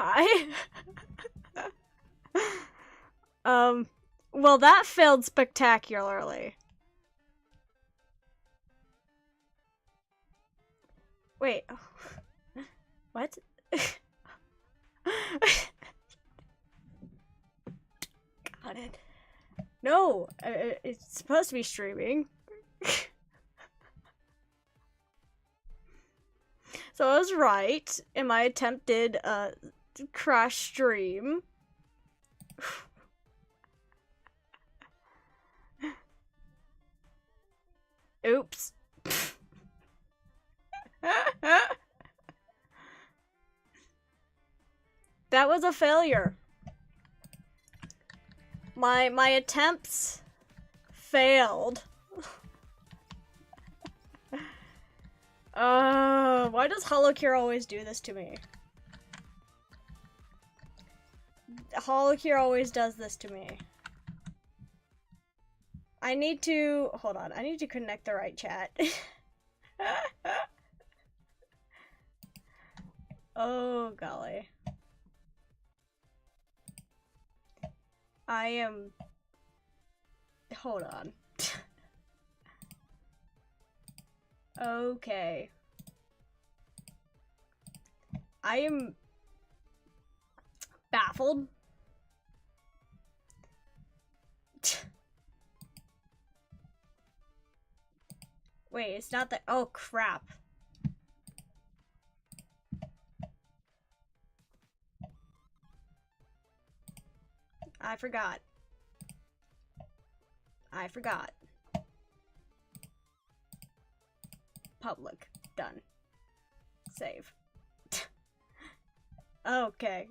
Hi. Well, that failed spectacularly. Wait. What? Got it. No, it's supposed to be streaming. So I was right, and my attempt did crash stream. Oops. That was a failure. My attempts failed. Why does Holocure always do this to me? Holocure always does this to me. I need to, hold on, I need to connect the right chat. Oh, golly. I am, hold on. Okay. I am baffled. Wait, it's not that. Oh, crap. I forgot. Public. Done. Save. Okay.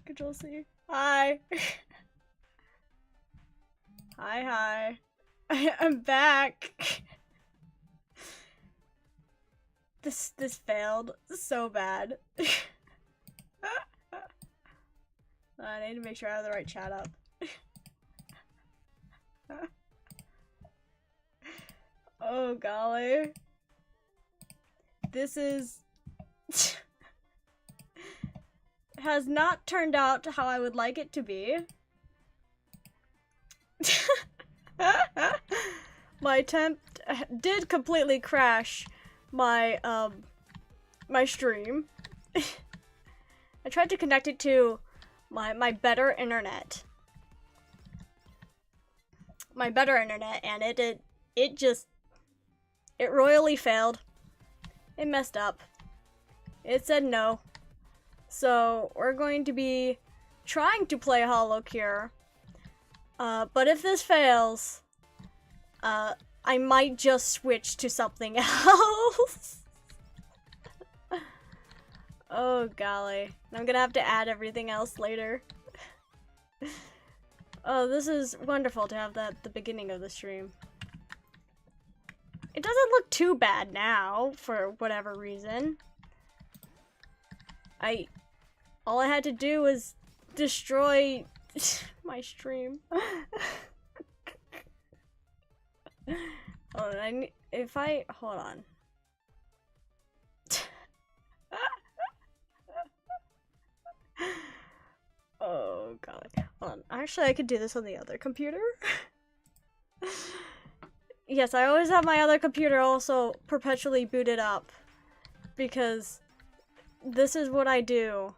Control C. Hi. Hi. I'm back. This failed so bad. I need to make sure I have the right chat up. Oh golly. This is has not turned out how I would like it to be. My attempt did completely crash my my stream. I tried to connect it to my better internet. And it royally failed. It messed up. It said no. So we're going to be trying to play Holocure. But if this fails, I might just switch to something else. Oh golly. I'm gonna have to add everything else later. Oh, this is wonderful to have that at the beginning of the stream. It doesn't look too bad now, for whatever reason. All I had to do was destroy my stream. Hold on, hold on. Oh god. Hold on. Actually, I could do this on the other computer. Yes, I always have my other computer also perpetually booted up because this is what I do.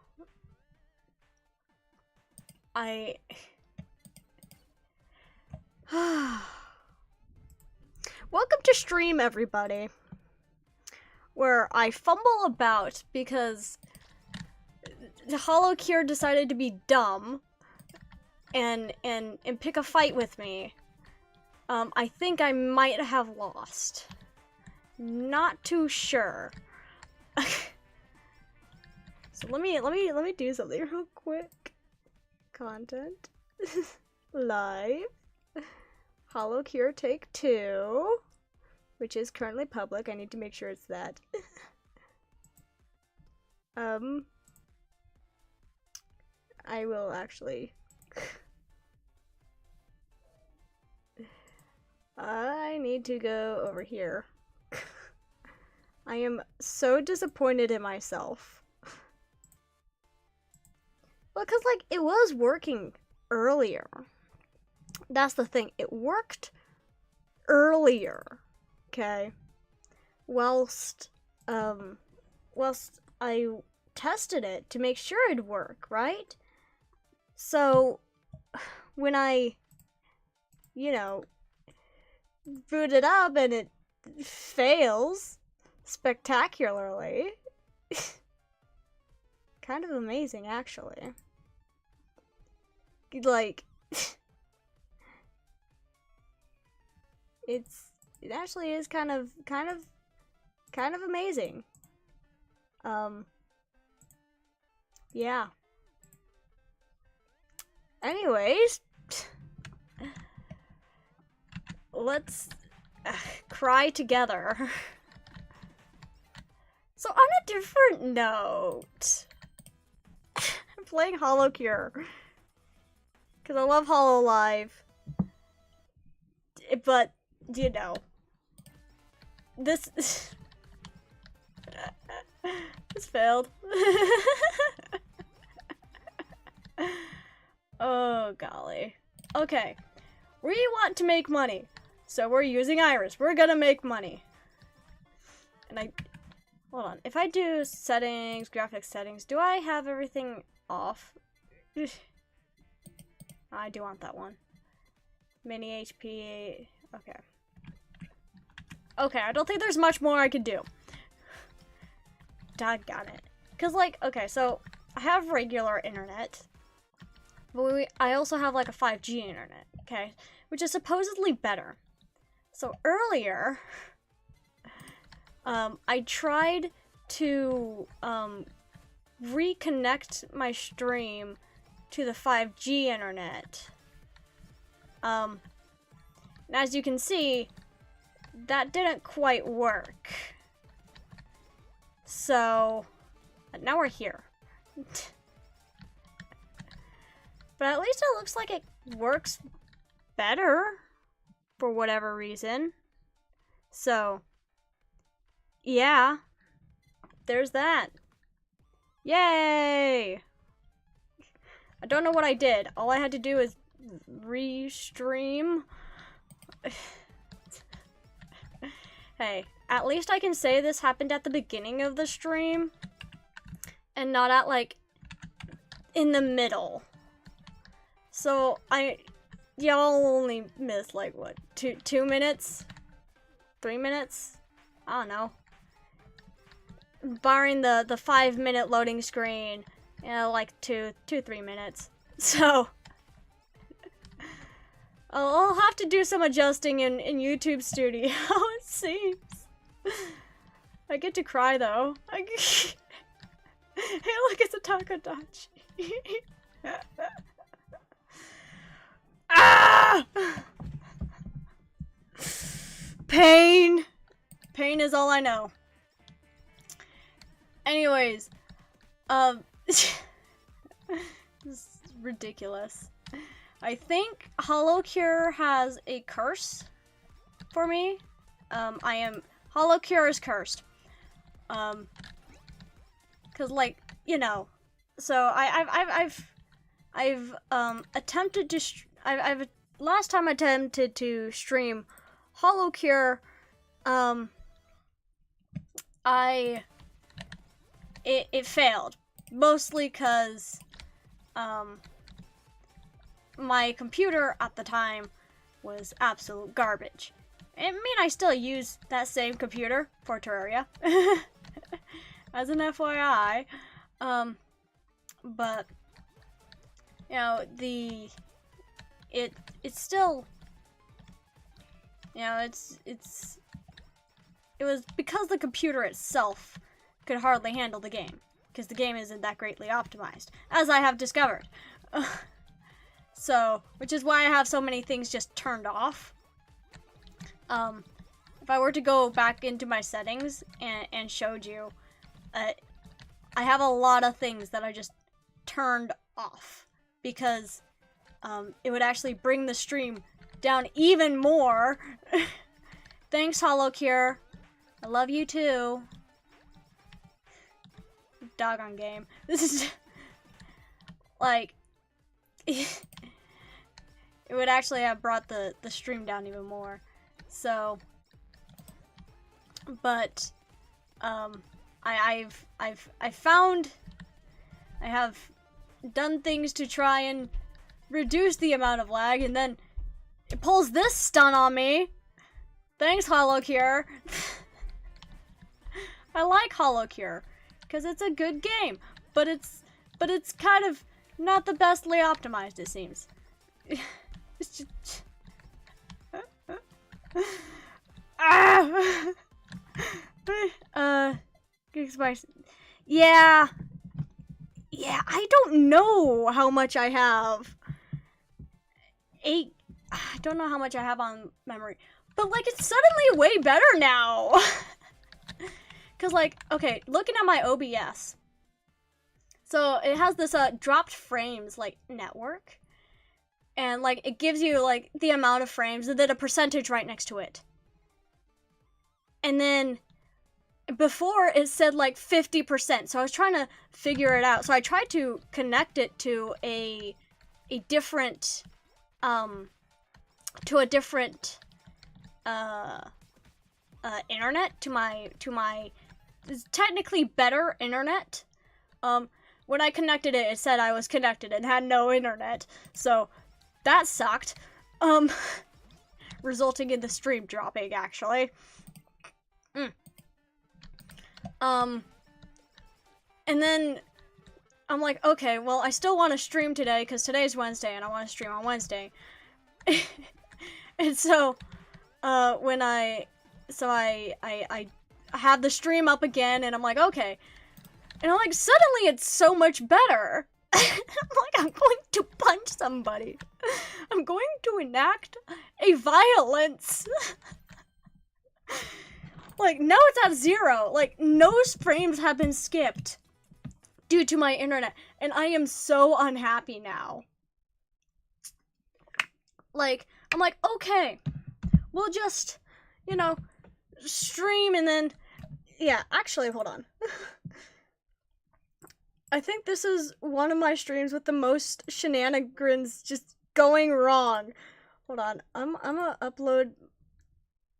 Welcome to stream, everybody, where I fumble about because Holocure decided to be dumb and pick a fight with me. I think I might have lost. Not too sure. So let me do something real quick. Content. Live. Holocure take 2, which is currently public. I need to make sure it's that. I will actually. I need need to go over here. I am so disappointed in myself. Well, because, like, it was working earlier. That's the thing. It worked earlier. Okay? Whilst I tested it to make sure it'd work, right? So, when I, you know, boot it up and it fails spectacularly. Kind of amazing, actually. Like, it actually is kind of amazing. Yeah. Anyways, let's cry together. So on a different note, I'm playing Holocure because I love Hololive, but you know, this failed. Oh golly. Okay, we want to make money, so we're using Iris. We're gonna make money. And hold on. If I do settings, graphics settings, do I have everything off? I do want that one. Mini HP. Okay. Okay, I don't think there's much more I could do. Doggone it. Because, like, okay, so I have regular internet. But I also have, like, a 5G internet, okay? Which is supposedly better. So earlier, I tried to reconnect my stream to the 5G internet. And as you can see, that didn't quite work. So now we're here. But at least it looks like it works better for whatever reason. So yeah, there's that. Yay! I don't know what I did. All I had to do is restream. Hey, at least I can say this happened at the beginning of the stream and not at, like, in the middle. So y'all only missed, like, what, 2 minutes? 3 minutes? I don't know. Barring the 5-minute loading screen, you know, like 3 minutes. So I'll have to do some adjusting in YouTube Studio, it seems. I get to cry though. Hey, look, it's a Takadachi. Ah! Pain. Pain is all I know. Anyways, this is ridiculous. I think Holocure has a curse for me. Holocure is cursed. Cause, like, you know, so I've attempted to last time I attempted to stream Holocure, it failed, mostly cause my computer at the time was absolute garbage. I mean, I still use that same computer for Terraria, as an FYI, but, you know, it's still, you know, it was because the computer itself could hardly handle the game, because the game isn't that greatly optimized, as I have discovered. So, which is why I have so many things just turned off. If I were to go back into my settings and showed you, I have a lot of things that I just turned off because it would actually bring the stream down even more Thanks, Holocure. I love you too. Doggone game. This is like it would actually have brought the stream down even more. So, but I have done things to try and reduce the amount of lag, and then it pulls this stun on me. Thanks, Holocure. I like Holocure because it's a good game, but it's kind of not the bestly optimized, it seems. It's just yeah, I don't know how much I have. I don't know how much I have on memory, but like it's suddenly way better now. Cause like, okay, looking at my OBS, so it has this dropped frames like network, and like it gives you like the amount of frames and then a percentage right next to it. And then before it said like 50%, so I was trying to figure it out. So I tried to connect it to a different internet, to my technically better internet. When I connected it, it said I was connected and had no internet, so that sucked. Resulting in the stream dropping, actually. And then I'm like, okay, well, I still want to stream today because today's Wednesday and I want to stream on Wednesday. And so, I have the stream up again, and I'm like, okay. And I'm like, suddenly it's so much better. I'm like, I'm going to punch somebody. I'm going to enact a violence. Like, now it's at 0. Like, no frames have been skipped due to my internet. And I am so unhappy now. Like, I'm like, okay, we'll just, you know, stream and then, yeah, actually, hold on. I think this is one of my streams with the most shenanigans just going wrong. Hold on, I'm gonna upload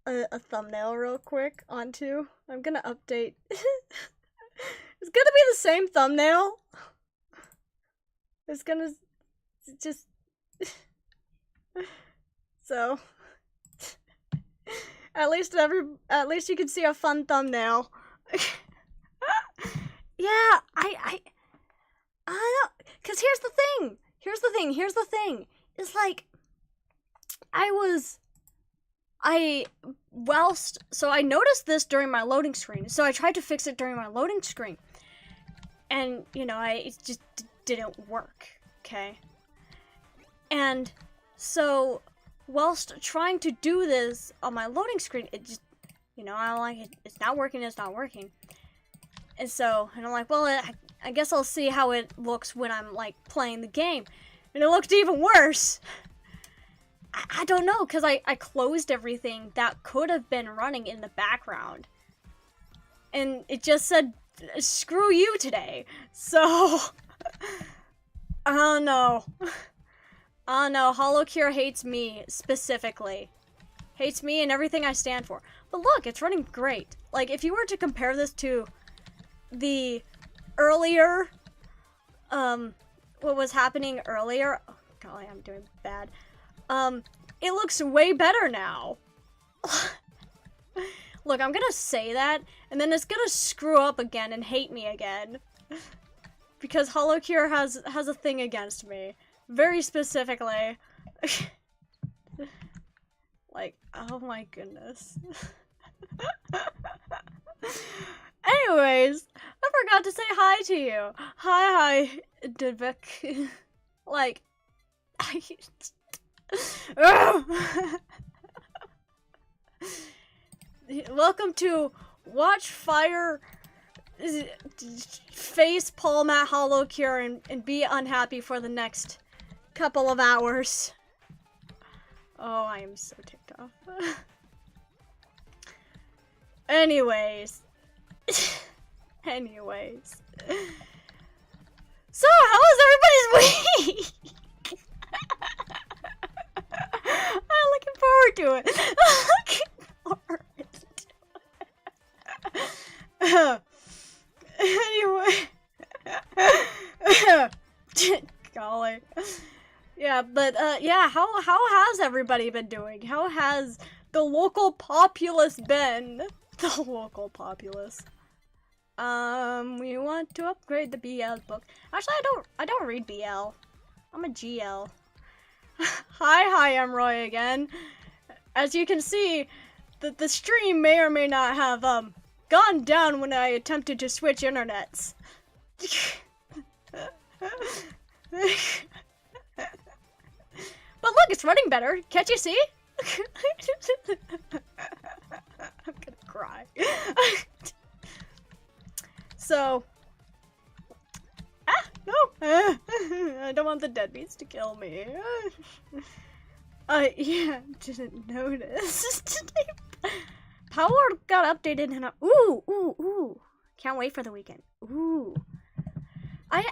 a thumbnail real quick onto, I'm gonna update. It's gonna be the same thumbnail. It's gonna just, so, at least you can see a fun thumbnail. Yeah, I don't know, cause here's the thing, it's like, so I noticed this during my loading screen, so I tried to fix it during my loading screen, and, you know, it just didn't work, okay? And so, whilst trying to do this on my loading screen, it just, you know, I'm like, it's not working. And so, and I'm like, well, I guess I'll see how it looks when I'm, like, playing the game. And it looked even worse. I don't know, because I closed everything that could have been running in the background. And it just said, screw you today. So, I don't know. Oh no, Holocure hates me, specifically. Hates me and everything I stand for. But look, it's running great. Like, if you were to compare this to the earlier, what was happening earlier, oh golly, I'm doing bad. It looks way better now. Look, I'm gonna say that, and then it's gonna screw up again and hate me again. Because Holocure has a thing against me. Very specifically. Like, oh my goodness. Anyways, I forgot to say hi to you. Hi, Devik. Like, welcome to Watch Fire Face Palm at Holocure and be unhappy for the next couple of hours. Oh, I am so ticked off. Anyways. Anyways. So, how was everybody's week? I'm looking forward to it. Anyway. Golly. Yeah, but yeah, how has everybody been doing? How has the local populace been? The local populace. We want to upgrade the BL book. Actually, I don't read BL. I'm a GL. Hi, I'm Roy again. As you can see, the stream may or may not have gone down when I attempted to switch internets. But look, it's running better. Can't you see? I'm gonna cry. So, no, I don't want the deadbeats to kill me. Yeah, didn't notice. Power got updated and ooh. Can't wait for the weekend. Ooh. I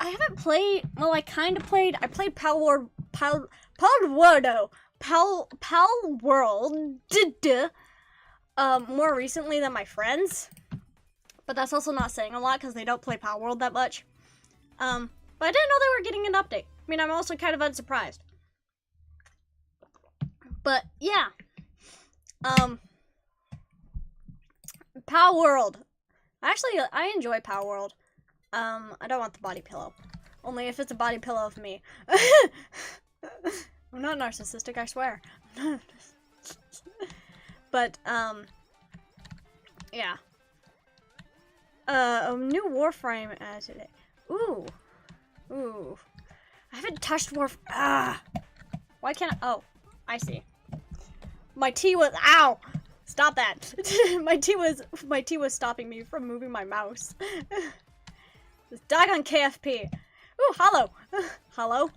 haven't played, well, I kind of played, I played Pal World, more recently than my friends. But that's also not saying a lot because they don't play Pal World that much. But I didn't know they were getting an update. I mean, I'm also kind of unsurprised. But yeah. Pal World. Actually, I enjoy Pal World. I don't want the body pillow. Only if it's a body pillow of me. I'm not narcissistic, I swear. But, yeah. A new Warframe today. Ooh. I haven't touched Why can't I? Oh, I see. My T was, ow! Stop that. my T was stopping me from moving my mouse. This doggone KFP. Ooh, Hollow. Hollow.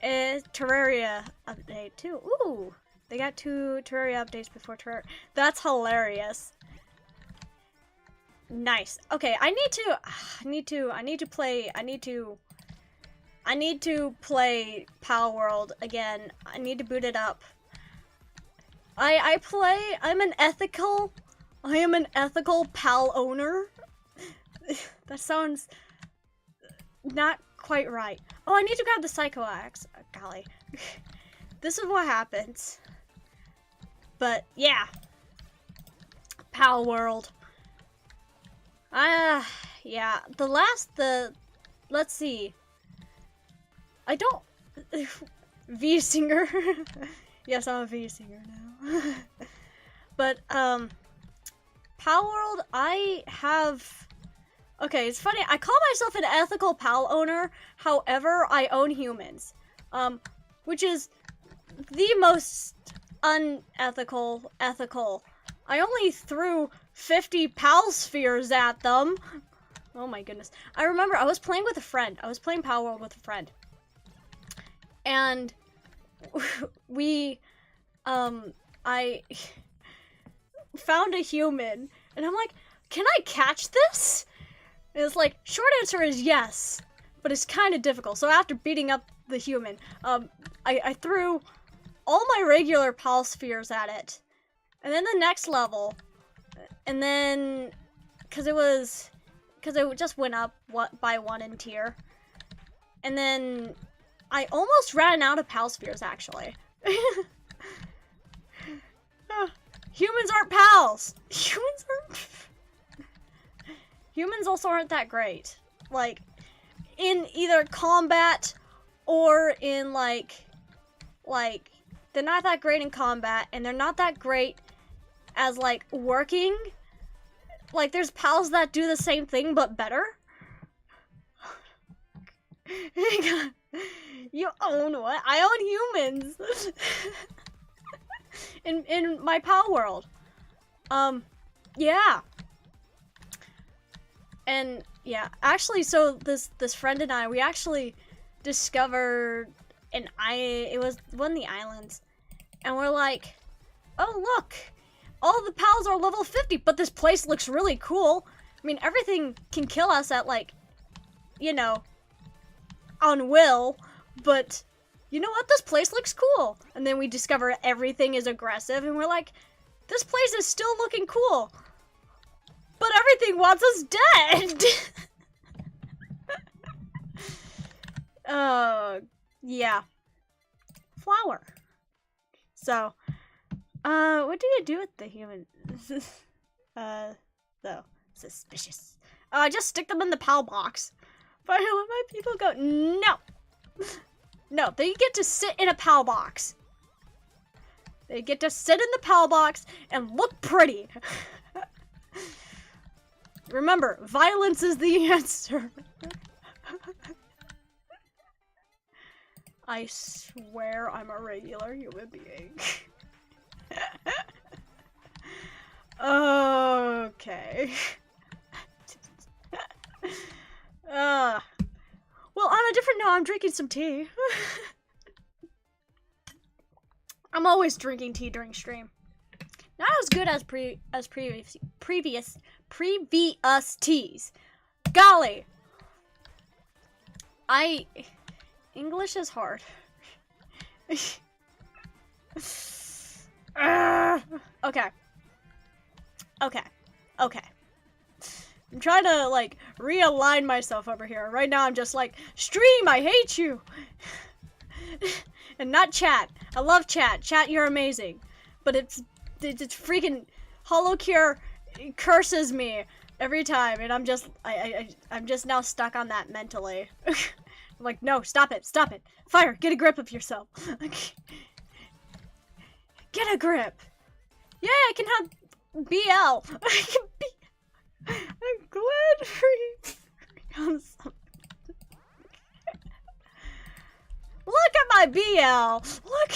Terraria update too. Ooh, they got 2 Terraria updates before Terraria. That's hilarious. Nice. Okay, I need to play Pal World again. I need to boot it up. I am an ethical Pal owner. That sounds not quite right. Oh, I need to grab the Psycho Axe. Golly. This is what happens. But yeah. Pal World. Yeah. Let's see. I don't V singer. Yes, I'm a V singer now. But Pal World, I have. Okay, it's funny. I call myself an ethical Pal owner. However, I own humans, which is the most unethical. I only threw 50 Pal spheres at them. Oh my goodness! I remember I was playing with a friend. I was playing Pal World with a friend, and we, I found a human, and I'm like, "Can I catch this?" And it's like, short answer is yes, but it's kind of difficult. So after beating up the human, I threw all my regular Pal spheres at it, and then the next level, and then, because it just went up by 1 in tier, and then I almost ran out of Pal spheres actually. Humans aren't pals. Humans also aren't that great. Like, in either combat or in like, they're not that great in combat, and they're not that great as, like, working. Like, there's pals that do the same thing, but better. You own what? I own humans. in my Pal World. Yeah. And yeah, actually, so this friend and I, we actually discovered it was one of the islands, and we're like, oh look, all the pals are level 50, but this place looks really cool. I mean, everything can kill us at, like, you know, on will, but you know what? This place looks cool. And then we discover everything is aggressive, and we're like, this place is still looking cool, but everything wants us dead. Yeah. Flower. So, what do you do with the human? Though, suspicious. Just stick them in the PAL box. But I let my people go. No. No, they get to sit in a PAL box. They get to sit in the PAL box and look pretty. Remember, violence is the answer. I swear I'm a regular human being. Okay. Well, on a different note, I'm drinking some tea. I'm always drinking tea during stream. Not as good as previous teas. Golly. English is hard. Okay. I'm trying to, like, realign myself over here. Right now I'm just like, stream, I hate you. And not chat. I love chat. Chat, you're amazing. But it's freaking Holocure curses me every time, and I'm just now stuck on that mentally. I'm like, no, stop it. Fire, get a grip of yourself. Get a grip. Yeah, I can have BL. I'm glad for you. Look at my BL. Look.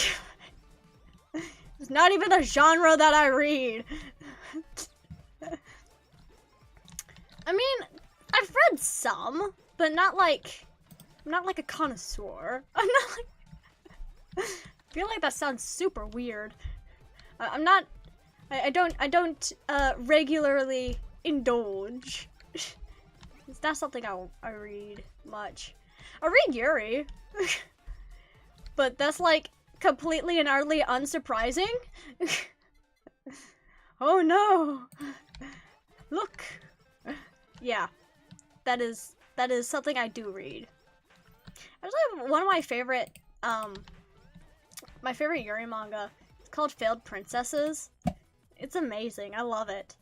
It's not even a genre that I read. I mean, I've read some, but I'm not like a connoisseur. I'm not like. I feel like that sounds super weird. I don't regularly indulge. It's not something I read much. I read Yuri. But that's like completely and utterly unsurprising. Oh no. Look. Yeah. That is something I do read. Actually, one of my favorite Yuri manga. It's called Failed Princesses. It's amazing. I love it.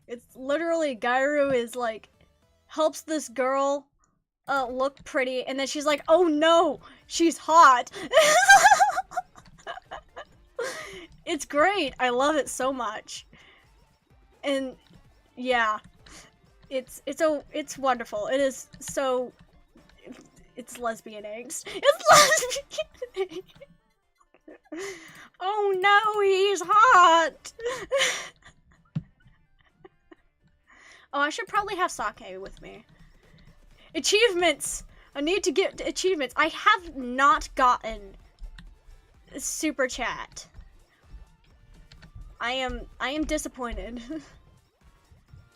It's literally Gairu is like helps this girl look pretty, and then she's like, oh no, she's hot. It's great. I love it so much. And yeah, it's wonderful. It is so. It's lesbian angst. It's lesbian angst. Oh no, he's hot. Oh, I should probably have sake with me. Achievements! I need to get achievements. I have not gotten super chat. I am disappointed.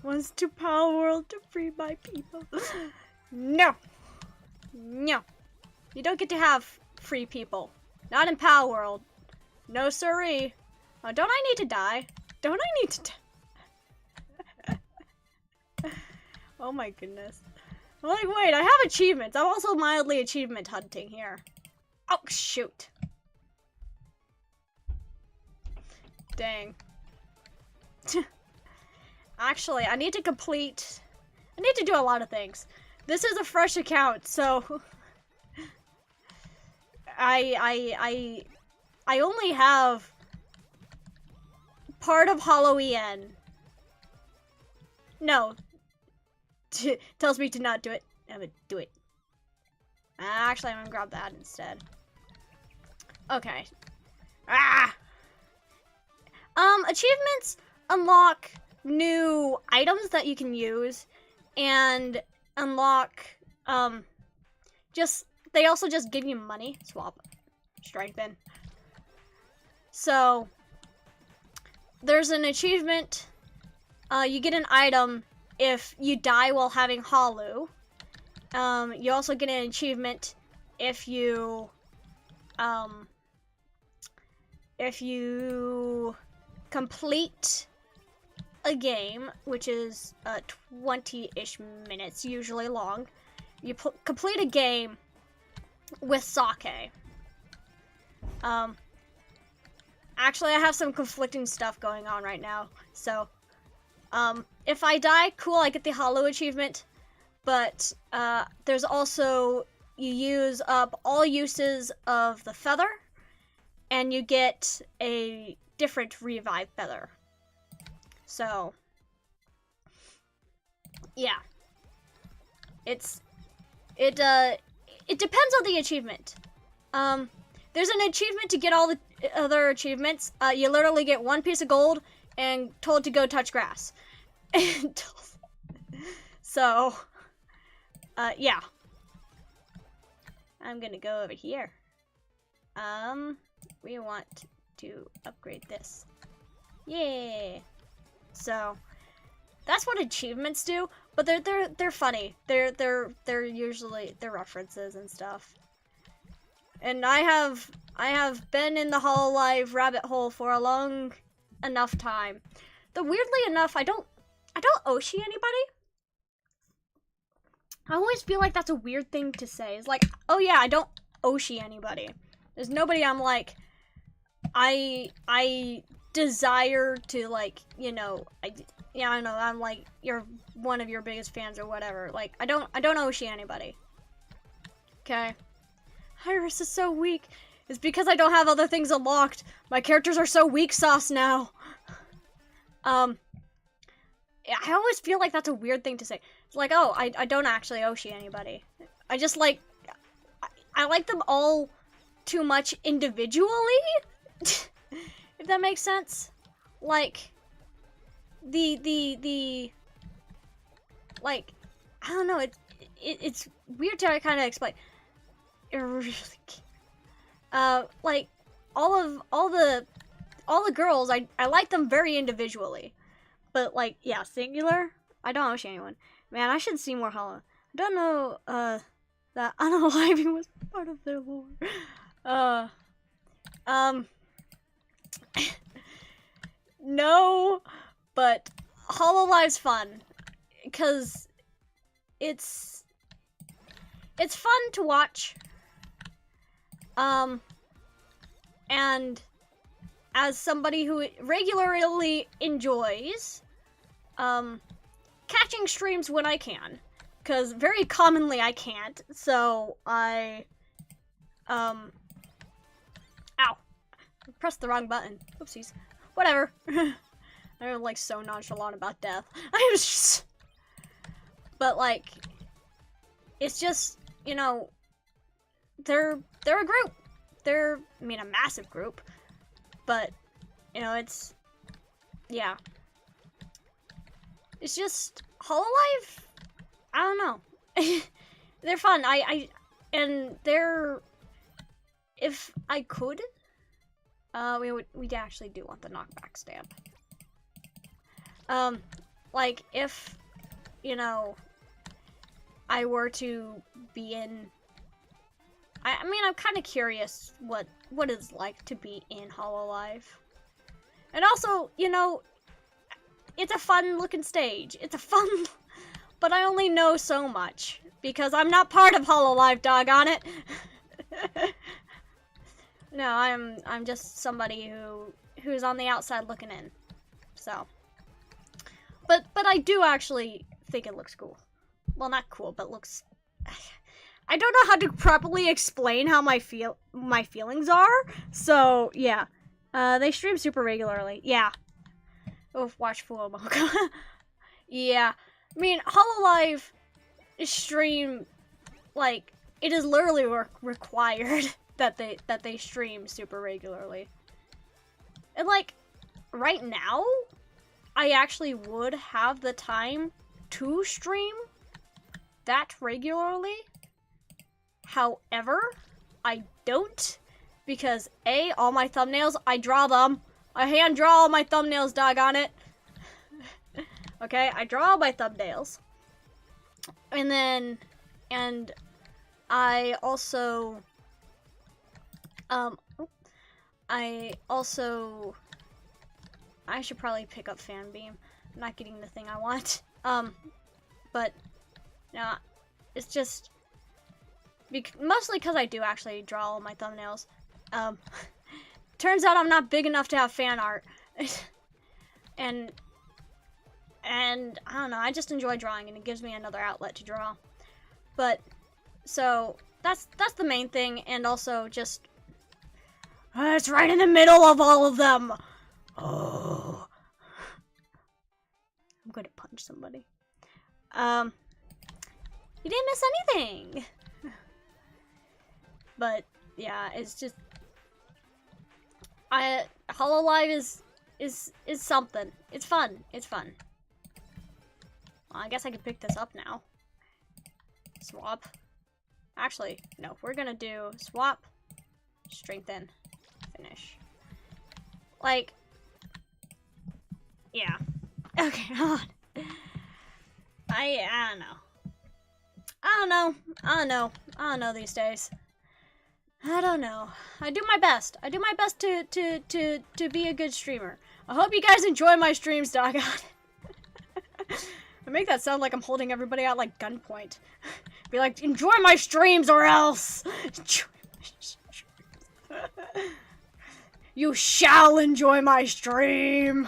Wants to Power World to free my people. No. No. You don't get to have free people. Not in Power World. No siree. Oh, don't I need to die? Don't I need to die? Oh my goodness. I'm like, wait, I have achievements. I'm also mildly achievement hunting here. Oh, shoot. Dang. Actually, I need to do a lot of things. This is a fresh account, so I only have part of Halloween. No. Tells me to not do it. I'm gonna do it. Actually, I'm gonna grab that instead. Okay. Achievements unlock new items that you can use, and unlock, they also just give you money. Swap. Strengthen. So, there's an achievement. You get an item if you die while having Holo. You also get an achievement if you complete a game, which is 20-ish minutes, usually long. You complete a game with sake. Actually, I have some conflicting stuff going on right now. So, if I die, cool, I get the Holo achievement. But there's also, you use up all uses of the feather, and you get a different revive feather. So, yeah. It depends on the achievement. There's an achievement to get all the other achievements. You literally get 1 piece of gold and told to go touch grass. So, yeah. I'm gonna go over here. We want to upgrade this. Yeah. So, that's what achievements do, but they're funny. They're usually references and stuff. And I have been in the Hololive rabbit hole for a long enough time. Though weirdly enough, I don't Oshi anybody. I always feel like that's a weird thing to say. It's like, oh yeah, I don't Oshi anybody. There's nobody I'm like, I desire to, like, you know, I don't know, I'm like, you're one of your biggest fans or whatever. Like, I don't Oshi anybody. Okay. Iris is so weak. It's because I don't have other things unlocked. My characters are so weak sauce now. I always feel like that's a weird thing to say. It's like, oh, I don't actually Oshi anybody. I just like, I like them all too much individually. If that makes sense. Like, like, I don't know, it's weird to kind of explain. It really like, all the girls, I like them very individually. But, like, yeah, singular, I don't Oshi anyone. Man, I should see more Hollow. I don't know, that unaliving was part of their lore. No, but Hololive's fun, because it's fun to watch. And as somebody who regularly enjoys, catching streams when I can, because very commonly I can't, so I, ow, I pressed the wrong button, oopsies, whatever. I'm like so nonchalant about death. I was just, but like, it's just, you know, they're a group. They're, I mean, a massive group, but, you know, it's, yeah. It's just, Hololive, I don't know. They're fun. And they're, if I could, we'd actually do want the knockback stamp. Like, if, you know, I were to be in, I mean, I'm kind of curious what it's like to be in Hololive. And also, you know, it's a fun looking stage. It's a fun, but I only know so much because I'm not part of Hololive, doggone it. No, I'm just somebody who's on the outside looking in. So, but I do actually think it looks cool. Well, not cool, but looks. I don't know how to properly explain how my feelings are. So yeah, they stream super regularly. Yeah. Oh, watch Fuomoka. Yeah, I mean, Hololive stream, like, it is literally required that they stream super regularly. And like, right now, I actually would have the time to stream that regularly. However, I don't, because A, all my thumbnails, I draw them. I hand draw all my thumbnails, doggone it. Okay, I draw all my thumbnails. And then, and I also, I should probably pick up Fan Beam. I'm not getting the thing I want. But, no, it's just, mostly because I do actually draw all my thumbnails. Turns out I'm not big enough to have fan art. and I don't know, I just enjoy drawing and it gives me another outlet to draw. But, so, that's the main thing, and also just, it's right in the middle of all of them! Oh. I'm gonna punch somebody. You didn't miss anything! But, yeah, it's just, Hololive is something. It's fun. It's fun. Well, I guess I can pick this up now. Swap. Actually, no. We're gonna do swap, strengthen, finish. Like, yeah. Okay, hold on. I don't know these days. I don't know. I do my best. I do my best to be a good streamer. I hope you guys enjoy my streams, doggone. I make that sound like I'm holding everybody out like gunpoint. Be like, enjoy my streams or else. Enjoy my streams. You shall enjoy my stream.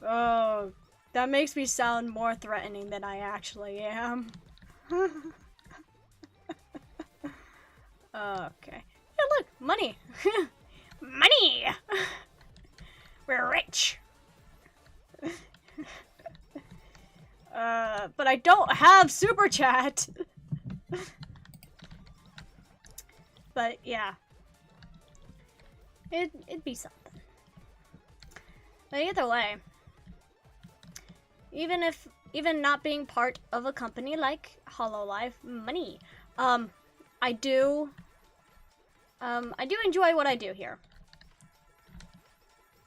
Oh, that makes me sound more threatening than I actually am. Okay. Yeah, look, money. Money. We're rich. But I don't have super chat. But yeah, it'd be something. But either way, even not being part of a company like Hololive, money. I do enjoy what I do here.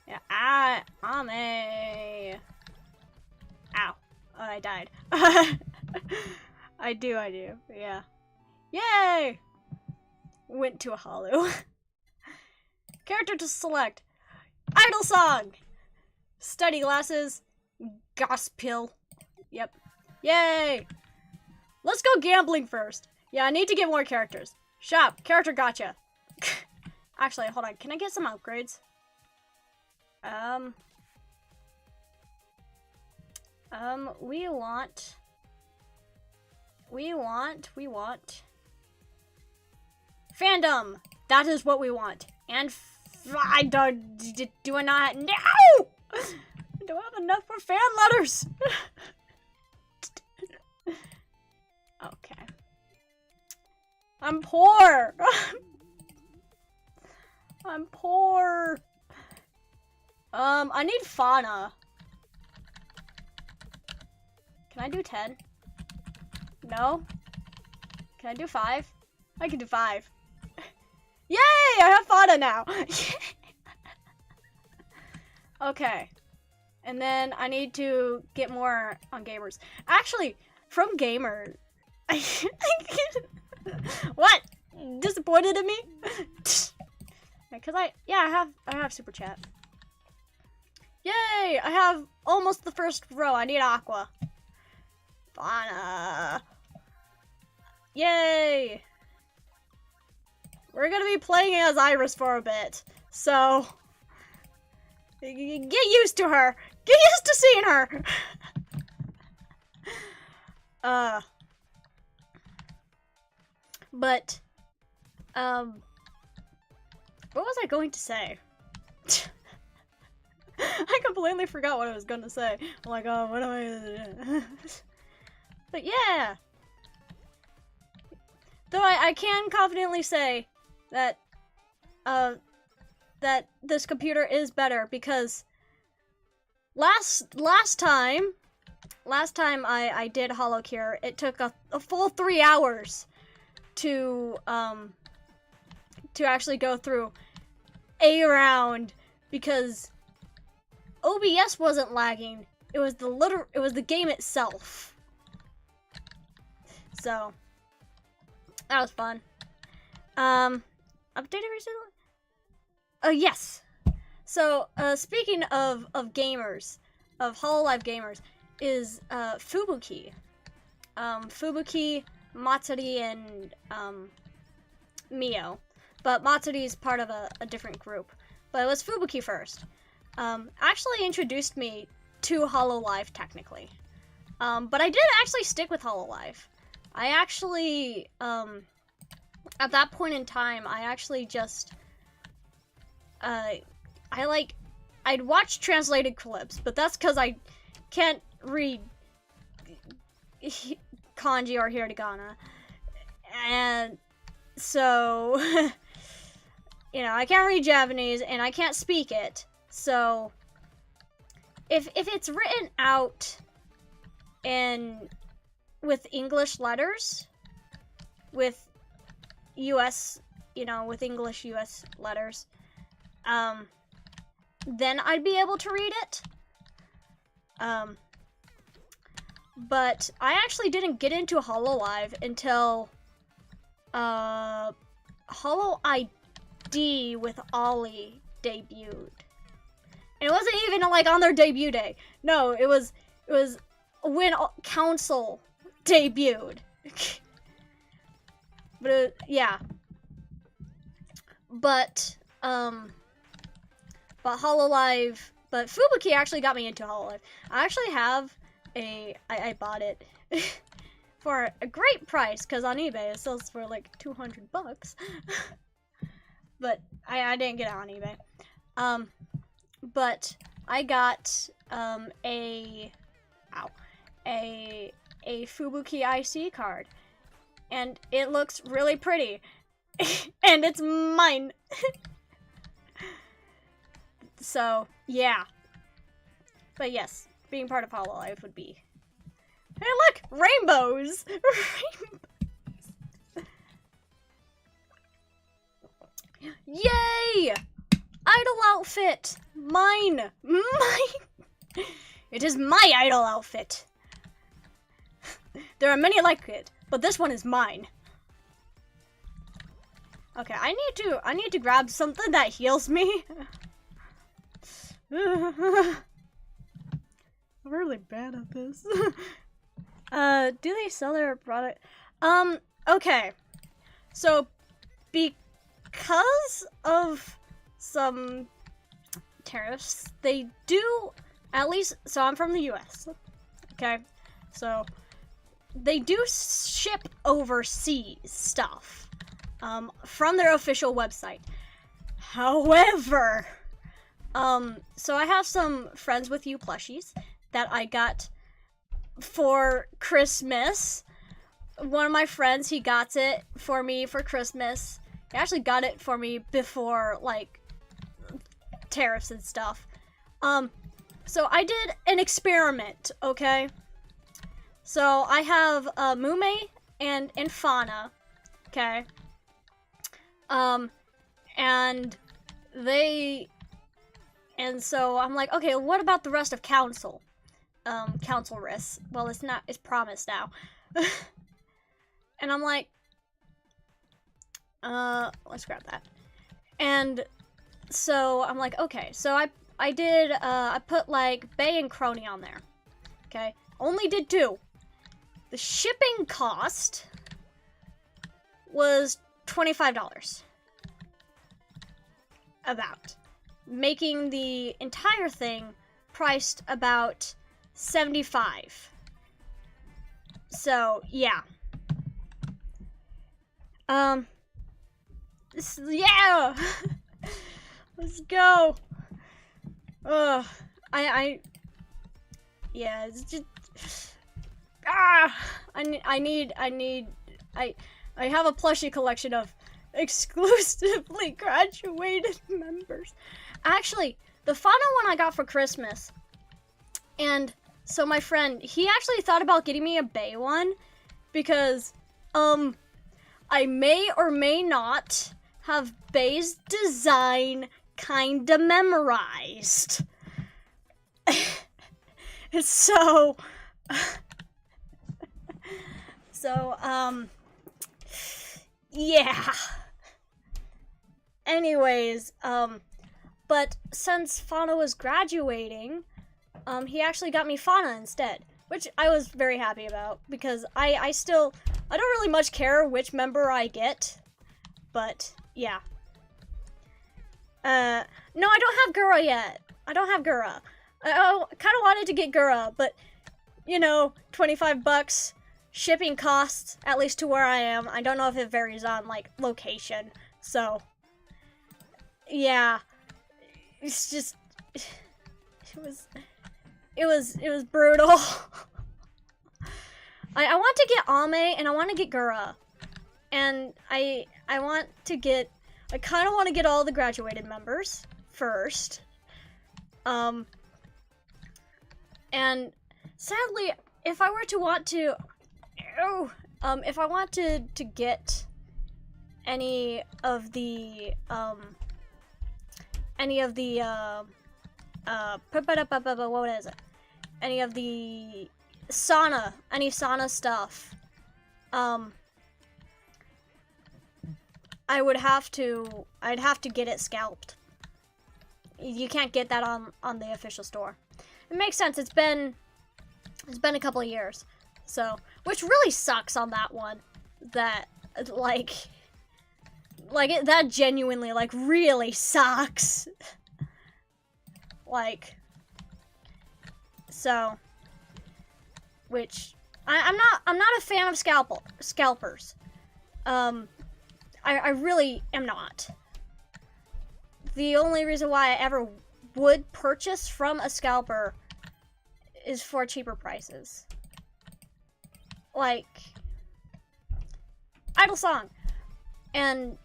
Yeah, ow. Oh, I died. I do, yeah. Yay! Went to a holo. Character to select. Idle song! Study glasses. Gospel. Yep. Yay! Let's go gambling first. Yeah, I need to get more characters. Shop. Character gotcha. Actually, hold on. Can I get some upgrades? We want fandom. That is what we want. And do I not? No! I don't have enough for fan letters. Okay. I'm poor. I'm poor. I need fauna. Can I do 10? No? Can I do 5? I can do 5. Yay! I have fauna now. Okay. And then I need to get more on gamers. Actually, from gamer. What? Disappointed in me? Because I have super chat. Yay! I have almost the first row. I need aqua. Fauna. Yay! We're gonna be playing as Iris for a bit, so get used to her. Get used to seeing her. But what was I going to say? I completely forgot what I was gonna say. I'm like, oh, what am I gonna do? But yeah. Though I can confidently say that that this computer is better, because last time I did Holocure, it took a full 3 hours to actually go through. A round because OBS wasn't lagging. It was the game itself. So that was fun. Updated recently? Yes. So speaking of gamers, of Hololive gamers, is Fubuki. Fubuki, Matsuri, and Mio. But Matsuri is part of a different group. But it was Fubuki first. Actually introduced me to Hololive technically. But I did actually stick with Hololive. I actually, at that point in time, I actually just, I'd watch translated clips, but that's because I can't read kanji or hiragana. And so, you know, I can't read Japanese and I can't speak it. So, if it's written out with English letters, with US, you know, with English US letters, then I'd be able to read it. But I actually didn't get into Hololive until Holo ID with Ollie debuted. And it wasn't even like on their debut day. No, it was when Council debuted. But yeah. But Hololive, but Fubuki actually got me into Hololive. I actually have I bought it for a great price, because on eBay it sells for like $200. But I didn't get it on eBay. But I got a Fubuki IC card, and it looks really pretty, and it's mine. So yeah, but yes, being part of Hololive would be. Hey, look, rainbows! Yay! Idol outfit! Mine! It is my idol outfit. There are many like it, but this one is mine. Okay, I need to grab something that heals me. I'm really bad at this. Do they sell their product? Okay. So, because of some tariffs, they do, at least, so I'm from the US, okay? So, they do ship overseas stuff, from their official website. However, so I have some Friends With You plushies that I got for Christmas. One of my friends, he got it for me for Christmas. He actually got it for me before, like, tariffs and stuff. So I did an experiment, okay? So I have, Mume and Infana, okay? And so I'm like, okay, what about the rest of Council? Council risks. Well, it's promised now. And I'm like, let's grab that. And so I'm like, okay, so I put like Bay and Crony on there. Okay, only did 2. The shipping cost was $25. About. Making the entire thing priced about $75. So, yeah. Yeah! Let's go! Yeah, it's just, I have a plushie collection of exclusively graduated members. Actually, the final one I got for Christmas, and so my friend, he actually thought about getting me a Bay one, because, I may or may not have Bay's design kinda memorized. So, yeah. Anyways, but since Fauna was graduating, he actually got me Fauna instead, which I was very happy about, because I don't really much care which member I get, but yeah. No, I don't have Gura yet. I don't have Gura. I kind of wanted to get Gura, but, you know, 25 bucks, shipping costs, at least to where I am. I don't know if it varies on, like, location, so, yeah. It's just, it was brutal. I want to get Ame, and I want to get Gura, and I want to get, I kind of want to get all the graduated members first, and sadly, if I were to want to, if I want to get any of the, what is it? Any of the any sauna stuff, I'd have to get it scalped. You can't get that on the official store. It makes sense. It's been a couple of years, so, which really sucks on that one. That that genuinely really sucks. So, which I'm not a fan of scalpers. I really am not. The only reason why I ever would purchase from a scalper is for cheaper prices. Like, Idle Song. And,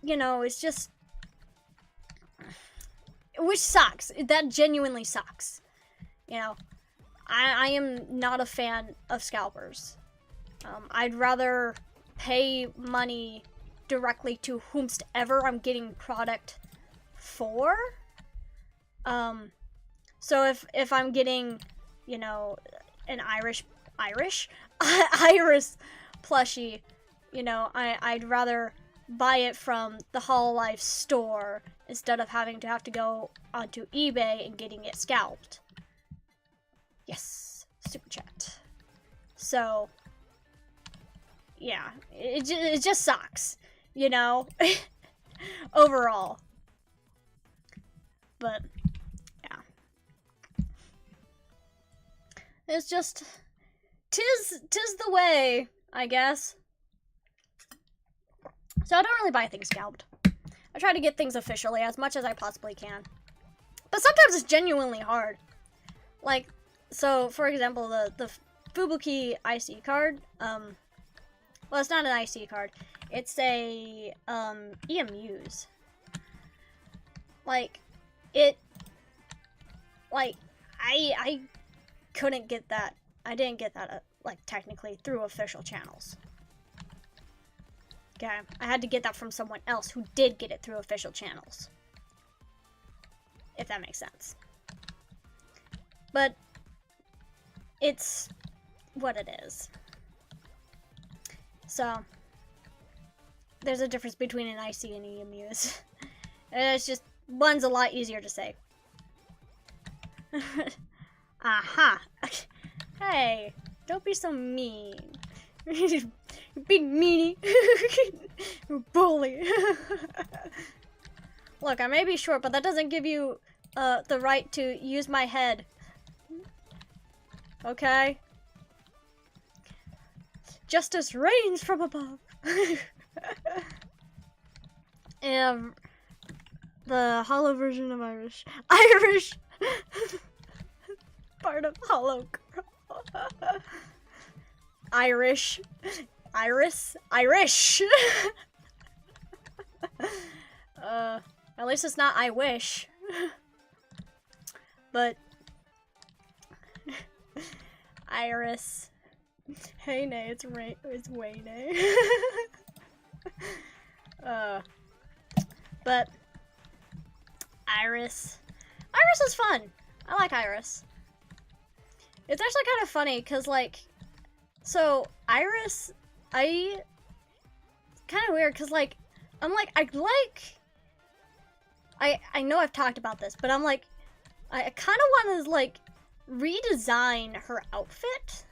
you know, it's just, which sucks. That genuinely sucks. You know, I am not a fan of scalpers. I'd rather pay money directly to whomsoever I'm getting product for. So if I'm getting, you know, an Iris plushie, you know, I'd rather buy it from the Hololive store instead of having to go onto eBay and getting it scalped. Yes, super chat. So, yeah, it just sucks, you know, overall. But, yeah. It's just, tis the way, I guess. So I don't really buy things scalped. I try to get things officially as much as I possibly can. But sometimes it's genuinely hard. Like, so, for example, the Fubuki IC card, well, it's not an IC card. It's a, EMUs. Like, I couldn't get that. I didn't get that, technically through official channels. Okay, I had to get that from someone else who did get it through official channels. If that makes sense. But it's what it is. So, there's a difference between an IC and EMUs. It's just, one's a lot easier to say. Aha. Hey, don't be so mean. Big meanie. Bully. Look, I may be short, but that doesn't give you the right to use my head. Okay? Justice reigns from above. And the hollow version of Irish. Part of Holocure. Irish. At least it's not I wish. But Iris. Hey nay, it's way nay. But Iris. Iris is fun. I like Iris. It's actually kind of funny because, like, so Iris, kind of weird because, like, I'm like, I know I've talked about this, but I'm like, I kind of want to, like, redesign her outfit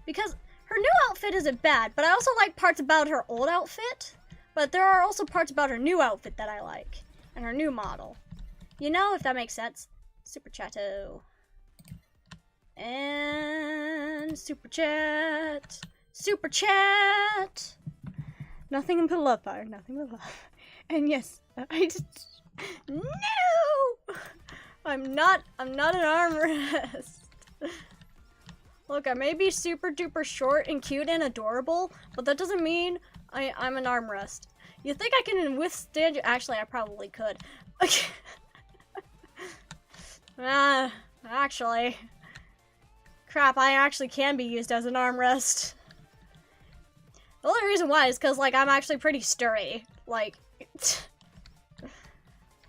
because her new outfit isn't bad, but I also like parts about her old outfit, but there are also parts about her new outfit that I like and her new model. You know, if that makes sense. Super Chatto. And Super Chat. Super Chat. Nothing but love, fire. Nothing but love. And yes, I just... No! I'm not an armrest. Look, I may be super duper short and cute and adorable, but that doesn't mean I'm an armrest. You think I can withstand you? Actually, I probably could. Actually. Crap, I actually can be used as an armrest. The only reason why is because, like, I'm actually pretty sturdy. Like,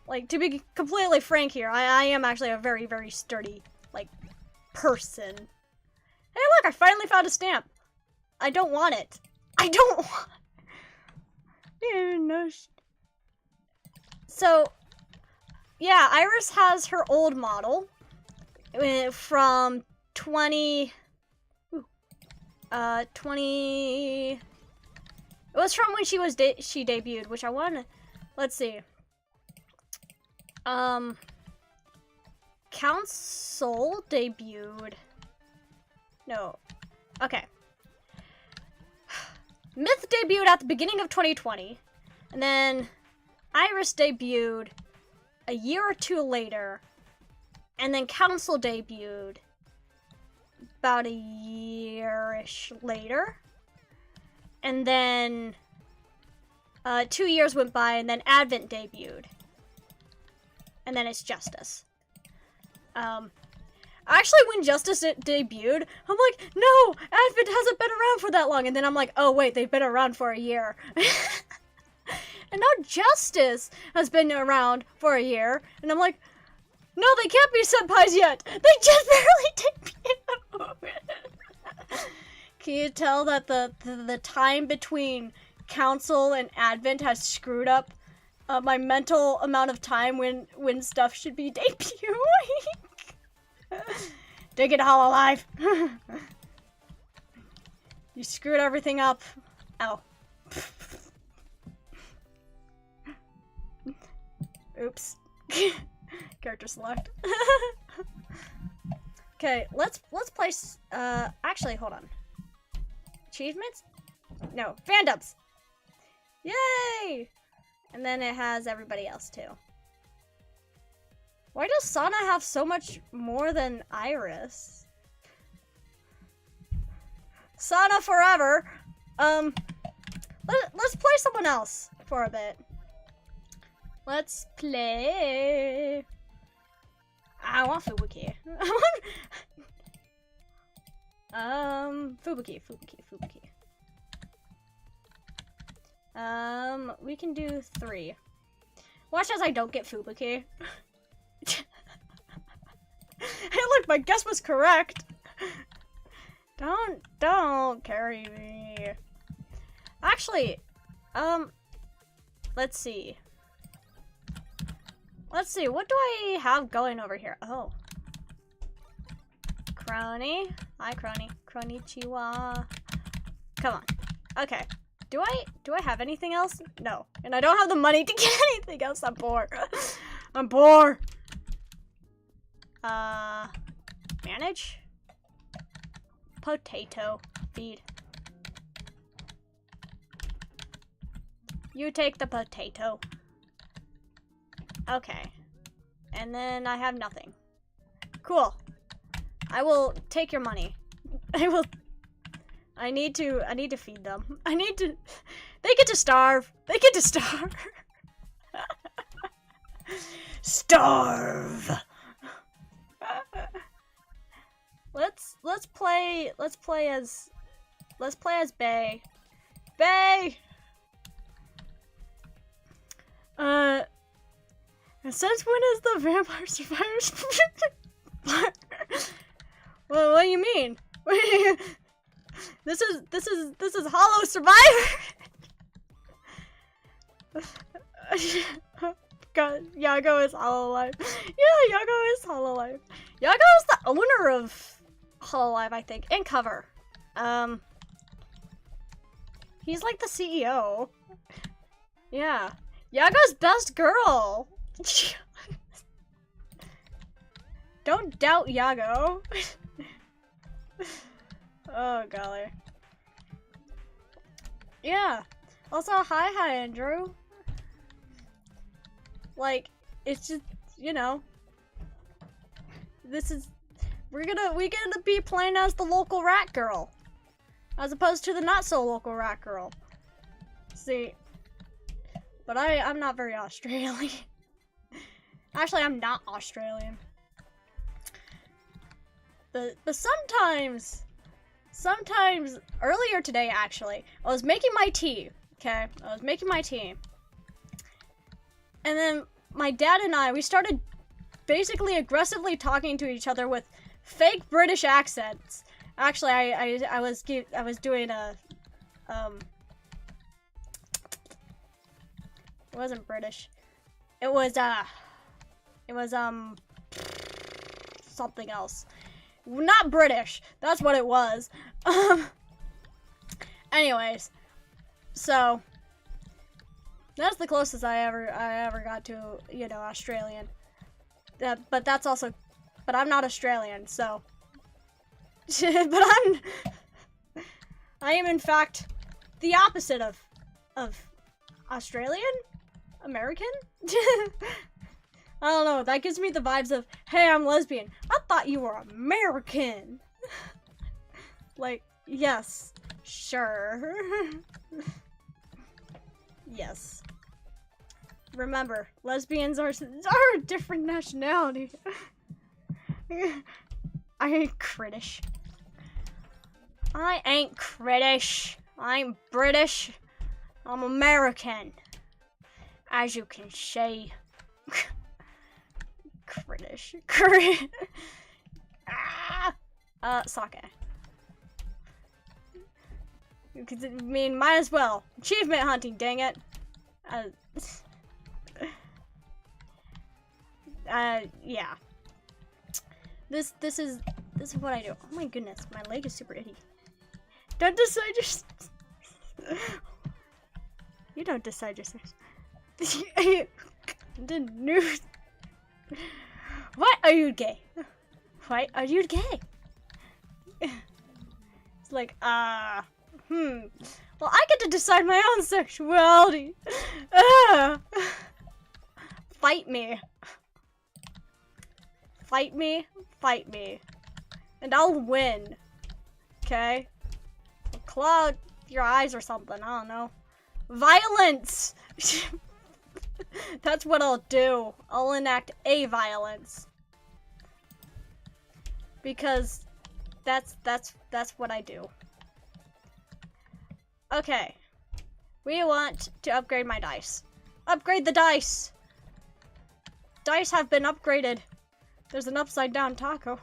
like, to be completely frank here, I am actually a very, very sturdy, like, person. Hey, look, I finally found a stamp. I don't want it. I don't want it. So, yeah, Iris has her old model from 20... It was from when she debuted, which I want to... Let's see. Council debuted... No. Okay. Myth debuted at the beginning of 2020. And then Iris debuted a year or two later. And then Council debuted about a year-ish later. And then 2 years went by, and then Advent debuted. And then it's Justice. Actually, when Justice debuted, I'm like, no, Advent hasn't been around for that long. And then I'm like, oh wait, they've been around for a year. And now Justice has been around for a year. And I'm like, no, they can't be senpais yet. They just barely debuted. Can you tell that the time between Council and Advent has screwed up my mental amount of time when stuff should be debuting? Dig it, Hololive. You screwed everything up. Ow. Oops. Character select. Okay, let's place. Actually, hold on. Achievements? No, fandoms. Yay! And then it has everybody else too. Why does Sana have so much more than Iris? Sana forever. Let's play someone else for a bit. Let's play. I want Fubuki. Fubuki. We can do 3. Watch as I don't get Fubuki. Hey, look, my guess was correct. Don't carry me. Actually, let's see. What do I have going over here? Oh. Crony. Hi, Crony. Konnichiwa. Come on. Okay. Do I have anything else? No. And I don't have the money to get anything else. I'm poor. I'm poor. Manage? Potato. Feed. You take the potato. Okay. And then I have nothing. Cool. I will take your money. I need to feed them. They get to starve. Starve. Let's play as Bae. Bae. And since when is the Vampire Survivors? Well, what do you mean? This is Hollow Survivor. God, Yago is Hololive. Yeah, Yago is Hololive. Yago is the owner of Hololive, I think, and Cover. He's like the CEO. Yeah. Yago's best girl. Don't doubt Yago. Oh, golly. Yeah. Also, hi, Andrew. Like, it's just, you know, we're gonna be playing as the local rat girl, as opposed to the not so local rat girl. See, but I'm not very Australian. Actually, I'm not Australian. But sometimes earlier today, actually, I was making my tea. Okay, I was making my tea. And then my dad and we started basically aggressively talking to each other with fake British accents. Actually, I was doing a it wasn't British. It was something else. Not British. That's what it was. Anyways, so that's the closest I ever got to, you know, Australian. But I'm not Australian, so. But I am in fact the opposite of Australian? American? I don't know, that gives me the vibes of, hey, I'm lesbian. I thought you were American. Like, yes, sure. Yes. Remember, lesbians are a different nationality. I ain't British. I ain't British. I'm British. I'm American. As you can see. British. Sake. I mean, might as well. Achievement hunting, dang it. Yeah. This is what I do. Oh my goodness, my leg is super itty. Don't decide your You don't decide your sex. The news. Why are you gay? Why are you gay? It's like, well, I get to decide my own sexuality. Fight me. Fight me. Fight me. And I'll win. Okay? I'll claw out your eyes or something. I don't know. Violence! That's what I'll do. I'll enact a violence. Because that's what I do. Okay. We want to upgrade my dice. Upgrade the dice! Dice have been upgraded. There's an upside down taco.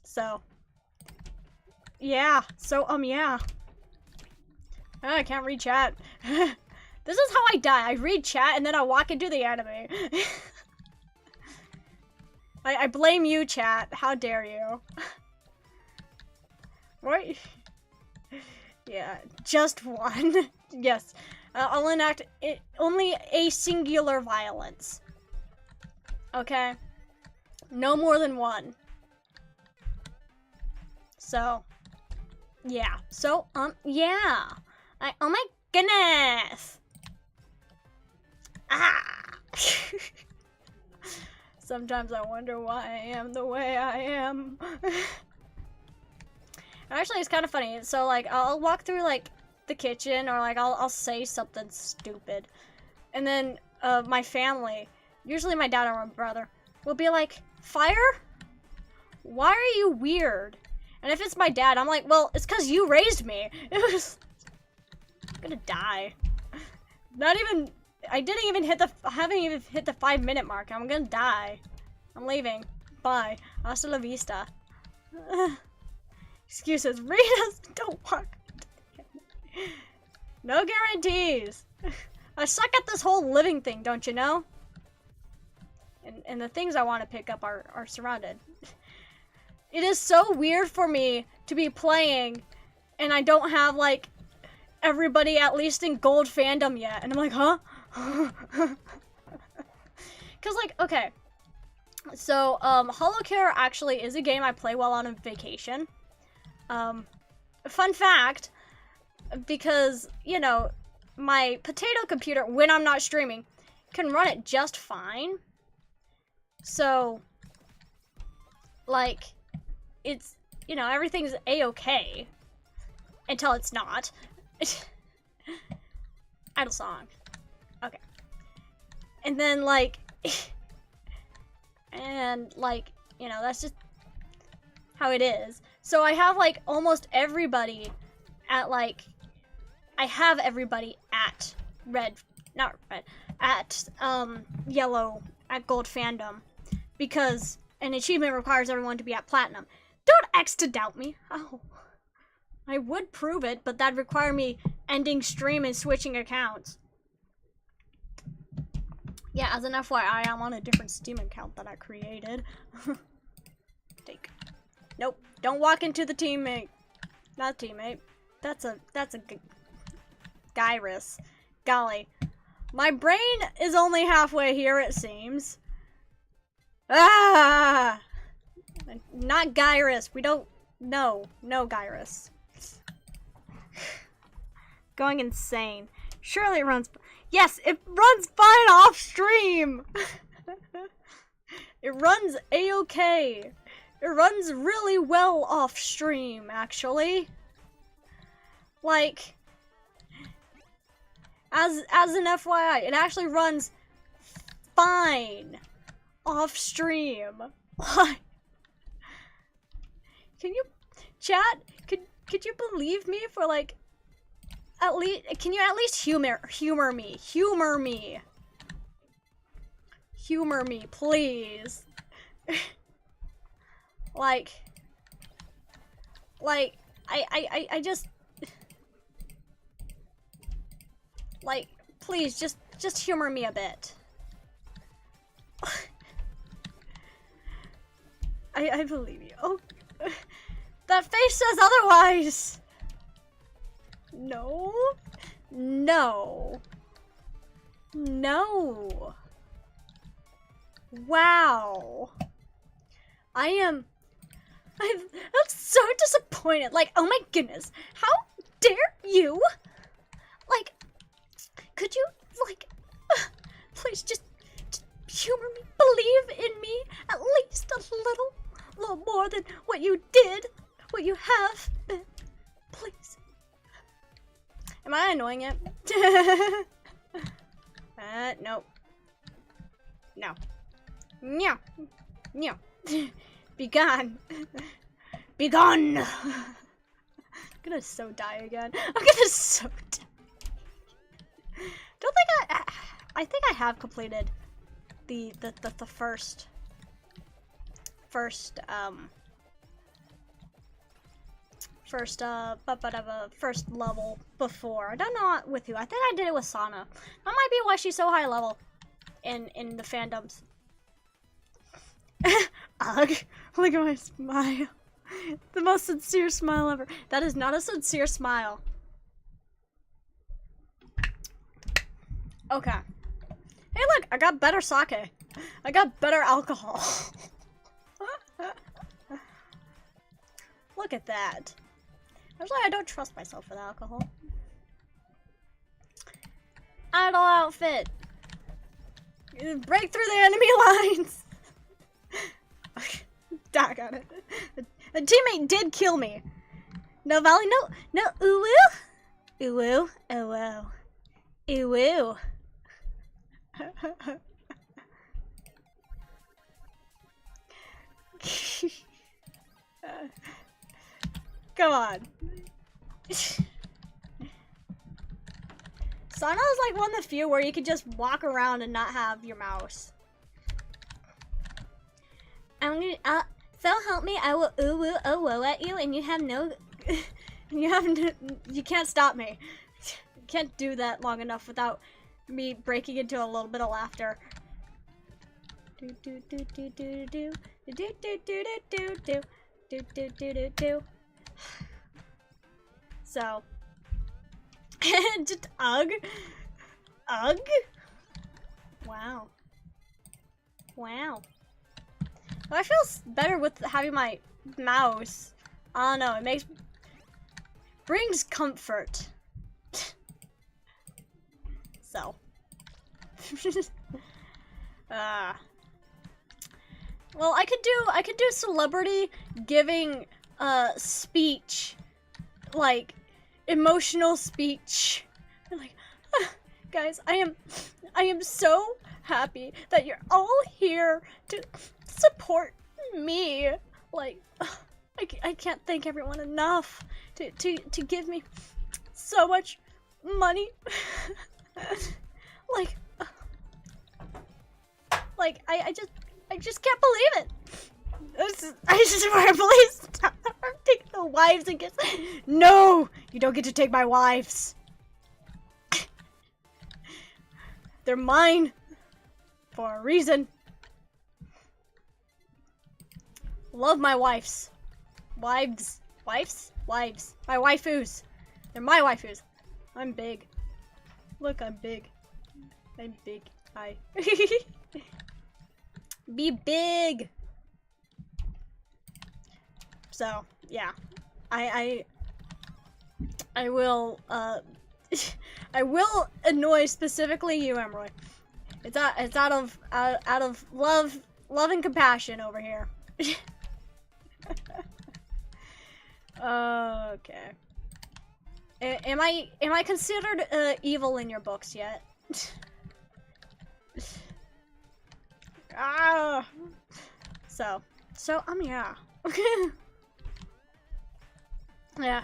So. Yeah. So, yeah. Oh, I can't read chat. This is how I die. I read chat and then I walk into the anime. I blame you, chat. How dare you? What? Yeah, just one. Yes. I'll enact only a singular violence. Okay? No more than one. So, yeah. So, yeah. Oh my goodness. Ah. Sometimes I wonder why I am the way I am. Actually, it's kind of funny. So, like, I'll walk through, like, the kitchen, or, like, I'll say something stupid. And then, my family, usually my dad or my brother, will be like, Fire? Why are you weird? And if it's my dad, I'm like, well, it's because you raised me. It was... I'm gonna die. Not even, I haven't even hit the 5-minute mark. I'm gonna die. I'm leaving. Bye. Hasta la vista. Excuses. Read us. Don't walk. No guarantees. I suck at this whole living thing, don't you know? And the things I want to pick up are surrounded. It is so weird for me to be playing and I don't have, like, everybody at least in gold fandom yet. And I'm like, huh? Because, like, okay. So, Holocure actually is a game I play while on a vacation. Fun fact, because, you know, my potato computer, when I'm not streaming, can run it just fine. So, like, it's, you know, everything's a-okay until it's not. Idle song. Okay. And then, like, and, like, you know, that's just how it is. So I have, like, almost everybody at, like, I have everybody at yellow, at gold fandom, because an achievement requires everyone to be at platinum. Don't X to doubt me. Oh. I would prove it, but that'd require me ending stream and switching accounts. Yeah, as an FYI, I'm on a different Steam account that I created. Take. Nope. Don't walk into the teammate. Not teammate. That's a Gyrus. Golly. My brain is only halfway here, it seems. Ah! Not Gyrus. We don't... No Gyrus. Going insane. Surely it runs... Yes, it runs fine off stream! It runs a-okay. It runs really well off stream, actually. Like, as an FYI, it actually runs fine off stream. Why? Can you, chat? Could you believe me for, like, at least, can you at least humor me? Humor me. Humor me, please. like, I just, like, please, just humor me a bit. I believe you. Oh, that face says otherwise. No. Wow. I'm so disappointed. Like, oh my goodness. How dare you? Like, could you, like, please just humor me, believe in me, at least a little more than what you did, what you have been, please. Am I annoying it? Nope. No. No. No. Be gone. Be gone. I'm gonna so die again. I'm gonna so die. Don't think I think I have completed the first level before. I don't know with who. I think I did it with Sana. That might be why she's so high level in the fandoms. Ugh. Look at my smile. The most sincere smile ever. That is not a sincere smile. Okay. Hey look, I got better sake. I got better alcohol. Look at that. Actually, I don't trust myself with alcohol. Idle outfit. Break through the enemy lines. Dag on it. The teammate did kill me. No, Valley, no, ooh, ooh, oh, wow. Ooh. Come on. Sana is like one of the few where you can just walk around and not have your mouse. I'm gonna, so help me, I will ooh woo oh whoa at you, and you have no, you can't stop me. You can't do that long enough without me breaking into a little bit of laughter. Do do do do do do do do do do do do do do do do do. So, just ugh. Wow. Wow. I feel better with having my mouse. I don't know, it brings comfort. So. Well, I could do celebrity giving speech, like emotional speech. Like, guys, I am so happy that you're all here to support me. Like, I can't thank everyone enough to give me so much money. like I just can't believe it. I just want to please stop. Take the wives and gifts. No, you don't get to take my wives. They're mine for a reason. Love my wives. Wives. My waifus. They're my waifus. I'm big. Look, I'm big. I'm big. Hi. Be big. So, yeah. I will I will annoy specifically you, Emerald. It's out of love and compassion over here. Okay. Am I considered evil in your books yet? Ah. So yeah. Yeah.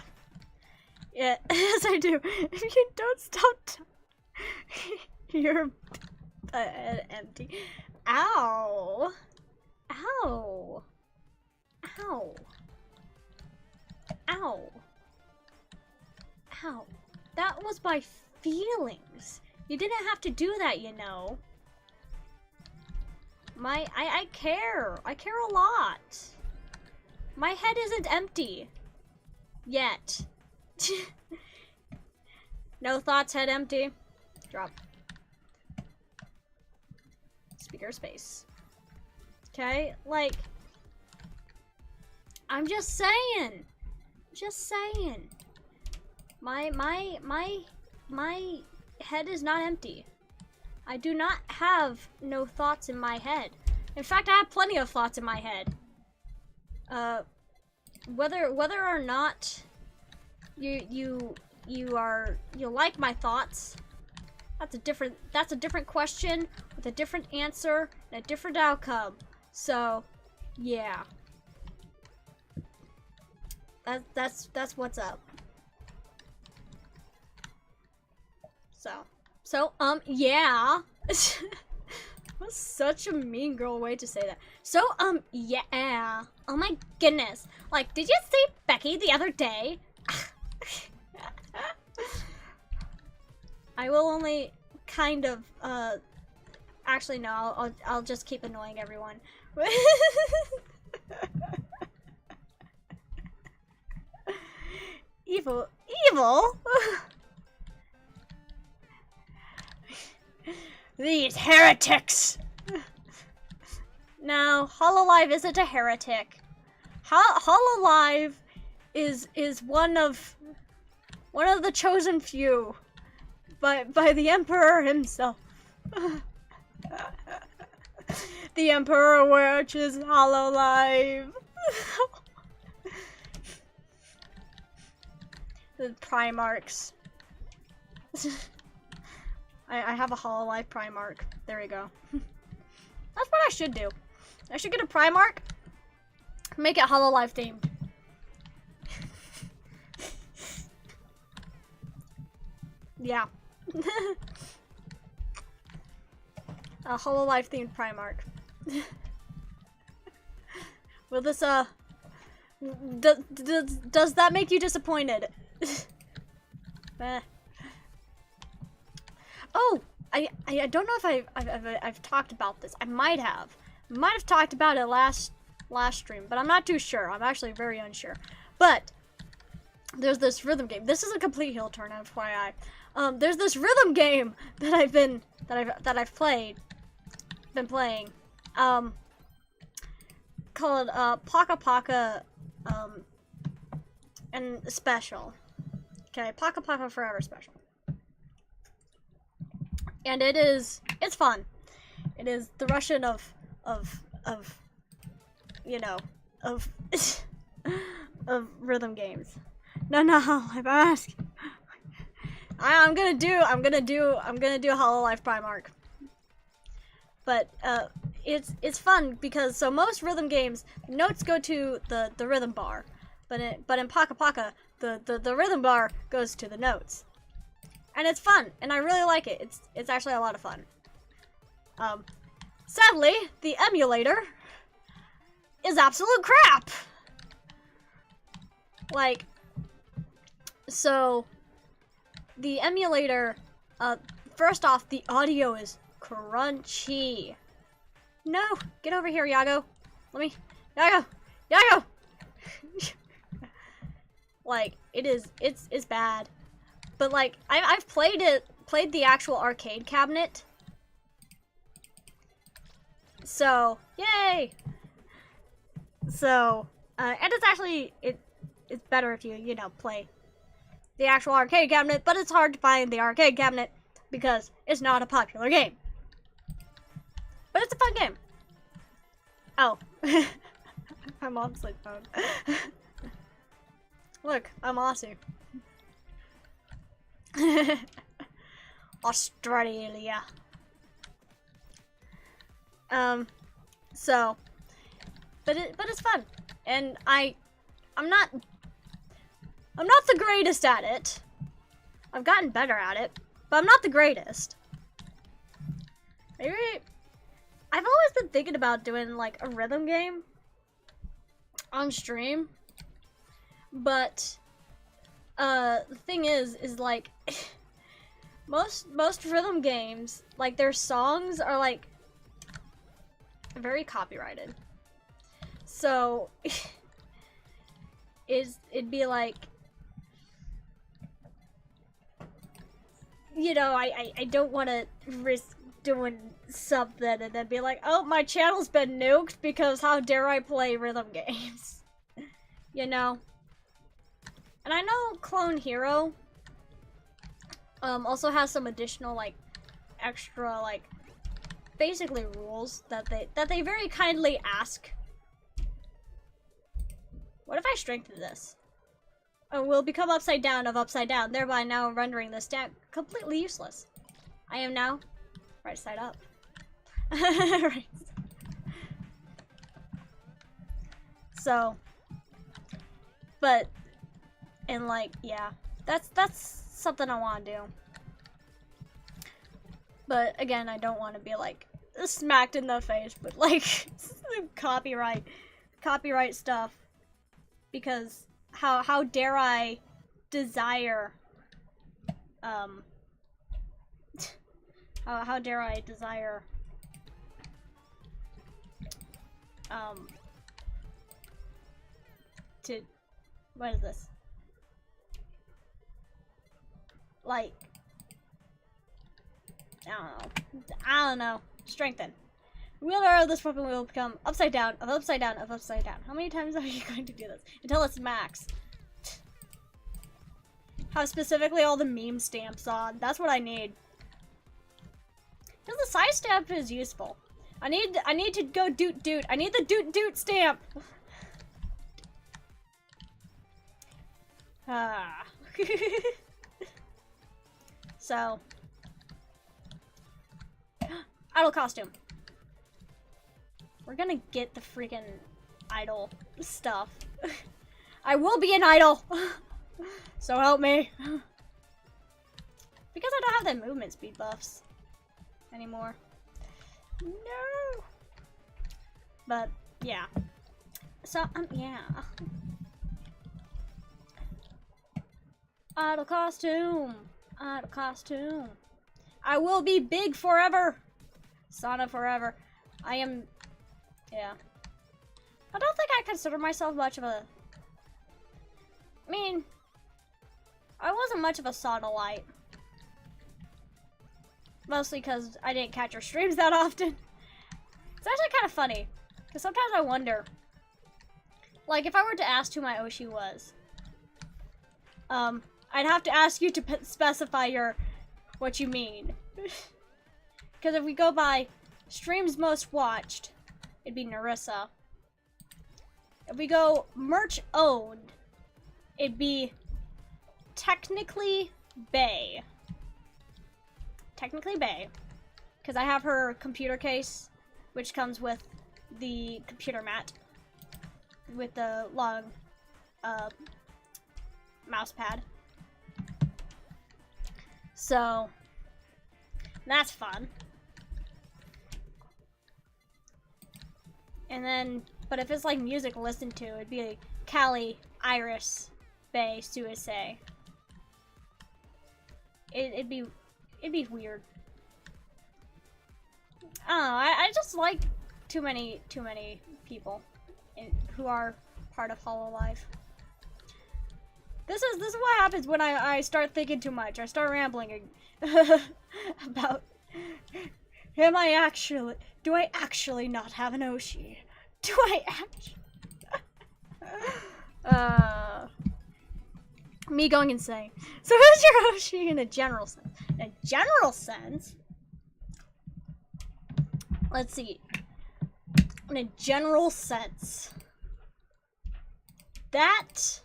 Yeah, yes I do. If you don't stop you're empty. Ow. Ow. Ow. Ow. Ow. That was my feelings. You didn't have to do that, you know. I care. I care a lot. My head isn't empty. Yet. No thoughts, head empty. Drop. Speaker space. Okay, like, I'm just saying. Just saying. My head is not empty. I do not have no thoughts in my head. In fact, I have plenty of thoughts in my head. Whether or not you like my thoughts, that's a different question with a different answer and a different outcome. So, yeah. That's what's up. So, yeah. That's such a mean girl way to say that. So, yeah. Oh my goodness. Like, did you see Becky the other day? I will only kind of, actually no, I'll just keep annoying everyone. Evil? These heretics! No, Hololive isn't a heretic. Hololive is one of the chosen few by the Emperor himself. The Emperor watches Hololive. The Primarchs. I have a Hololive Primarch. There we go. That's what I should do. I should get a Primarch. Make it Hololive themed. Yeah. A Hololive themed Primark. Will this, does that make you disappointed? Oh, I don't know if I've talked about this. I might have talked about it last stream, but I'm not too sure. I'm actually very unsure. But there's this rhythm game. This is a complete heel turn, FYI. There's this rhythm game that I've been playing. Called Paka Paka and Special. Okay, Paka Paka Forever Special. And it's fun. It is the Russian of you know, of of rhythm games. No, I'm asking. I'm gonna do Hololive Primark. But it's fun because so most rhythm games notes go to the rhythm bar, but in Paka Paka the rhythm bar goes to the notes, and it's fun and I really like it. It's actually a lot of fun. Sadly, the emulator is absolute crap. Like, so the emulator, first off, the audio is crunchy. No, get over here, Yago. Yago. Like, it's bad. But like, I've played the actual arcade cabinet. So, yay! So, and it's actually, it's better if you know, play the actual arcade cabinet, but it's hard to find the arcade cabinet because it's not a popular game. But it's a fun game. Oh. My mom's sleep phone. Look, I'm Aussie. Australia. So, but it's fun, and I'm not the greatest at it. I've gotten better at it, but I'm not the greatest. Maybe I've always been thinking about doing like a rhythm game on stream, but the thing is like most rhythm games, like their songs are like very copyrighted. So it'd be like, you know, I don't want to risk doing something and then be like, oh, my channel's been nuked because how dare I play rhythm games. You know? And I know Clone Hero also has some additional like extra like basically rules that they very kindly ask. What if I strengthen this? Oh, will become upside down of upside down, thereby now rendering this stat completely useless. I am now right side up. Right. So, but, and like, yeah, that's something I want to do. But again, I don't want to be like smacked in the face with like copyright stuff, because how dare I desire how dare I desire to, what is this? Like, I don't know. Strengthen. Wielder of this weapon will become upside down, of upside down, of upside down. How many times are you going to do this? Until it's max. Have specifically all the meme stamps on. That's what I need. Because the side stamp is useful. I need to go doot doot. I need the doot doot stamp. Ah. So. Idol costume. We're gonna get the freaking idol stuff. I will be an idol. So help me. Because I don't have the movement speed buffs anymore. No. But yeah. So yeah. Idle costume. Idle costume. I will be big forever. Sana forever. I am. Yeah. I don't think I consider myself much of a. I mean, I wasn't much of a Sana-lite. Mostly because I didn't catch her streams that often. It's actually kind of funny. Because sometimes I wonder. Like, if I were to ask who my Oshi was. I'd have to ask you to specify what you mean. Because if we go by streams most watched, it'd be Narissa. If we go merch owned, it'd be technically Bay. Technically Bay. Because I have her computer case, which comes with the computer mat. With the long mouse pad. So, that's fun. And then, but if it's like music listened to, it'd be like Callie, Iris, Bay, Suicide. It'd be weird. I don't know, I just like too many people who are part of Hololive. This is what happens when I start thinking too much. I start rambling about do I actually not have an Oshi? Do I actually me going insane. So who's your Oshi in a general sense? In a general sense, let's see. In a general sense, that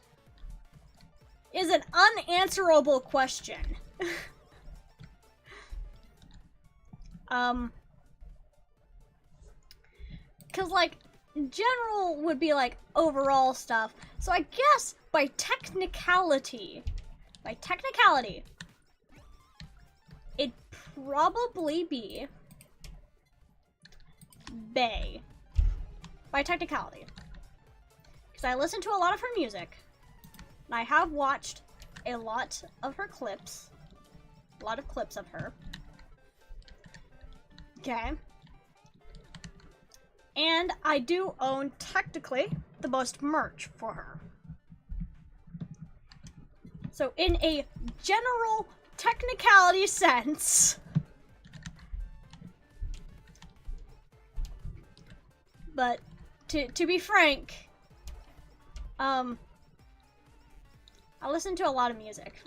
is an unanswerable question. Cause like, general would be like overall stuff. So I guess by technicality, it'd probably be Bay. By technicality. Because I listen to a lot of her music. And I have watched a lot of her clips. A lot of clips of her. Okay. And I do own, technically, the most merch for her. So in a general technicality sense, but to be frank, I listen to a lot of music.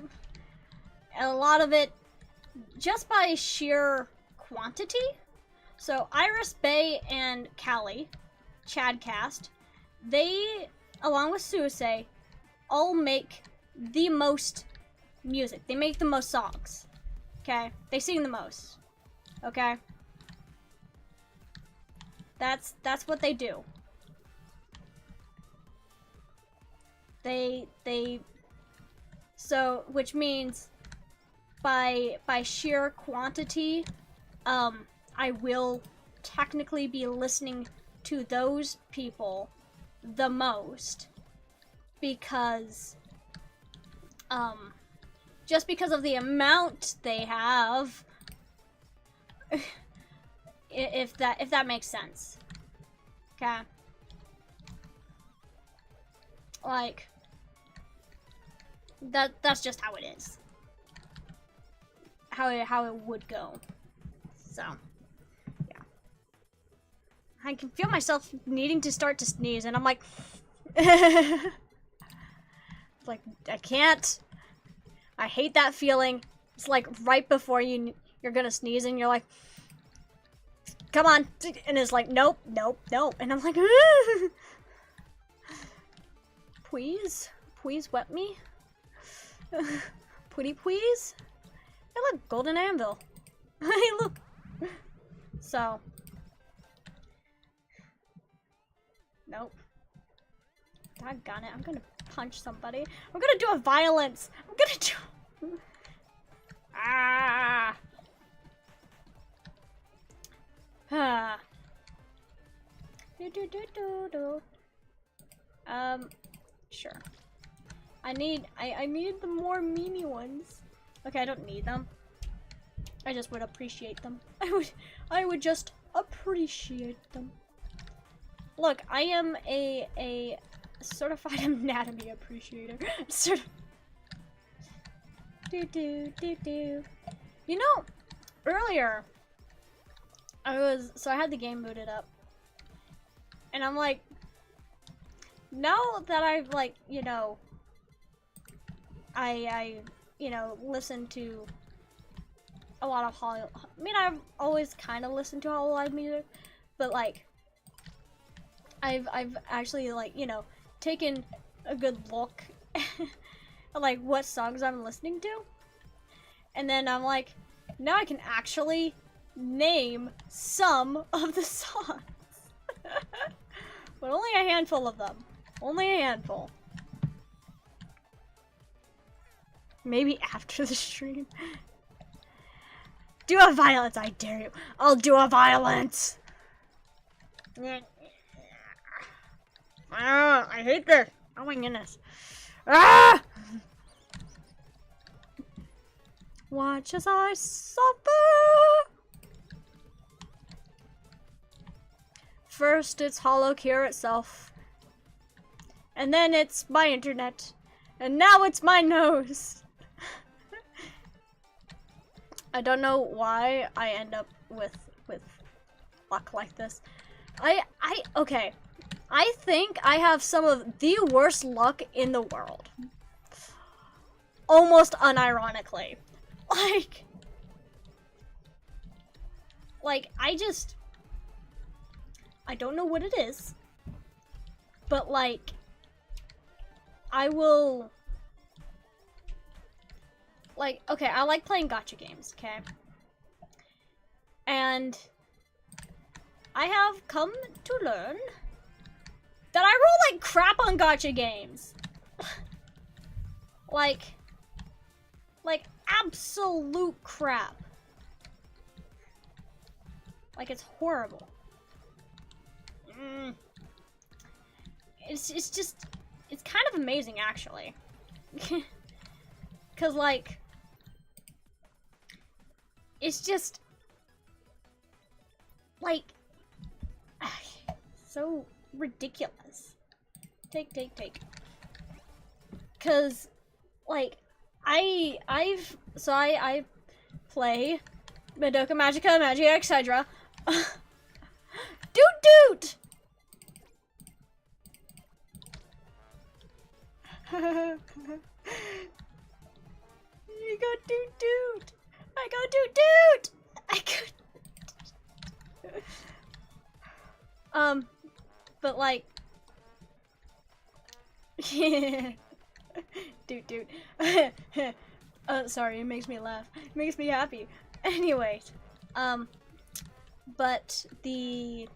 And a lot of it just by sheer quantity. So Iris, Bay, and Callie, Chadcast, they, along with Suicide, all make the most music. They make the most songs. Okay? They sing the most. Okay? That's what they do. So, which means by sheer quantity, I will technically be listening to those people the most because, just because of the amount they have, if that makes sense. Okay. Like, that's just how it is. How it would go. So, yeah. I can feel myself needing to start to sneeze, and I'm like, like, I can't. I hate that feeling. It's like right before you're gonna sneeze, and you're like, come on, and it's like, nope, nope, nope, and I'm like, please wet me, please. Hey, look, golden anvil. Hey, look. So, nope. Doggone it! I'm gonna punch somebody. I'm gonna do a violence. I'm gonna do. Ah. Ah. Do. Sure. I need the more memey ones. Okay, I don't need them. I just would appreciate them. I would just appreciate them. Look, I am a certified anatomy appreciator. Do. You know, earlier I had the game booted up. And I'm like, now that I've like, you know, I you know, listened to a lot of I mean, I've always kind of listened to Hololive music, but like, I've actually like, you know, taken a good look at like what songs I'm listening to, and then I'm like, now I can actually name some of the songs, but only a handful of them. Only a handful. Maybe after the stream. Do a violence, I dare you. I'll do a violence. I hate this. Oh my goodness. Ah! Watch as I suffer. First, it's Holocure itself. And then it's my internet. And now it's my nose. I don't know why I end up with luck like this. Okay. I think I have some of the worst luck in the world. Almost unironically. Like, I don't know what it is. But like, I will, like, okay, I like playing gacha games, okay? And I have come to learn that I roll like crap on gacha games. like absolute crap. Like, it's horrible. It's just, it's kind of amazing, actually. Cause like, it's just like so ridiculous. Take. Cause like, I play Madoka Magica, Magia, etc. Doot! You go doot! I go doot! But like, doot. Sorry, it makes me laugh. It makes me happy. Anyways, but the,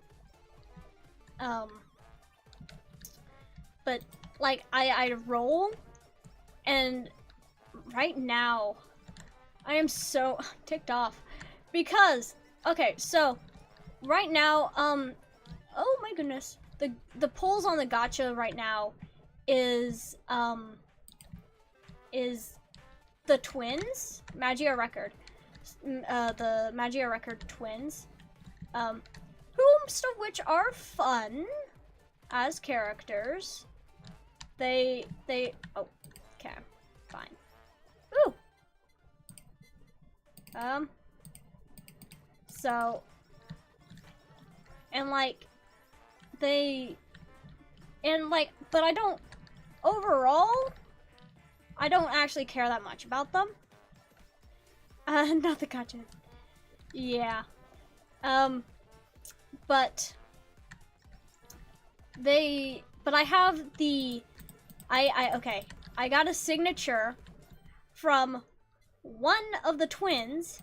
but like, I roll, and right now, I am so ticked off, because, okay, so, right now, oh my goodness, the polls on the gacha right now is the twins, Magia Record, the Magia Record twins, most of which are fun as characters. They, oh, okay, fine. Ooh! So, and like, but I don't, overall, I don't actually care that much about them. Not the gacha. Yeah. But I have the, okay, I got a signature from one of the twins,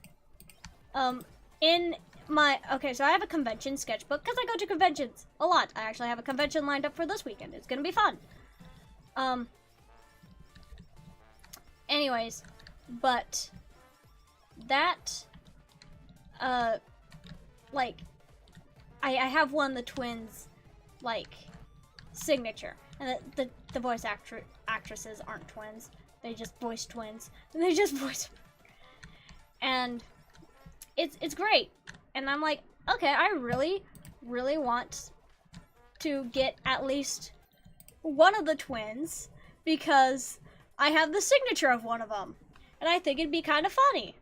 in my, okay, so I have a convention sketchbook, because I go to conventions a lot. I actually have a convention lined up for this weekend. It's gonna be fun. Anyways, but that, like, I have one of the twins, like, signature. And the voice actresses aren't twins. They just voice twins. And they just voice... And it's great. And I'm like, okay, I really, really want to get at least one of the twins because I have the signature of one of them. And I think it'd be kind of funny.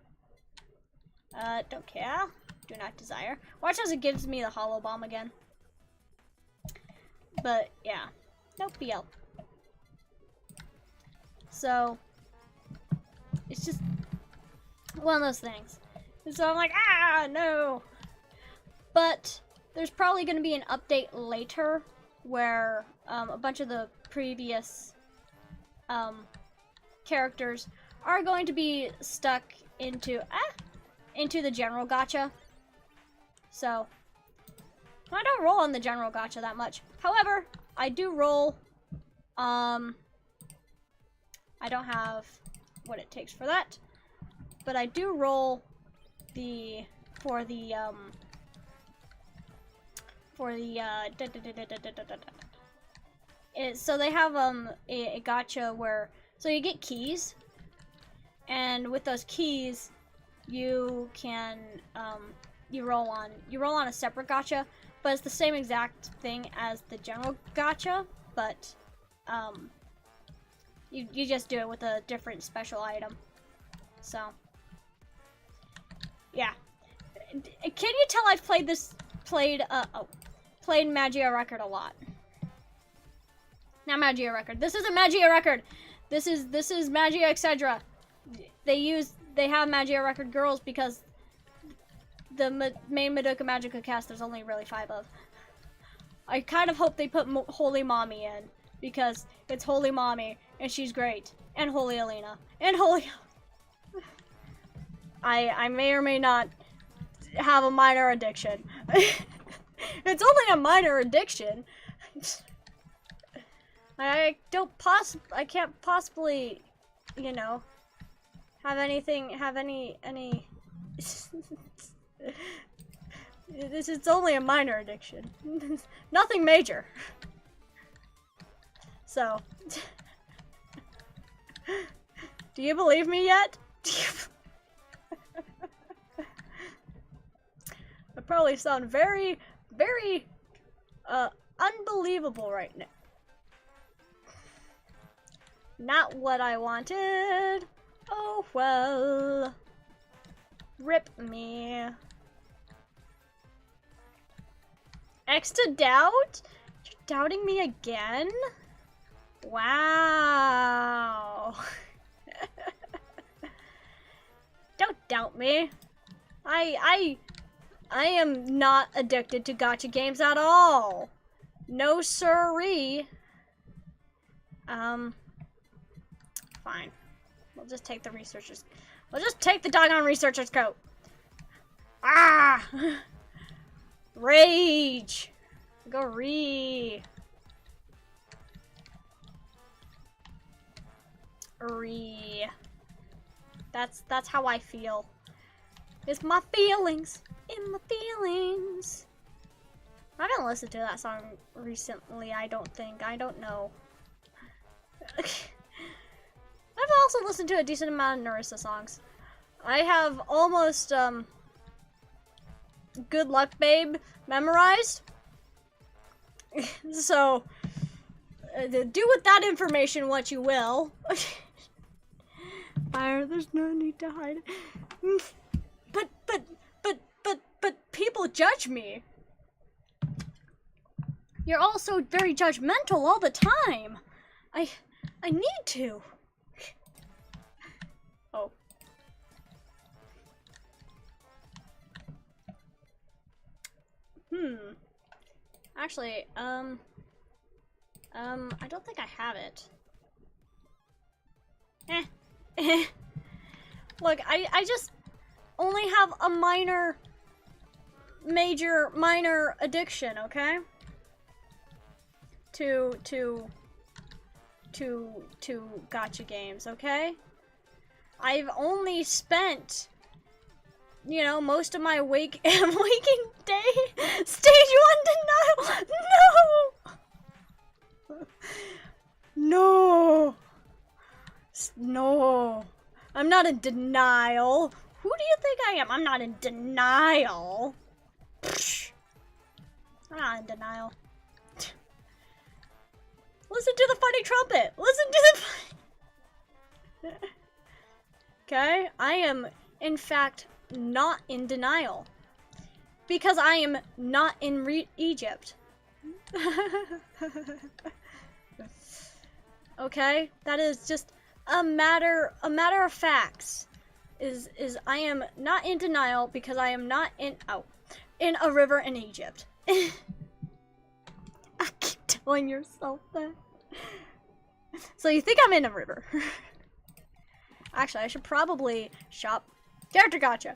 Don't care. Do not desire. Watch as it gives me the hollow bomb again. But, yeah. Nope, BL. So, it's just one of those things. And so I'm like, ah, no. But there's probably going to be an update later where a bunch of the previous characters are going to be stuck into the general gacha. So, I don't roll on the general gacha that much. However, I do roll, I don't have what it takes for that, but I do roll so they have a gacha where, so you get keys, and with those keys you can you roll on a separate gacha, but it's the same exact thing as the general gacha, but you just do it with a different special item. So yeah, can you tell I've played Magia Record a lot? Not Magia Record. This isn't Magia Record. This is Magia etc. They have Magia Record girls because the main Madoka Magica cast there's only really 5 of. I kind of hope they put Holy Mommy in because it's Holy Mommy and she's great, and Holy Alina and Holy. I may or may not have a minor addiction. It's only a minor addiction. I can't possibly, you know, have any it's only a minor addiction. Nothing major. So, do you believe me yet? I probably sound very, very, unbelievable right now. Not what I wanted. Oh well. Rip me. X to doubt? You're doubting me again? Wow. Don't doubt me. I am not addicted to gacha games at all. No siree. Fine. We'll just take the researcher's. We'll just take the doggone researcher's coat. Ah! Rage! Go re. That's how I feel. It's my feelings. In my feelings. I haven't listened to that song recently, I don't think. I don't know. I've also listened to a decent amount of Narissa songs. I have almost, Good Luck Babe memorized. So, do with that information what you will. Fire, there's no need to hide it. But people judge me. You're all so very judgmental all the time. I need to. Oh. Actually, I don't think I have it. Look, I just only have a minor addiction, okay? To gacha games, okay? I've only spent you know, most of my waking day. Stage 1 denial. No. No. I'm not in denial. Who do you think I am? I'm not in denial. I'm not in denial. Listen to the funny trumpet. Listen to the funny... Okay, I am, in fact, not in denial. Because I am not in Egypt. Okay, that is just a matter of facts. Is I am not in denial because I am not in a river in Egypt. I keep telling yourself that. So you think I'm in a river? Actually, I should probably shop. Character gotcha.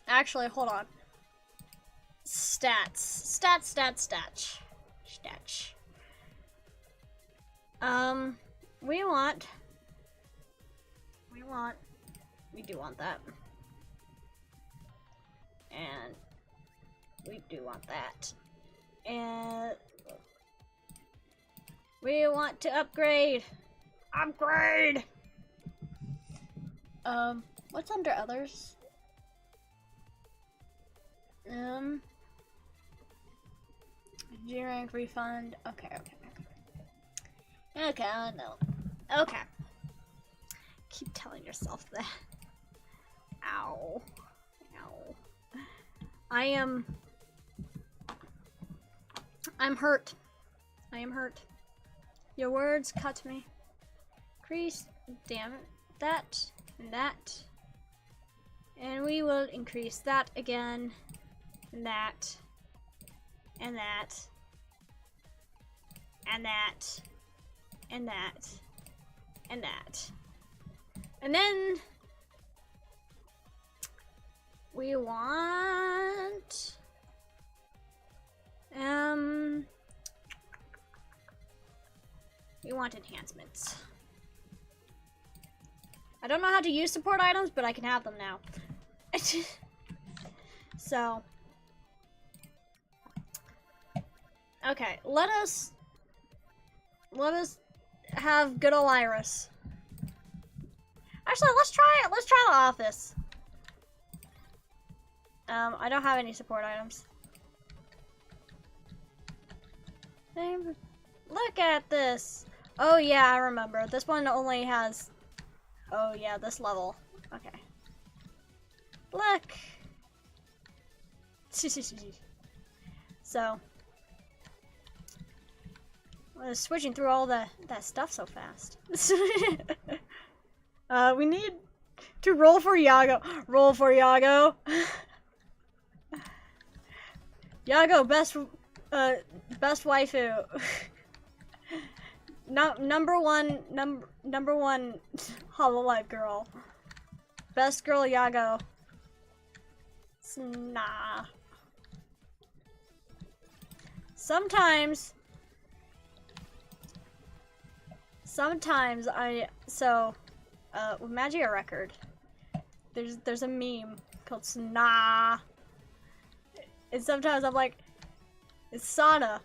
Actually, hold on. Stats. We do want that. And we do want that. And we want to upgrade. What's under others? G rank refund. Okay, I know. Okay. Keep telling yourself that. Ow. I'm hurt. I am hurt. Your words cut me. Increase, damn it. That, and that. And we will increase that again. And that. And that. And that. And that. And that. And then we want enhancements. I don't know how to use support items, but I can have them now. So okay, let us have good ol' Iris. Actually, let's try it. Let's try the office. I don't have any support items. Look at this. Oh yeah, I remember. This one only has, oh yeah, this level. Okay. Look. So, I was switching through all that stuff so fast. We need to roll for Yago. Roll for Yago. Yago, best waifu. Number one Hololive girl. Best girl Yago. Nah. Sometimes with Magia Record, there's a meme called Nah. And sometimes I'm like, it's Sana.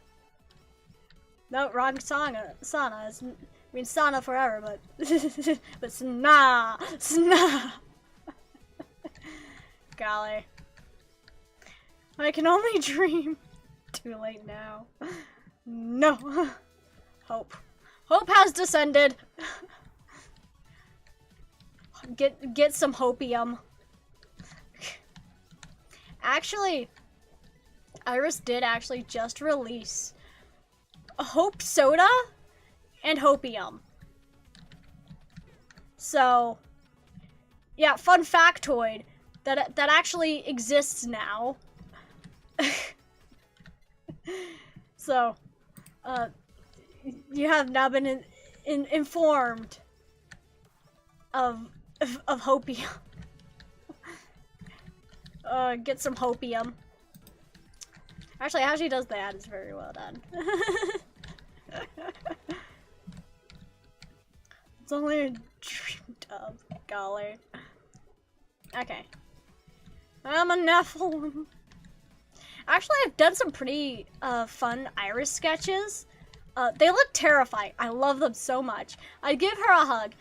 No, wrong Sana. Sana. I mean Sana forever, but but Sana. Golly. I can only dream. Too late now. No. Hope has descended. Get some hopium. Actually, Iris did actually just release Hope Soda and Hopium. So, yeah, fun factoid that actually exists now. So, you have now been informed of Hopium. Get some Hopium. Actually, how she does that is very well done. It's only a Dreamed of. Golly. Okay. I'm a Nephilim. Actually, I've done some pretty fun iris sketches. They look terrifying. I love them so much. I'd give her a hug.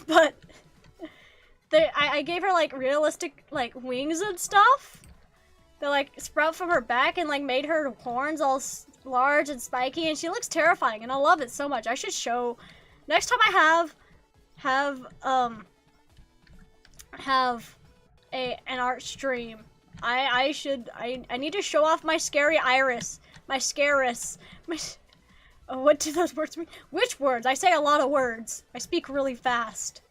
But I gave her like realistic like wings and stuff. They like sprout from her back and like made her horns all large and spiky, and she looks terrifying, and I love it so much. I should show next time I have an art stream. I need to show off my scary iris. My scarus. What do those words mean? Which words? I say a lot of words. I speak really fast.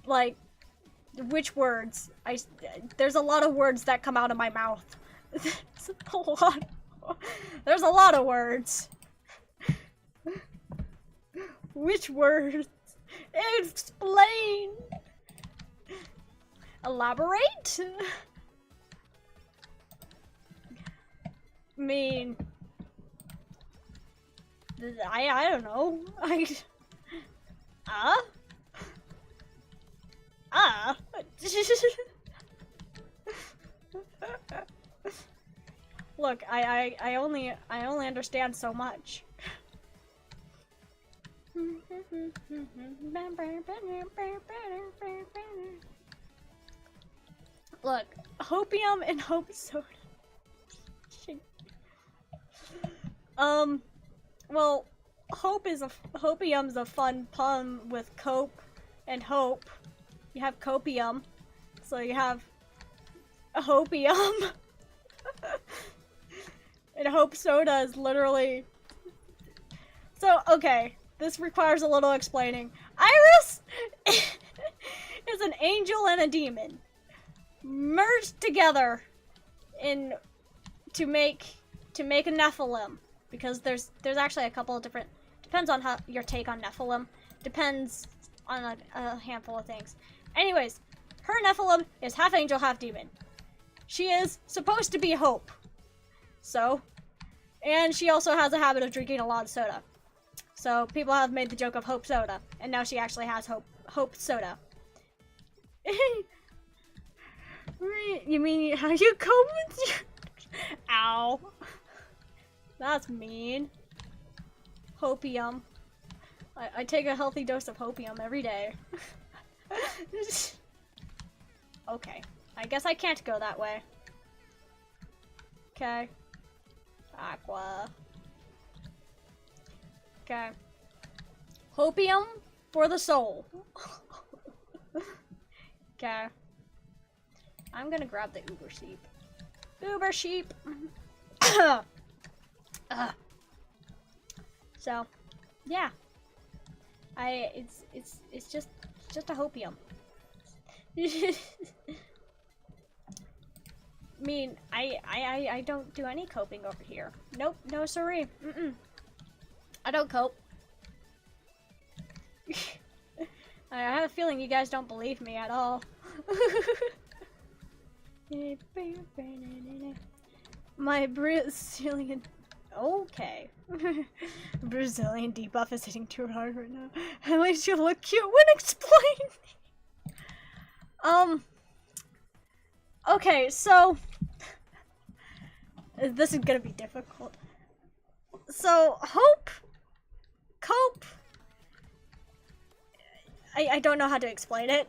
Like, which words? There's a lot of words that come out of my mouth. There's a lot of words. Which words? Explain. Elaborate? Mean, I don't know. Look, I only understand so much. Look, hopium and hope soda. Well, hopium's a fun pun with cope and hope. You have copium, so you have a hopium. And hope soda is literally... So, okay, this requires a little explaining. Iris is an angel and a demon merged together to make a Nephilim, because there's actually a couple of different, depends on how your take on Nephilim, depends on a handful of things. Anyways, her Nephilim is half angel, half demon. She is supposed to be hope. So, and she also has a habit of drinking a lot of soda. So people have made the joke of hope soda, and now she actually has hope soda. You mean how you cope with your... Ow. That's mean. Hopium. I take a healthy dose of hopium every day. Okay. I guess I can't go that way. Okay. Aqua. Okay. Hopium for the soul. Okay. I'm gonna grab the Uber sheep. Uber sheep! So, yeah. It's just a hopium. I mean, I don't do any coping over here. Nope, no siree. I don't cope. I have a feeling you guys don't believe me at all. My Brazilian... Okay. Brazilian debuff is hitting too hard right now. At least you look cute when explaining. Okay, so... This is gonna be difficult. So, hope... Cope... I don't know how to explain it.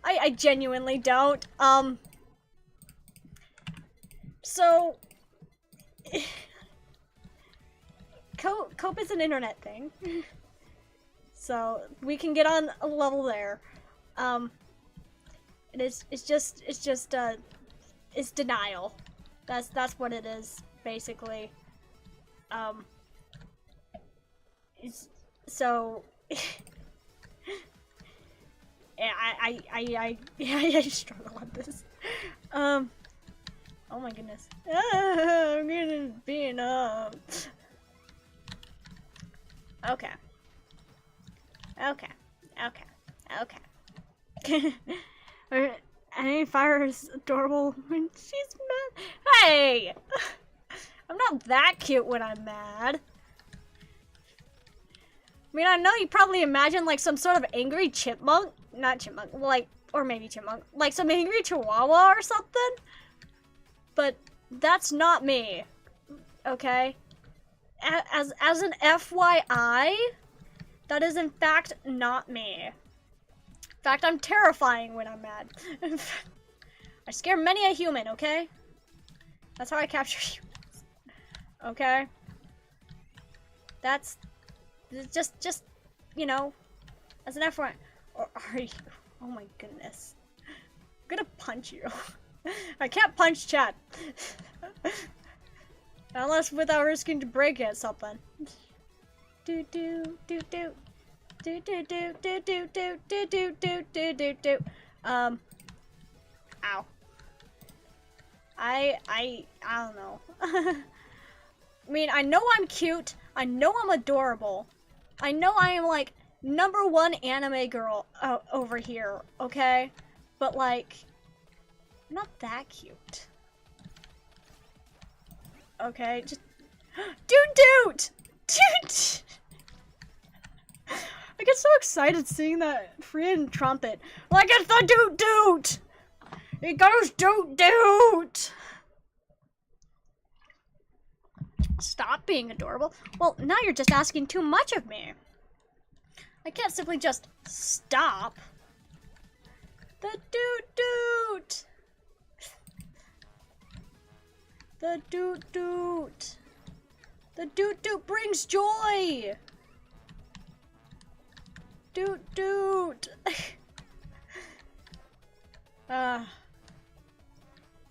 I genuinely don't. So... Cope is an internet thing. So, we can get on a level there. It's denial. That's what it is, basically. So... Yeah, I struggle with this. Oh my goodness. I'm getting beaten up. Okay. I think Fire is adorable when she's mad. Hey! I'm not that cute when I'm mad. I mean, I know you probably imagine like some sort of angry chipmunk, not chipmunk, like, or maybe chipmunk, like some angry chihuahua or something. But that's not me, okay? As an FYI, that is in fact not me. In fact, I'm terrifying when I'm mad. I scare many a human, okay? That's how I capture humans. Okay? That's just, you know, as an FYI. Or are you? Oh my goodness. I'm gonna punch you. I can't punch chat. Unless without risking to break it something. Do do do do. Do do do do do do do do do do do do. Ow. I don't know. I mean, I know I'm cute. I know I'm adorable. I know I am like #1 anime girl over here, okay? But like, I'm not that cute. Okay, just Doot! I get so excited seeing that freaking trumpet. Like it's the Doot! It goes Doot! Stop being adorable. Well, now you're just asking too much of me. I can't simply just stop. The Doot! The Doot! The Doot brings joy! Doot!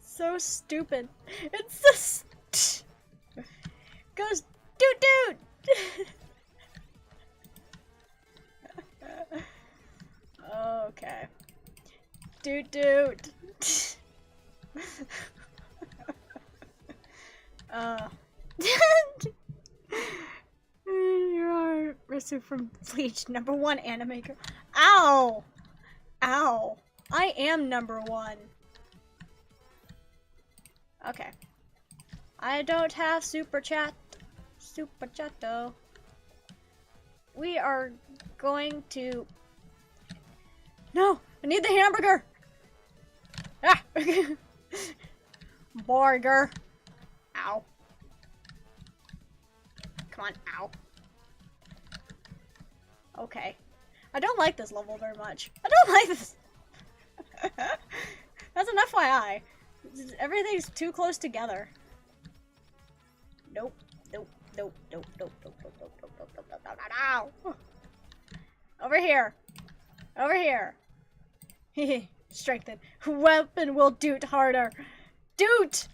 So stupid. It's just goes Doot! Okay. Doot. You are Risu from Bleach, #1 anime girl. Ow! Ow. I am #1. Okay. I don't have super chat. Super chat though. We are going to... No! I need the hamburger! Ah! Burger. Ow. Come on, ow. Okay. I don't like this level very much. I don't like this. That's an FYI. Everything's too close together. Nope. Ow. Over here. Strengthen. Weapon will doot harder. Doot!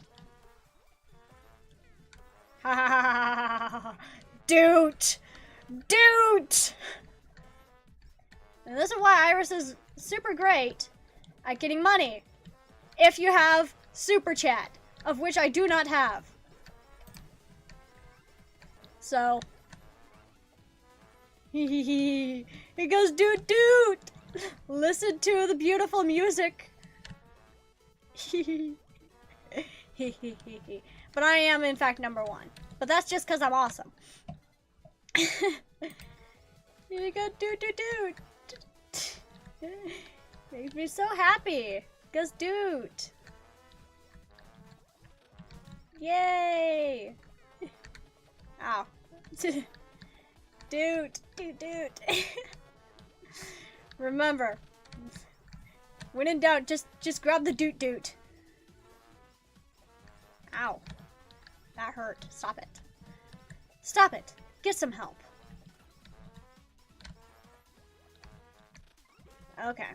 Ha ha ha ha. Doot! And this is why Iris is super great at getting money. If you have super chat, of which I do not have. So. It goes doot! Listen to the beautiful music. But I am in fact #1. But that's just because I'm awesome. You go doot. Makes me so happy. Goes doot. Yay. Ow. Doot. Remember, when in doubt, just grab the doot. Ow. That hurt. Stop it. Get some help. Okay.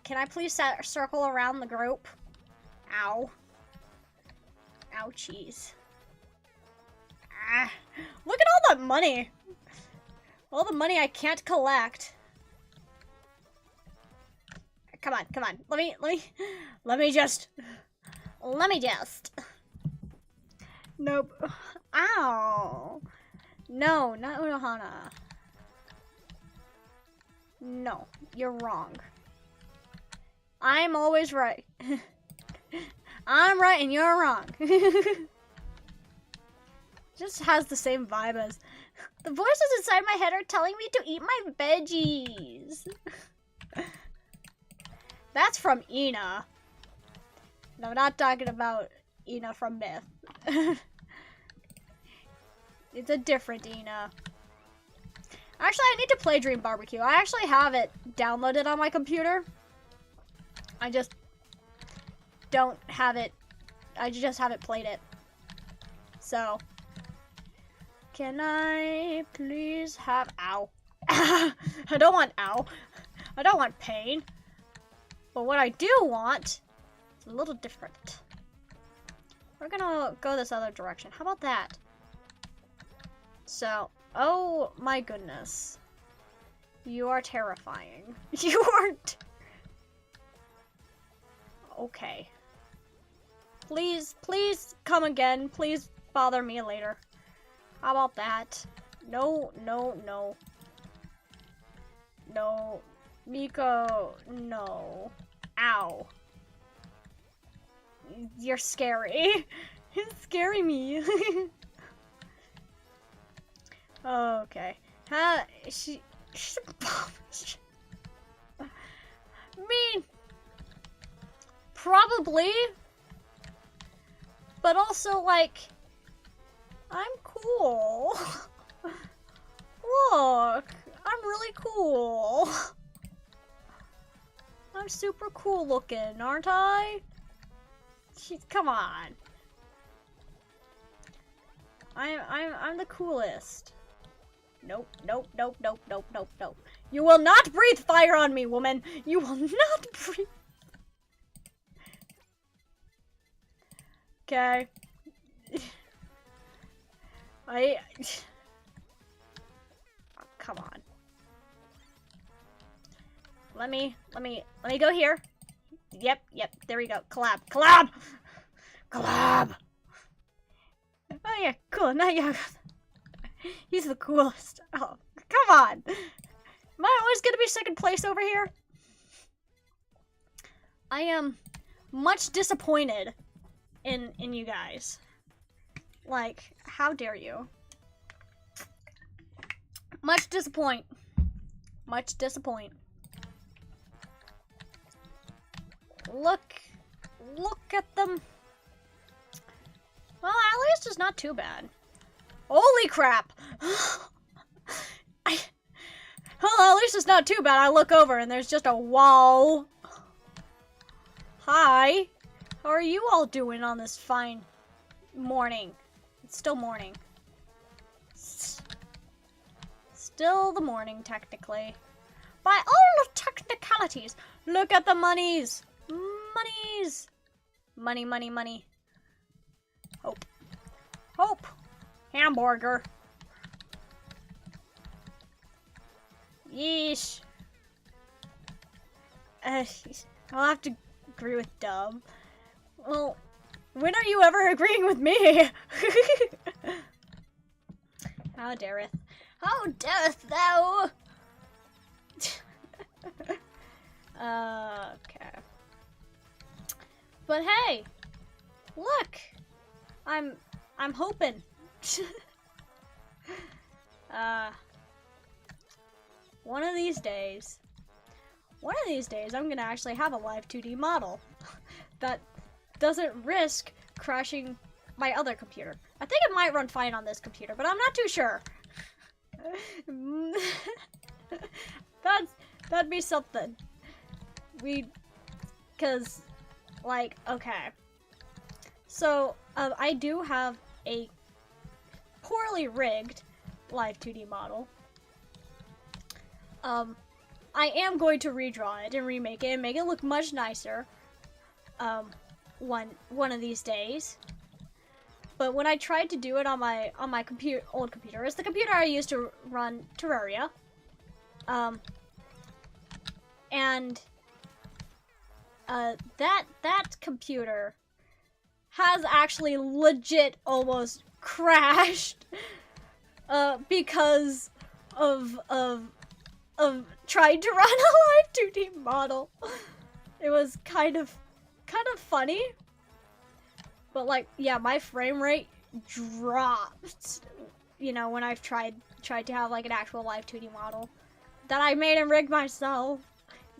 Can I please circle around the group? Ow. Ouchies. Ah. Look at all that money. All the money I can't collect. Come on. Let me just. Nope. Ow. No, not Unohana. No, you're wrong. I'm always right. I'm right and you're wrong. Just has the same vibe as the voices inside my head are telling me to eat my veggies. That's from Ina. No, not talking about Ina from Myth. It's a different Ina. Actually, I need to play Dream Barbecue. I actually have it downloaded on my computer. I just don't have it. I just haven't played it. So, can I please have ow? I don't want ow. I don't want pain. But what I do want is a little different. We're gonna go this other direction. How about that? So, oh my goodness. You are terrifying. You aren't. Okay. Please, please come again. Please bother me later. How about that? No, no, no. No. Miko, no. Ow. You're scary. You're scaring me. Okay. She's a bomb. I mean, probably. But also, like, I'm cool. Look, I'm really cool. I'm super cool looking, aren't I? Come on. I'm the coolest. Nope, nope, nope, nope, nope, nope, nope. You will not breathe fire on me, woman. You will not breathe. Okay. Oh, come on. Let me go here. Yep, there we go. Collab. Collab! Oh yeah, cool, now yeah. He's the coolest. Oh, come on. Am I always gonna be second place over here? I am much disappointed in you guys. Like, how dare you? Much disappoint. Look at them. Well, at least it's not too bad. Holy crap! Well, at least it's not too bad. I look over and there's just a wall. Hi. How are you all doing on this fine morning? It's still morning. Still the morning, technically. By all the technicalities, look at the monies. Monies. Money, money, money. Hope. Hamburger. Yeesh. I'll have to agree with Dub. Well, when are you ever agreeing with me? How dareth? How dareth thou? Okay. But hey, look, I'm hoping. One of these days, I'm gonna actually have a live 2D model that doesn't risk crashing my other computer. I think it might run fine on this computer, but I'm not too sure. That'd be something. Cause, like, okay. So, I do have a poorly rigged live 2D model. I am going to redraw it and remake it and make it look much nicer. One of these days. But when I tried to do it on my old computer, it's the computer I used to run Terraria. That computer has actually legit almost crashed because of trying to run a live 2D model. It was kind of funny. But like, yeah, my frame rate dropped, you know, when I've tried to have like an actual live 2D model that I made and rigged myself.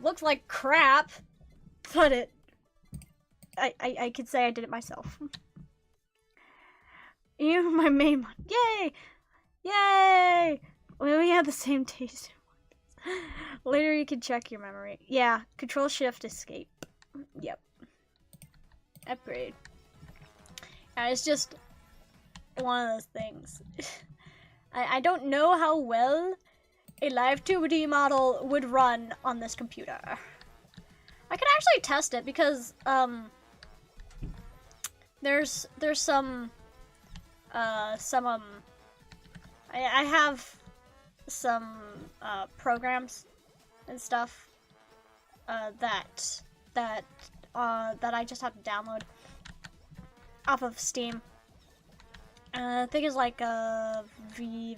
Looks like crap, but I could say I did it myself. You, my main one. Yay! Yay! We have the same taste. Later you can check your memory. Yeah, Control Shift Escape. Yep. Upgrade. Yeah, it's just one of those things. I don't know how well a live 2D model would run on this computer. I could actually test it because there's some I have some programs and stuff that I just have to download off of Steam. I think it's like V.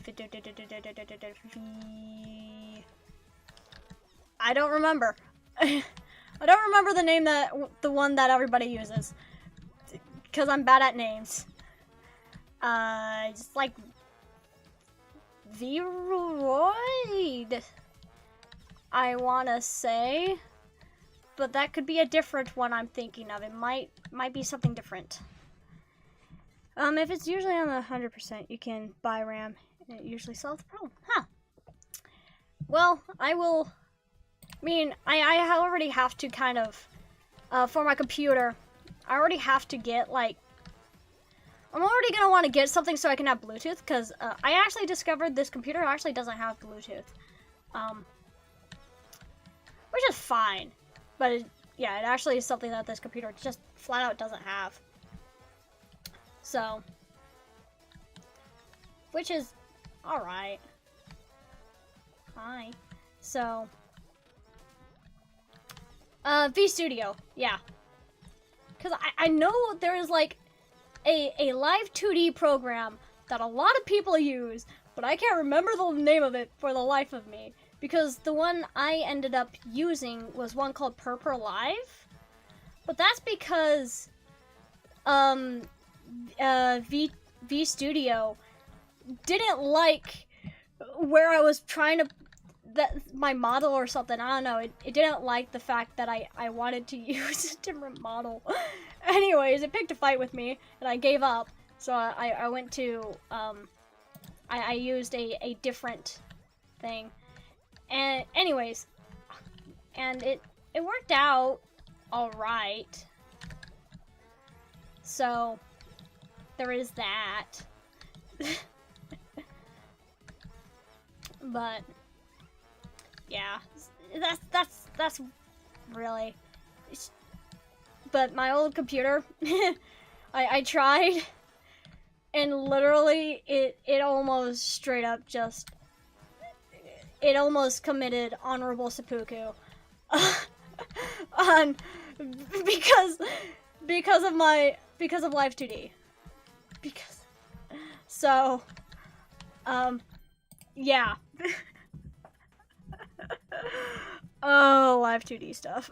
I don't remember. I don't remember the name the one that everybody uses, because I'm bad at names. Just like Vroid, I wanna say, but that could be a different one I'm thinking of. It might be something different. If it's usually on the 100%, you can buy RAM, and it usually solves the problem. Huh. Well, I already have to kind of, for my computer, I already have to get, like, I'm already gonna want to get something so I can have Bluetooth, because I actually discovered this computer actually doesn't have Bluetooth. Which is fine. But, yeah, it actually is something that this computer just flat out doesn't have. So, which is alright. Hi. So, VStudio, yeah. Because I know there is like a live 2D program that a lot of people use, but I can't remember the name of it for the life of me. Because the one I ended up using was one called Purper Live. But that's because, VStudio didn't like where I was trying to, my model or something. I don't know. It didn't like the fact that I wanted to use a different model. Anyways, it picked a fight with me, and I gave up. So I went to, I used a different thing. And anyways, and it worked out alright. So there is that. But yeah, that's really. But my old computer, I tried, and literally it almost straight up just, it almost committed honorable seppuku on because of Live 2D. So yeah. Oh, Live 2D stuff.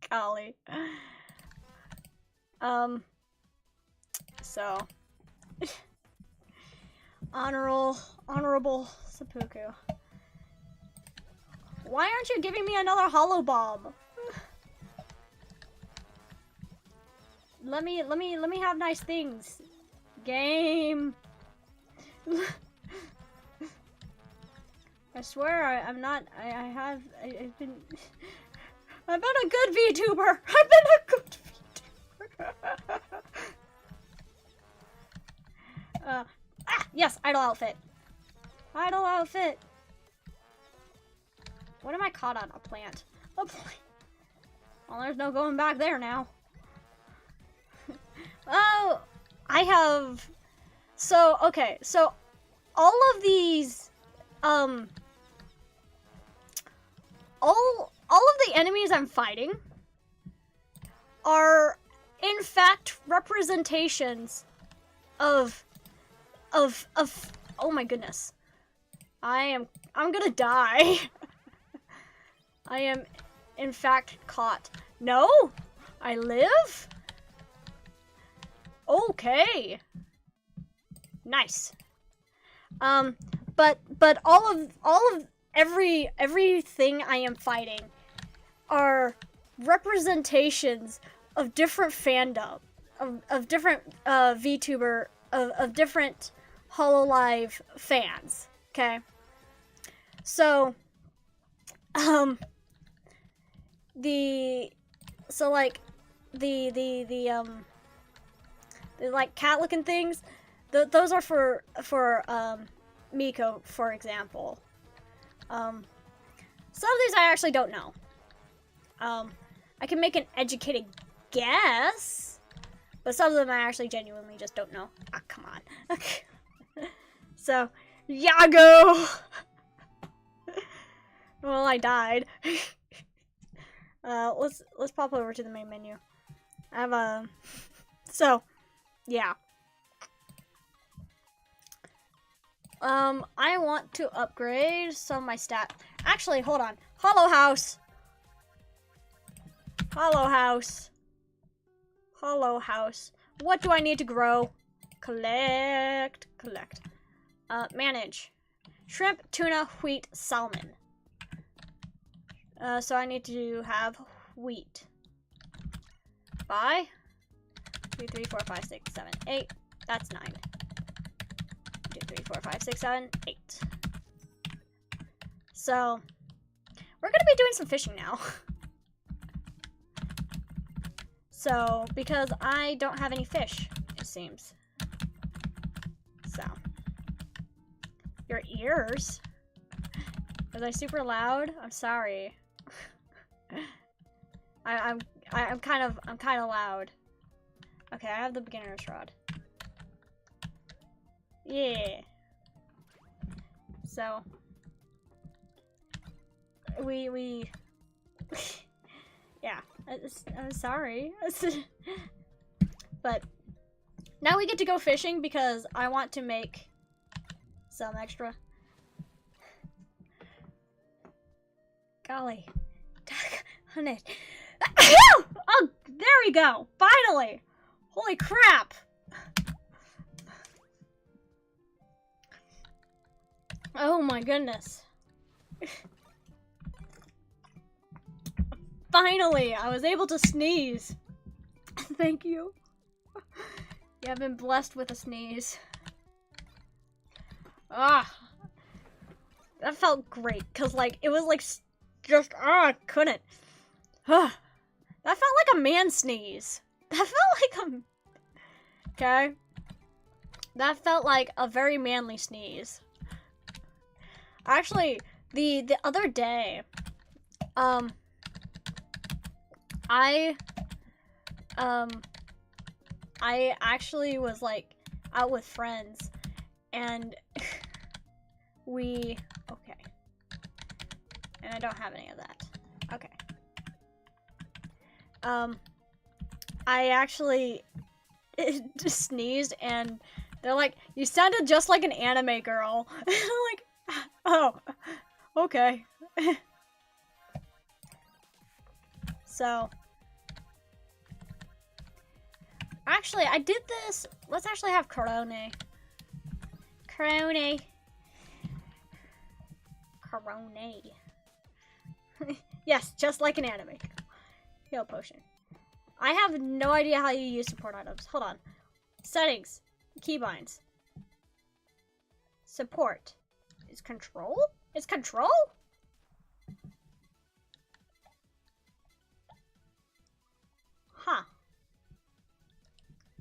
Golly. So honorable seppuku. Why aren't you giving me another hollow bomb? Let me have nice things. Game. I swear I've been a good VTuber. I've been a good VTuber. Yes, idle outfit. Idle outfit. What am I caught on? A plant. A plant. Well, there's no going back there now. Oh, I have. So, okay, so all of these, all of the enemies I'm fighting are, in fact, representations of, oh my goodness. I'm gonna die. I am, in fact, caught. No, I live. Okay. Nice. But everything I am fighting are representations of different fandom, of different VTuber, of different Hololive fans. Okay. So, the like cat looking things, those are for Miko, for example. Some of these I actually don't know. I can make an educated guess, but some of them I actually genuinely just don't know. Ah, come on. So, Yago! Well, I died. Let's pop over to the main menu. I have a... So, yeah. I want to upgrade some of my stats. Actually, hold on. Hollow House! Hollow House. Hollow House. What do I need to grow? Collect. Manage. Shrimp, tuna, wheat, salmon. So I need to have wheat. Buy. 2, 3, 4, 5, 6, 7, 8. That's 9. 2, 3, 4, 5, 6, 7, 8. So, we're gonna be doing some fishing now. So, because I don't have any fish, it seems. So. Your ears? Was I super loud? I'm sorry. I'm kind of loud. Okay, I have the beginner's rod. Yeah. So we yeah, I'm sorry. But now we get to go fishing because I want to make some extra. Golly. On it. Oh, there we go. Finally. Holy crap. Oh my goodness. Finally, I was able to sneeze. Thank you. Yeah, I've been blessed with a sneeze. Ah. That felt great, because, like, it was, like, just, I couldn't. That felt like a man sneeze. That felt like a... Okay? That felt like a very manly sneeze. Actually, the other day, I actually was, like, out with friends, and okay. And I don't have any of that. Okay. I actually just sneezed, and they're like, you sounded just like an anime girl. And I'm like, oh, okay. So, actually, I did this. Let's actually have Corone. Yes, just like an anime. Heal potion. I have no idea how you use support items. Hold on. Settings. Keybinds. Support. Is control? Is control? Huh.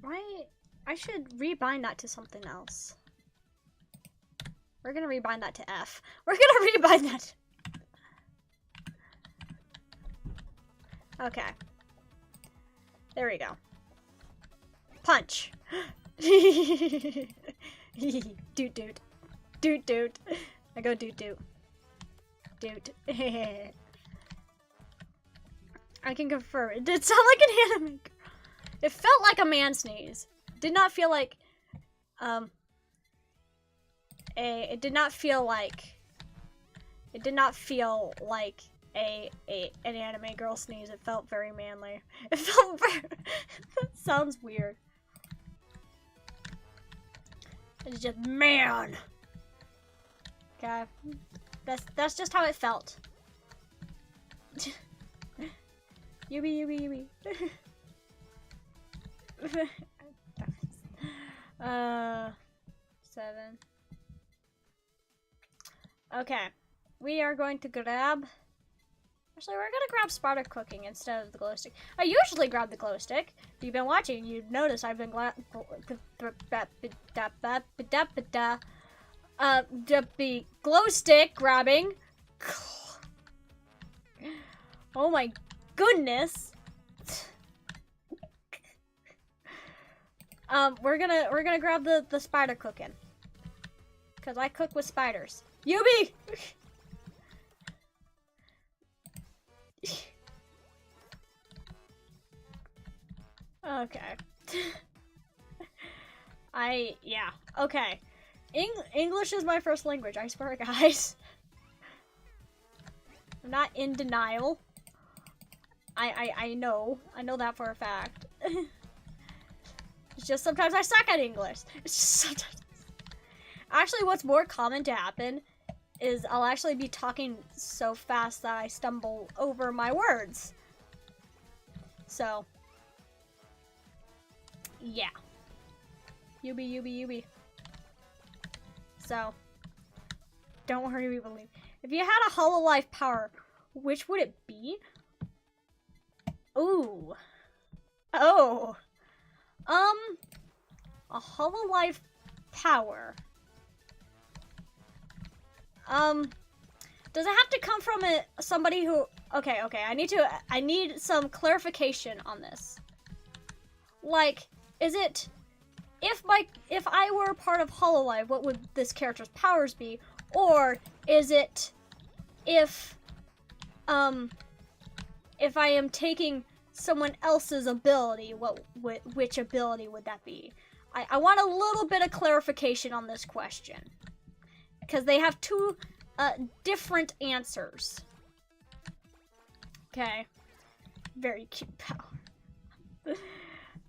Right? I should rebind that to something else. We're gonna rebind that to F. We're gonna rebind that. Okay. There we go. Punch. Doot doot. Doot doot. I go doot doot. Doot. I can confirm. It did sound like an anime. It felt like a man sneeze. Did not feel like it did not feel like an anime girl sneeze. It felt very manly. It felt very sounds weird. It's just, man. Okay. That's just how it felt. Yubi. 7. Okay. We are going to grab... Actually, we're gonna grab spider cooking instead of the glow stick. I usually grab the glow stick. If you've been watching, you'd notice I've been the glow stick grabbing. Oh my goodness. We're gonna grab the spider cooking. Cause I cook with spiders. Yubi! Okay. Yeah. Okay. English is my first language, I swear, guys. I'm not in denial. I know that for a fact. It's just sometimes I suck at English. It's just sometimes. Actually, what's more common to happen is I'll actually be talking so fast that I stumble over my words. So, yeah. Yubi. So, don't worry, we believe. If you had a Hololive power, which would it be? Ooh. Oh. A Hololive power. Does it have to come from somebody who... Okay, I need some clarification on this. Like, is it... If I were part of Hololive, what would this character's powers be? Or is it if I am taking someone else's ability, which ability would that be? I want a little bit of clarification on this question. Because they have two different answers. Okay. Very cute power. It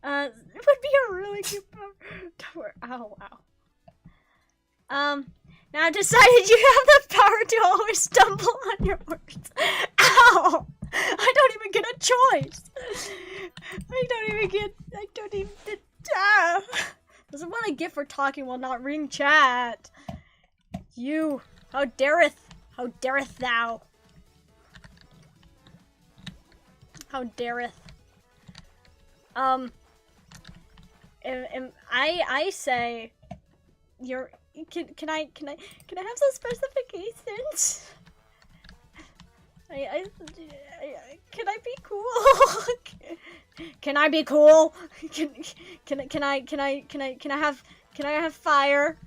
would be a really cute power. Ow. Now I've decided you have the power to always stumble on your words. Ow! I don't even get a choice. I don't even get This is what I get for talking while not reading chat. You, how dareth thou? How dareth? I say, you're. Can I have some specifications? Can I be cool? Can I be cool? Can I have fire?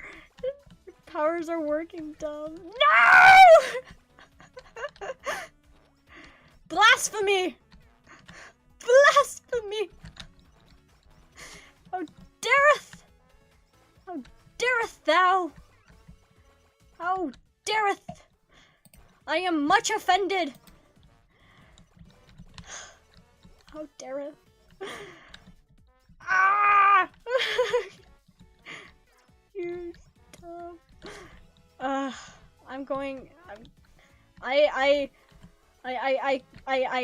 Powers are working, dumb. No! Blasphemy! Blasphemy! How dareth? How dareth thou? How dareth? I am much offended. How dareth? Ah! You dumb. I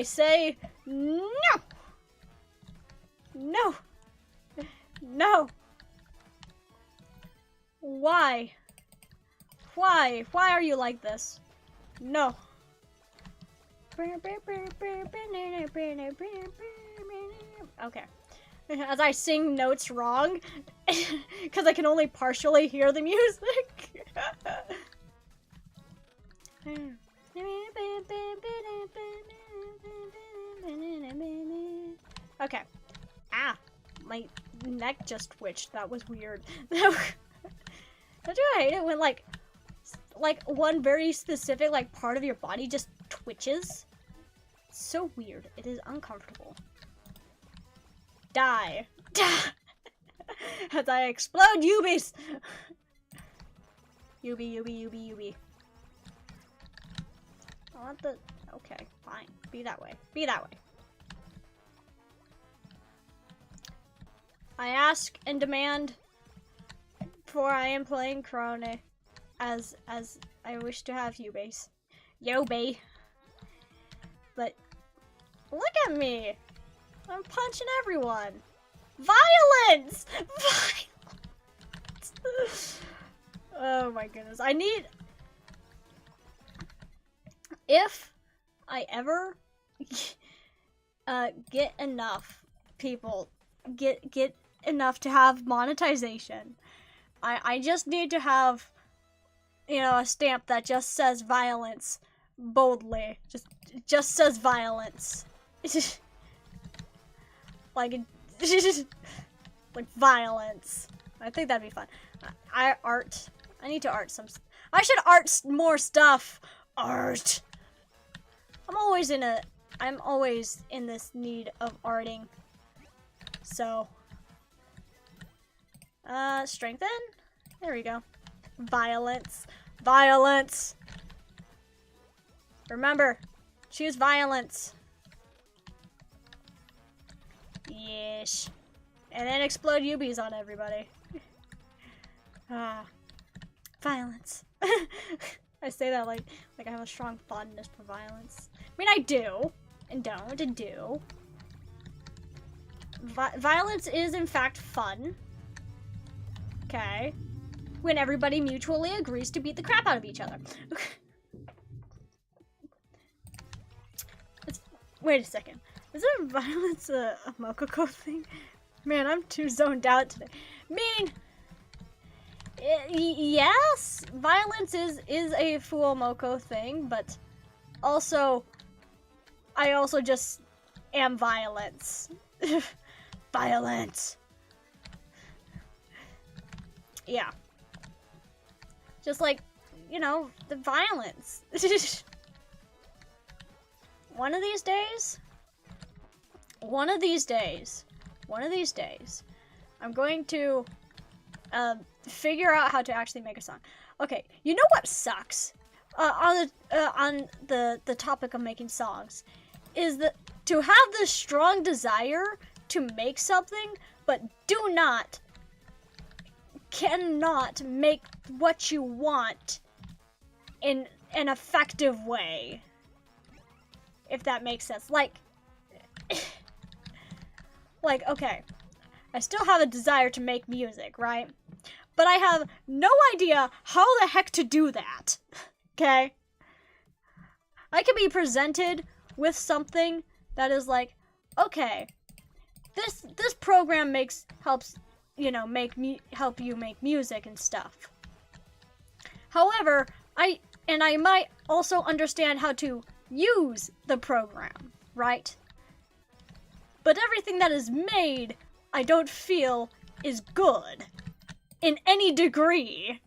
say no. No. No. Why? Why are you like this? No. Okay. As I sing notes wrong, because I can only partially hear the music. Okay. Ah, my neck just twitched. That was weird. Don't you hate it when like one very specific part of your body just twitches? It's so weird. It is uncomfortable. Die. As I explode Yubis. Yubi. I want the... Okay, fine. Be that way. Be that way. I ask and demand for I am playing Crone as I wish to have Yubes. Yobe. But look at me. I'm punching everyone. Violence! Violence! Oh my goodness. I need... If I ever get enough people, get enough to have monetization, I just need to have, you know, a stamp that just says violence boldly. Just says violence. like violence. I think that'd be fun. I need to art some. I should art more stuff. Art. I'm always in this need of arting. So, strengthen. There we go. Violence. Violence. Remember, choose violence. Yes. And then explode UBs on everybody. Violence. I say that like I have a strong fondness for violence. I mean, I do, and don't, and do. Violence is, in fact, fun. Okay. When everybody mutually agrees to beat the crap out of each other. Wait a second. Isn't violence a Mokoko thing? Man, I'm too zoned out today. I mean... yes, violence is a Fuomoko thing, but also, I also just am violence. Violence. Yeah. Just like, you know, the violence. One of these days, I'm going to figure out how to actually make a song. Okay, you know what sucks? On the topic of making songs, is that to have this strong desire to make something, but cannot make what you want in an effective way. If that makes sense. Like, okay, I still have a desire to make music, right? But I have no idea how the heck to do that, okay? I can be presented with something that is like, okay, this program helps, you know, help you make music and stuff. However, I might also understand how to use the program, right? But everything that is made, I don't feel is good in any degree.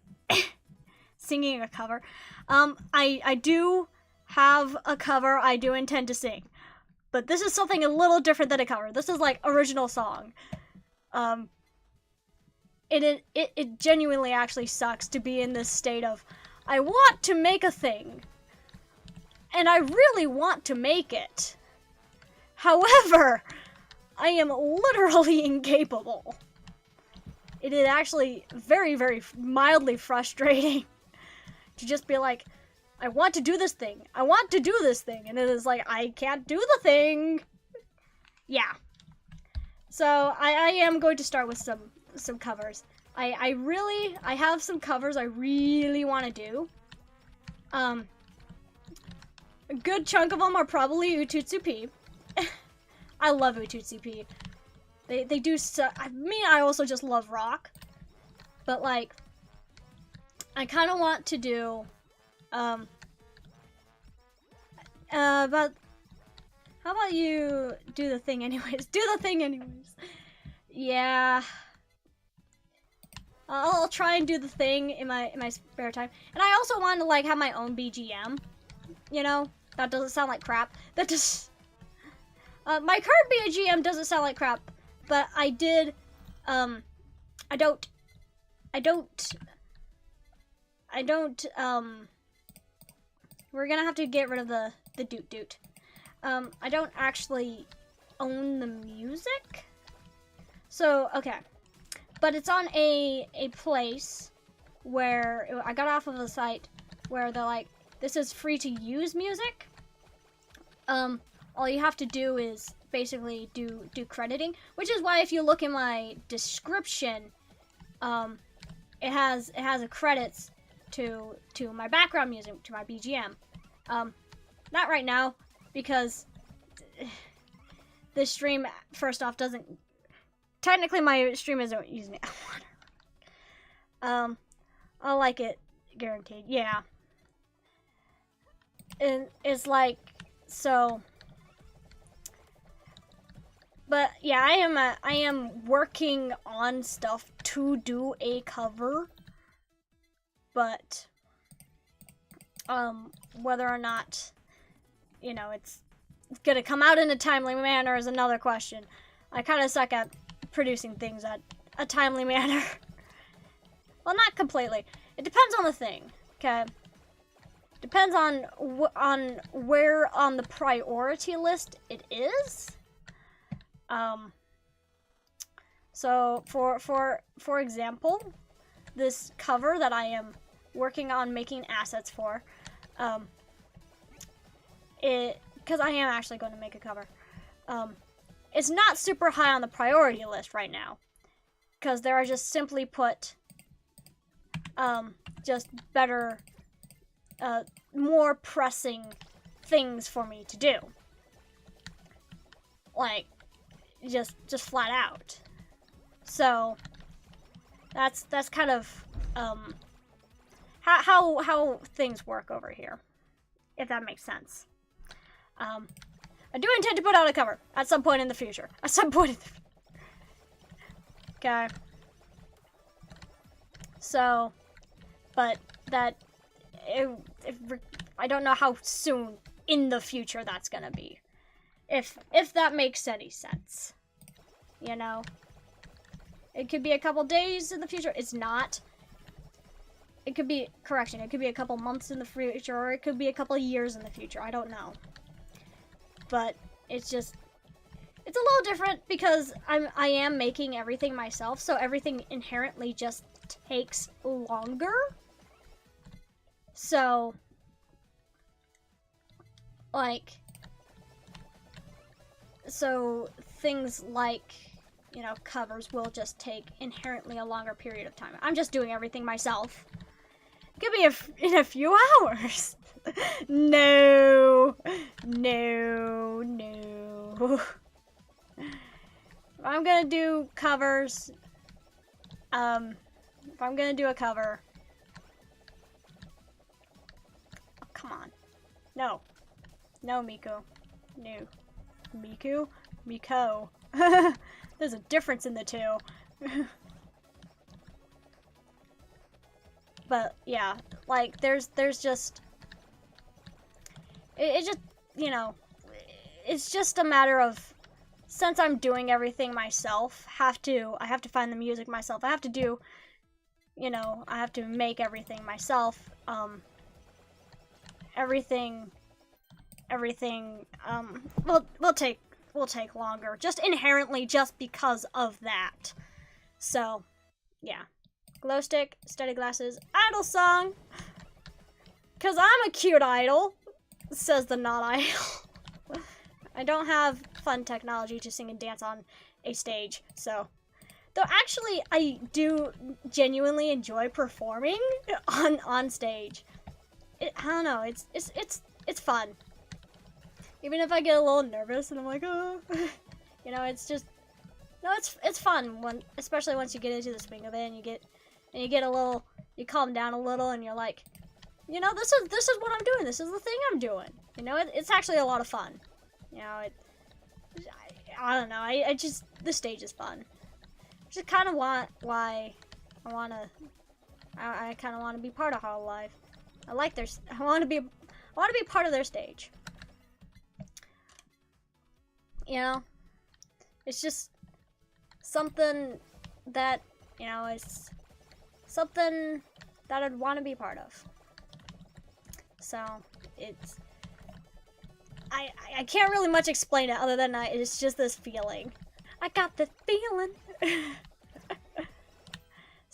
Singing a cover. I do have a cover I do intend to sing, but this is something a little different than a cover. This is like original song. It genuinely actually sucks to be in this state of, I want to make a thing, and I really want to make it. However, I am literally incapable. It is actually very, very mildly frustrating to just be like, I want to do this thing. I want to do this thing. And it is like, I can't do the thing. Yeah. So I am going to start with some covers. I have some covers I really want to do. A good chunk of them are probably Ututsupi. I love Ututsupi. They do so. I mean, I also just love rock. But like, I kind of want to do, but how about you do the thing anyways? Do the thing anyways. Yeah. I'll try and do the thing in my spare time. And I also want to like have my own BGM. You know, that doesn't sound like crap. That just my current BGM doesn't sound like crap, but I did I don't we're gonna have to get rid of the doot doot. I don't actually own the music. So, okay. but it's on a place where I got off of a site where they're like, this is free to use music. All you have to do is basically do crediting, which is why if you look in my description, it has a credits to my background music, to my BGM. Not right now, because this stream, first off, doesn't... Technically, my stream isn't using it. I'll like it, guaranteed. Yeah. And it's like, so... But yeah, I am working on stuff to do a cover, but whether or not, you know, it's gonna come out in a timely manner is another question. I kind of suck at producing things at a timely manner. Well, not completely. It depends on the thing. Okay. Depends on where on the priority list it is. So for example, this cover that I am working on making assets for, because I am actually going to make a cover, it's not super high on the priority list right now, because there are just simply put, just better, more pressing things for me to do. Like, just flat out. So that's kind of how things work over here, if that makes sense. I do intend to put out a cover at some point in the future. Okay. So, but that I don't know how soon in the future that's gonna be. If that makes any sense, you know, it could be a couple days in the future. It's not. It could be, correction, it could be a couple months in the future, or it could be a couple years in the future. I don't know. But it's just, it's a little different because I am making everything myself, so everything inherently just takes longer. So, like, so things like, you know, covers will just take inherently a longer period of time. I'm just doing everything myself. Give me in a few hours. No. If I'm gonna do covers, if I'm gonna do a cover, oh, come on. No, Miko. No. Miko. There's a difference in the two. But yeah, like there's just it just, you know, it's just a matter of, since I'm doing everything myself, I have to find the music myself. I have to do, you know, I have to make everything myself. Everything will take longer, just inherently, just because of that. So, yeah. Glow stick, study glasses, idol song. 'Cause I'm a cute idol, says the not idol. I don't have fun technology to sing and dance on a stage, so. Though actually, I do genuinely enjoy performing on stage. I don't know, it's fun. Even if I get a little nervous and I'm like, oh, you know, it's just, no, it's fun especially once you get into the swing of it and you get a little, you calm down a little and you're like, you know, this is what I'm doing. This is the thing I'm doing. You know, it's actually a lot of fun. You know, I don't know. I just, the stage is fun. Just kind of I kind of want to be part of Hololive. I want to be part of their stage. You know, it's just something that, you know, it's something that I'd want to be part of. So, it's, I can't really much explain it other than it's just this feeling. I got this feeling.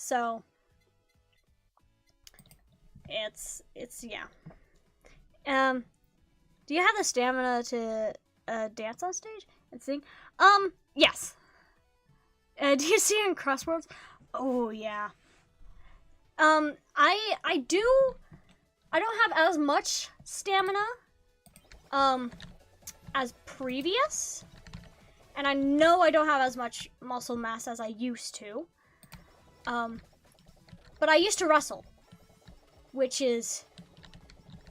So it's yeah. Do you have the stamina to dance on stage and sing? Yes. Do you see in Crossworlds? Oh yeah. I do. I don't have as much stamina as previous, and I know I don't have as much muscle mass as I used to. But I used to wrestle, which is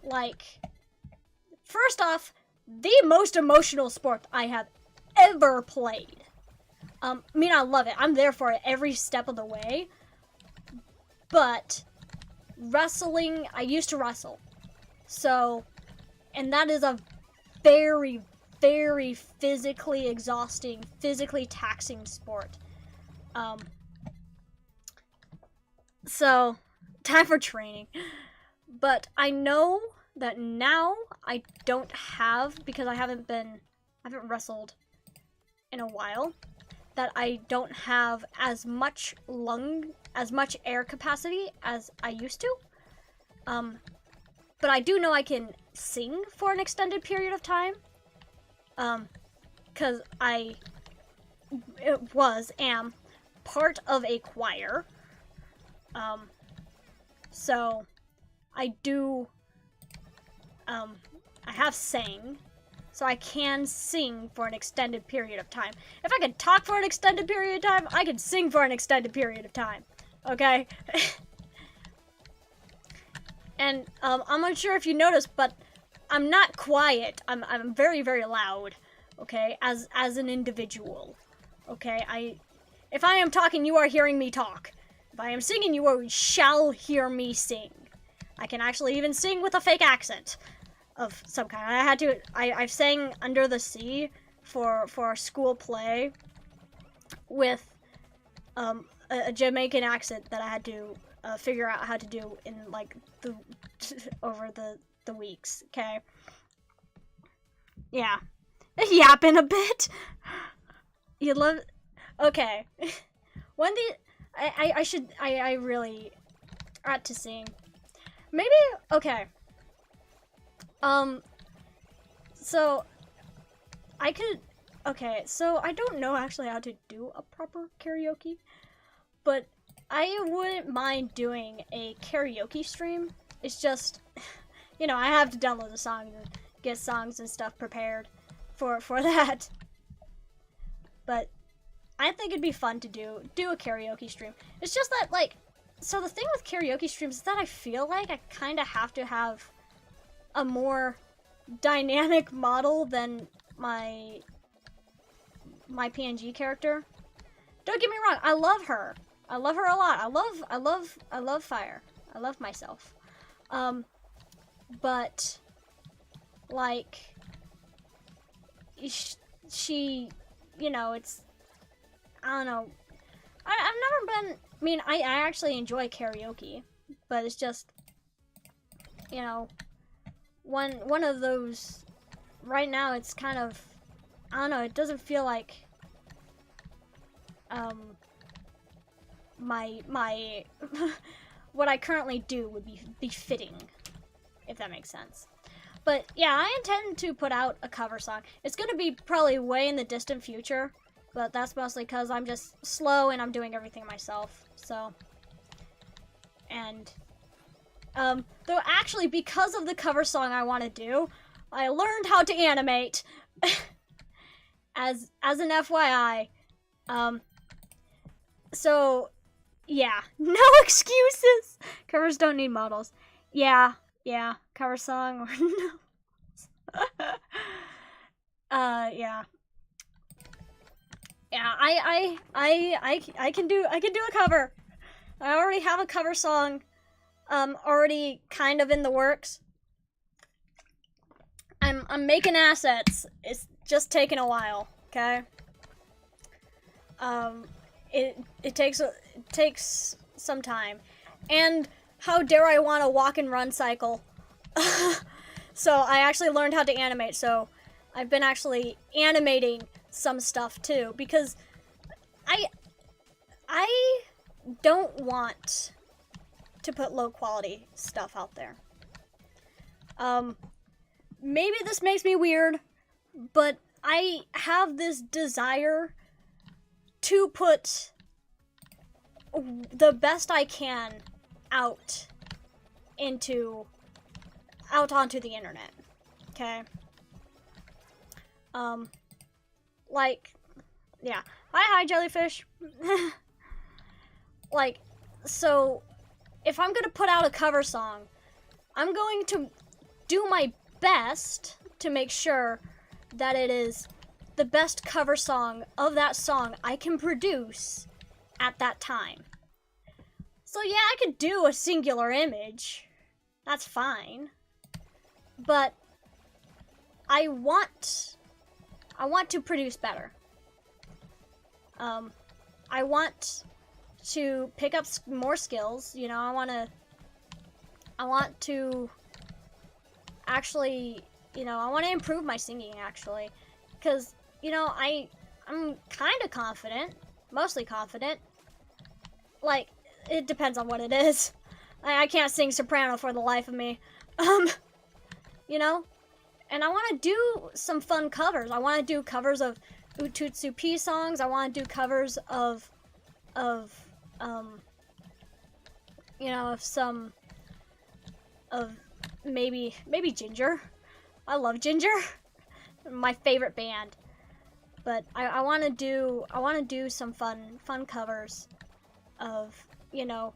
like, first off, the most emotional sport I have ever played. I mean, I love it. I'm there for it every step of the way. But wrestling, I used to wrestle. So, and that is a very, very physically exhausting, physically taxing sport. So, time for training. But I know that now I don't have, because I haven't wrestled in a while, that I don't have as much air capacity as I used to. But I do know I can sing for an extended period of time. Cause am part of a choir. So I do, I have sang, so I can sing for an extended period of time. If I could talk for an extended period of time, I could sing for an extended period of time. Okay? And I'm unsure if you noticed, but I'm not quiet. I'm very, very loud. Okay? As an individual. Okay? If I am talking, you are hearing me talk. If I am singing, you shall hear me sing. I can actually even sing with a fake accent of some kind. I've sang Under the Sea for a school play with a Jamaican accent that I had to figure out how to do in like over the weeks. Okay. Yeah. Yapping a bit. You love. Okay. I really ought to sing. Maybe. Okay. So I don't know actually how to do a proper karaoke, but I wouldn't mind doing a karaoke stream. It's just, I have to download the songs and get songs and stuff prepared for that. But I think it'd be fun to do a karaoke stream. It's just that, like, so the thing with karaoke streams is that I feel like I kind of have to have a more dynamic model than my PNG character. Don't get me wrong, I love her. I love her a lot. I love Fire. I love myself. But like she, it's, I don't know. I've never been, I mean, I actually enjoy karaoke, but it's just, one of those, right now it's kind of, I don't know, it doesn't feel like, my what I currently do would be fitting, if that makes sense. But yeah, I intend to put out a cover song. It's gonna be probably way in the distant future, but that's mostly because I'm just slow and I'm doing everything myself. So, and though actually because of the cover song I want to do, I learned how to animate. as an FYI. So yeah, no excuses. Covers don't need models. Yeah, cover song or no. Yeah. Yeah, I can do a cover. I already have a cover song already kind of in the works. I'm making assets. It's just taking a while, okay? It takes some time. And how dare I want to walk and run cycle? So I actually learned how to animate, so I've been actually animating some stuff too, because I don't want to put low quality stuff out there. Maybe this makes me weird, but I have this desire to put the best I can out onto the internet. Okay? Like, yeah. Hi, jellyfish. Like, so, if I'm gonna put out a cover song, I'm going to do my best to make sure that it is the best cover song of that song I can produce at that time. So yeah, I could do a singular image. That's fine. But I want to produce better. I want to pick up more skills, you know. I want to actually, you know, I want to improve my singing actually, because, you know, I'm kind of confident, mostly confident. Like, it depends on what it is. I can't sing soprano for the life of me. You know? And I want to do some fun covers. I want to do covers of Ututsu P songs. I want to do covers of you know, of maybe Ginger. I love Ginger. My favorite band. But I want to do some fun covers of, you know,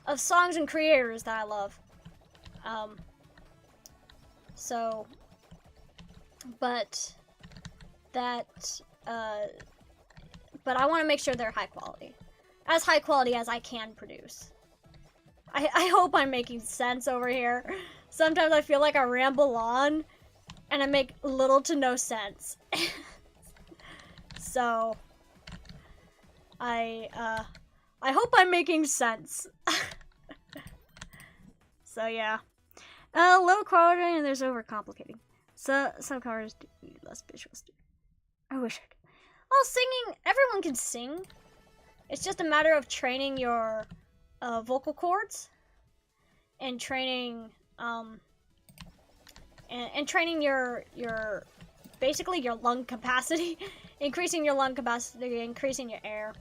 of songs and creators that I love. So, but I want to make sure they're high quality. As high quality as I can produce. I hope I'm making sense over here. Sometimes I feel like I ramble on and I make little to no sense. So, I hope I'm making sense. So yeah. Low quality and there's overcomplicating. So some covers do less visuals. I wish I could. Well, singing, everyone can sing. It's just a matter of training your vocal cords and training and training your basically your lung capacity, increasing your lung capacity, increasing your air.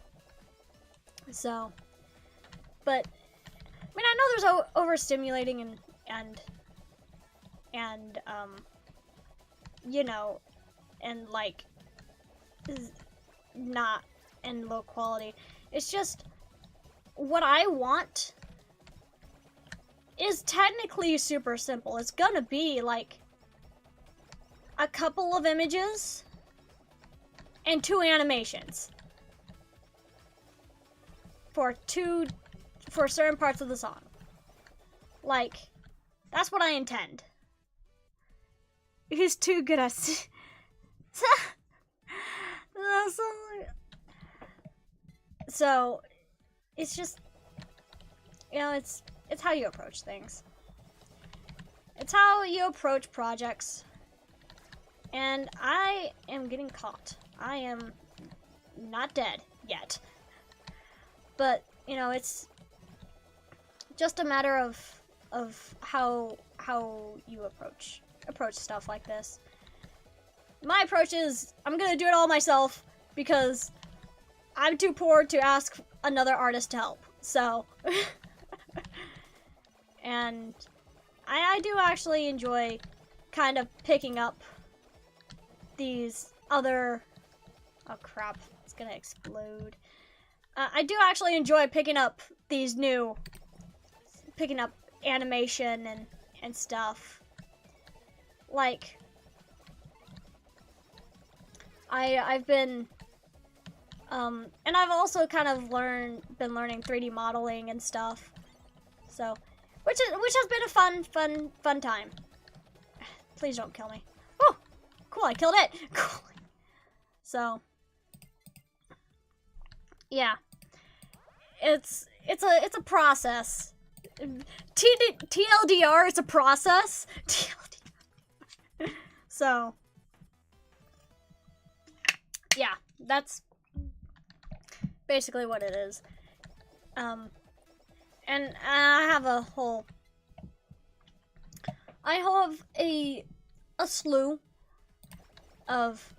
So, but I mean, I know there's overstimulating and you know, and like not in low quality. It's just what I want is technically super simple. It's gonna be like a couple of images and 2 animations for certain parts of the song. Like, that's what I intend. He's too good at so it's just, you know, it's how you approach things. It's how you approach projects. And I am getting caught. I am not dead yet. But, you know, it's just a matter of how you approach stuff like this. My approach is I'm gonna do it all myself because I'm too poor to ask another artist to help. So, and I do actually enjoy kind of picking up these other, oh crap, it's gonna explode. I do actually enjoy picking up animation and stuff. Like, I've been, and I've also kind of been learning 3D modeling and stuff. So, which has been a fun time. Please don't kill me. Oh, cool, I killed it. Cool. So, yeah, it's a process. TLDR, it's a process. TLDR. So, yeah, that's basically what it is. And I have a slew of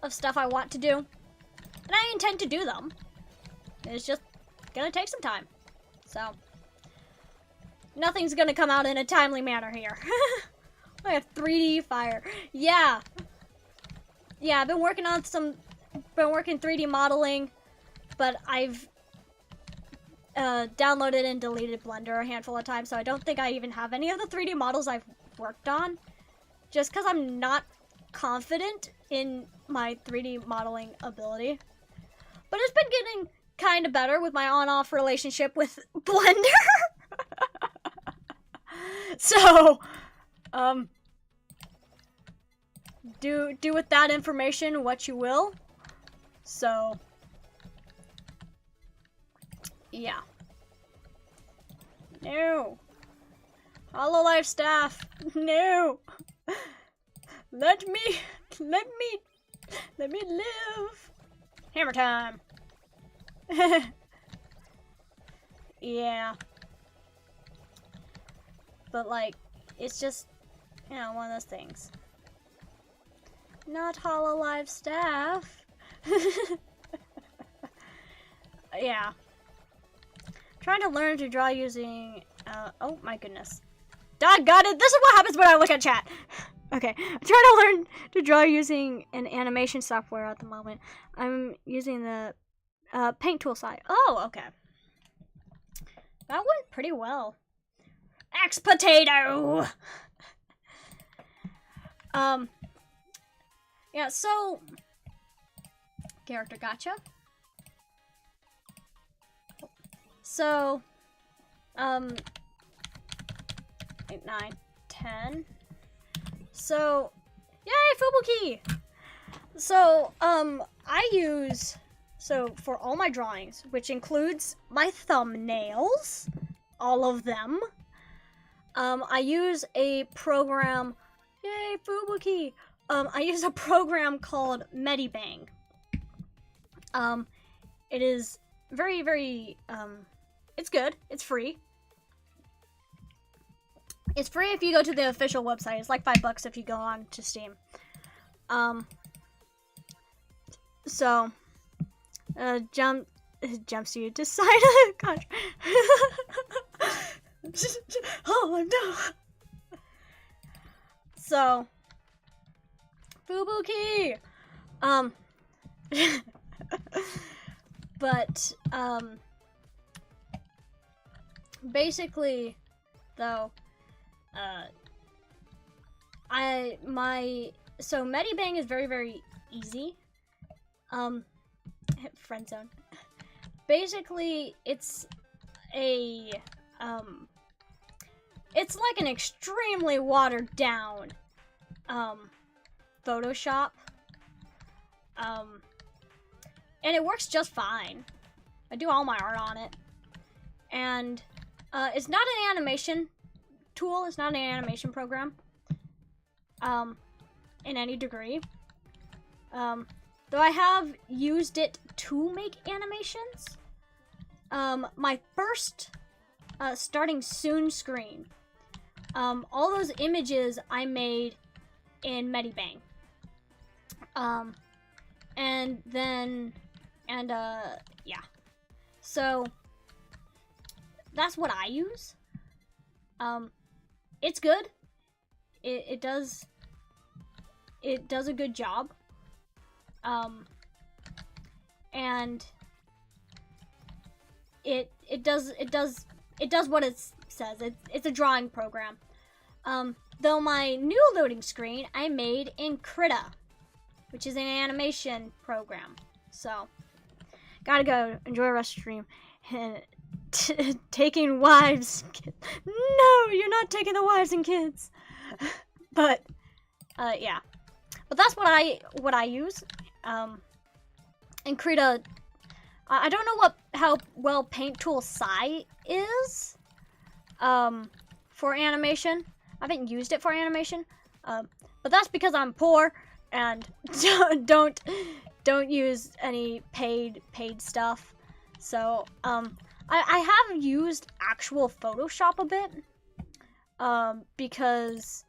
stuff I want to do, and I intend to do them. It's just gonna take some time, so nothing's gonna come out in a timely manner here. I have 3D fire. Yeah, I've been working 3D modeling, but I've downloaded and deleted Blender a handful of times, so I don't think I even have any of the 3D models I've worked on, just because I'm not confident in my 3D modeling ability. But it's been getting kind of better with my on-off relationship with Blender. So, do with that information what you will. So, yeah. No. Hololive staff. No. Let me live. Hammer time. Yeah. But like, it's just, you know, one of those things. Not Hololive staff. Yeah. Trying to learn to draw using, oh my goodness. Doggone it, this is what happens when I look at chat. Okay, I'm trying to learn to draw using an animation software at the moment. I'm using the paint tool site. Oh, okay. That went pretty well. Axe potato! Yeah, so, character gotcha. So, 8, 9, 10. So, yay, Fubuki! So, I use, so for all my drawings, which includes my thumbnails, all of them, I use a program, yay, Fubuki! I use a program called Medibang. It is very, very, it's good. It's free. It's free if you go to the official website. It's like $5 if you go on to Steam. So, jumpsuit decided. Gosh. Oh no. So, Fubuki. But basically, though, so Medibang is very, very easy. Friend zone. Basically, it's it's like an extremely watered down, Photoshop. And it works just fine. I do all my art on it. And, it's not an animation tool. It's not an animation program. In any degree. Though I have used it to make animations. My first, starting soon screen. All those images I made in Medibang. And then, yeah. So, that's what I use. It's good. It does a good job. And it does what it says. It's a drawing program. Though my new loading screen I made in Krita, which is an animation program. So, gotta go. Enjoy the rest of the stream. Taking wives. No, you're not taking the wives and kids. But, yeah. But that's what I use. And Krita, I don't know how well Paint Tool Sai is, for animation. I haven't used it for animation. But that's because I'm poor and don't don't use any paid stuff. So I have used actual Photoshop a bit, because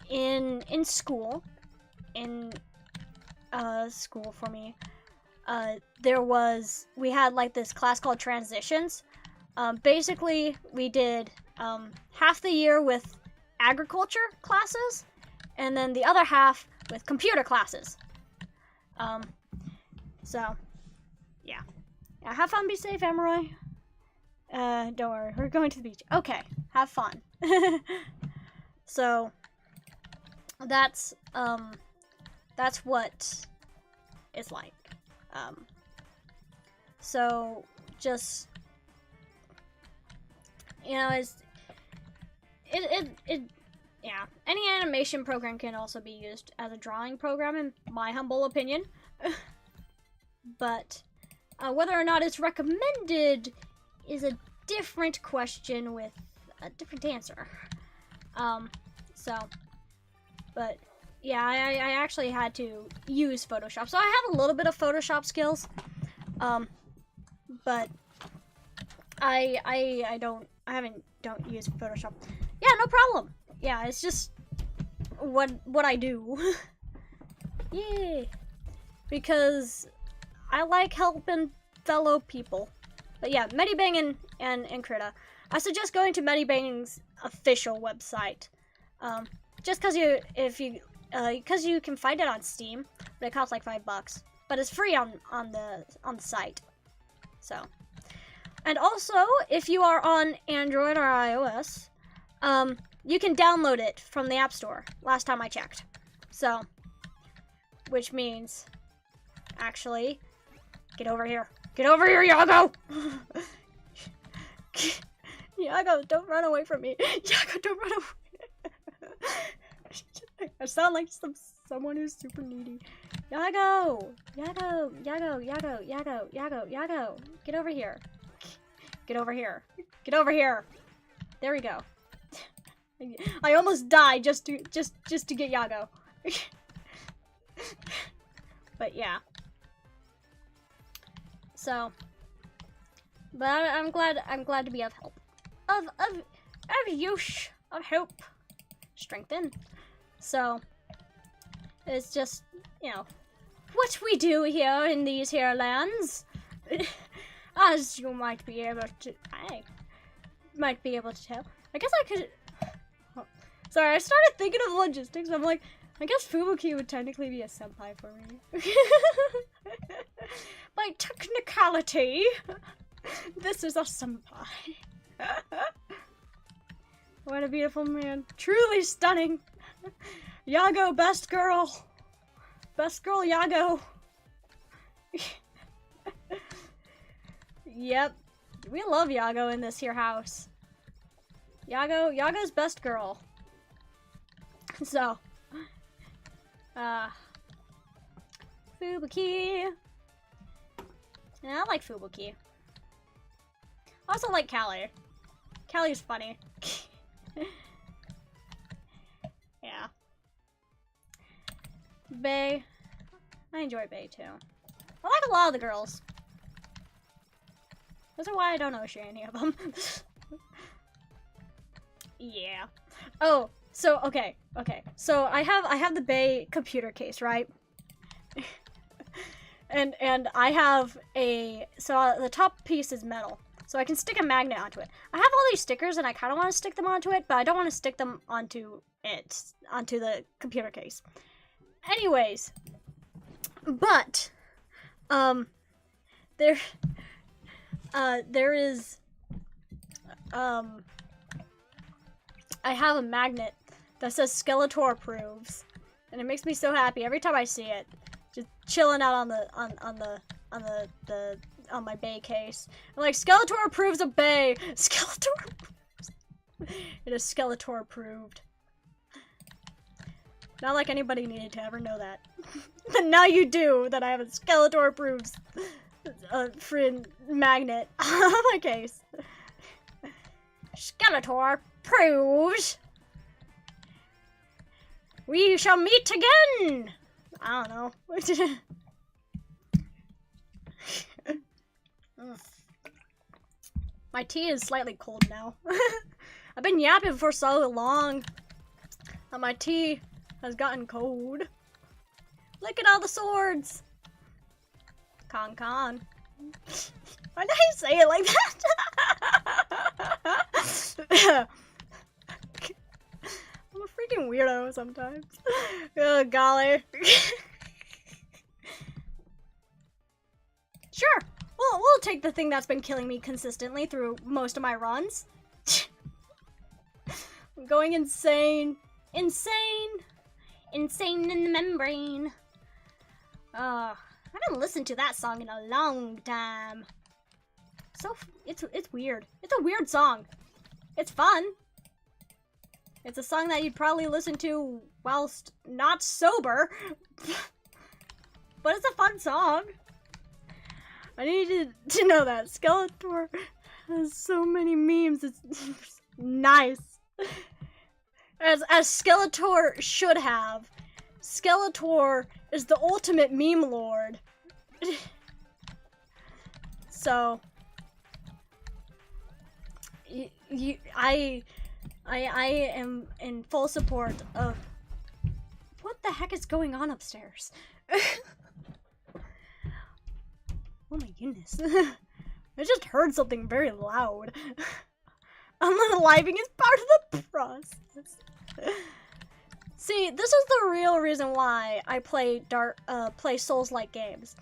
in school for me, we had like this class called transitions. Basically we did half the year with agriculture classes and then the other half with computer classes. So yeah, have fun, be safe, Emery. Don't worry, we're going to the beach. Okay, have fun. So that's what it's like. So just, you know, yeah, any animation program can also be used as a drawing program, in my humble opinion. But whether or not it's recommended is a different question with a different answer. But yeah, I actually had to use Photoshop, so I have a little bit of Photoshop skills. But I don't use Photoshop. Yeah, no problem. Yeah, it's just what I do. Yay. Because I like helping fellow people. But yeah, Medibang and Krita. I suggest going to Medibang's official website. Just because you can find it on Steam, but it costs like $5. But it's free on the site. So, and also if you are on Android or iOS, you can download it from the App Store. Last time I checked. So, which means, actually, get over here. Get over here, Yago! Yago, don't run away from me. Yago, don't run away. I sound like someone who's super needy. Yago! Yago! Yago! Yago! Yago! Yago! Yago! Get over here. Get over here. Get over here. There we go. I almost died just to get Yago. But yeah. So, but I'm glad to be of help. Of use, of help. Strengthen. So, it's just, you know, what we do here in these here lands. As you might be able to tell. I guess I could. Oh, sorry, I started thinking of logistics. I'm like, I guess Fubuki would technically be a senpai for me. By technicality, this is a senpai. What a beautiful man. Truly stunning. Yago, best girl. Best girl, Yago. Yep. We love Yago in this here house. Yago's best girl. So. Fubuki. Yeah, I like Fubuki. I also like Callie. Callie's funny. Yeah. Bae. I enjoy Bae too. I like a lot of the girls. That's why I don't know any of them. Yeah. Oh, so okay. So I have the Bae computer case, right? and I have so the top piece is metal. So I can stick a magnet onto it. I have all these stickers and I kind of want to stick them onto it, but I don't want to stick them onto the computer case. Anyways, but there is I have a magnet that says Skeletor approves, and it makes me so happy every time I see it. Just chilling out on my Bae case. I'm like, Skeletor approves of Bae. Skeletor approves. It is Skeletor approved. Not like anybody needed to ever know that. But now you do, that I have a Skeletor approves friend magnet on my case. Skeletor approves. We shall meet again. I don't know. My tea is slightly cold now. I've been yapping for so long that my tea has gotten cold. Look at all the swords. Con. Why did I say it like that? I'm a freaking weirdo sometimes. Oh, golly. Sure. Well, we'll take the thing that's been killing me consistently through most of my runs. I'm going insane. Insane in the membrane. I haven't listened to that song in a long time. So, it's weird. It's a weird song. It's fun. It's a song that you'd probably listen to whilst not sober. But it's a fun song. I needed to know that. Skeletor has so many memes. It's nice. As Skeletor should have. Skeletor is the ultimate meme lord. So I am in full support of what the heck is going on upstairs. Oh my goodness. I just heard something very loud. Unliving is part of the process. See, this is the real reason why I play Souls-like games.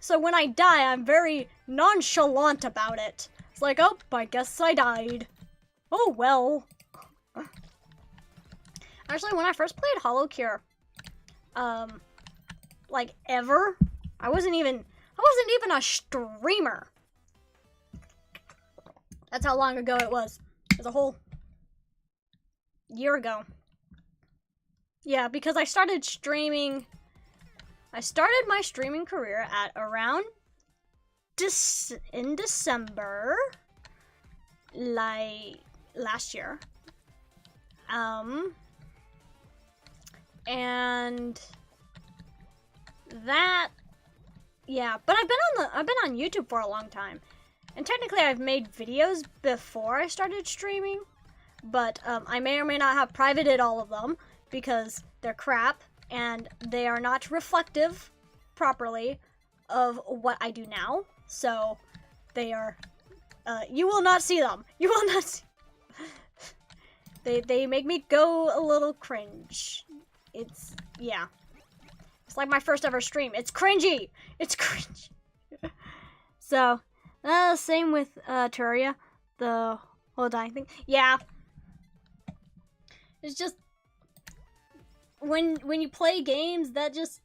So when I die, I'm very nonchalant about it. It's like, oh, I guess I died. Oh, well. Actually, when I first played Holocure, like ever, I wasn't even a streamer. That's how long ago it was. It was a whole year ago. Yeah, because I started streaming. I started my streaming career at around in December, like last year. And that, yeah, but I've been on YouTube for a long time. And technically I've made videos before I started streaming, but I may or may not have privated all of them because they're crap and they are not reflective properly of what I do now. So they are, you will not see them. You will not see. They make me go a little cringe. It's, yeah. It's like my first ever stream. It's cringy. It's cringe. So, same with Terraria, the whole dying thing. Yeah. It's just when you play games that just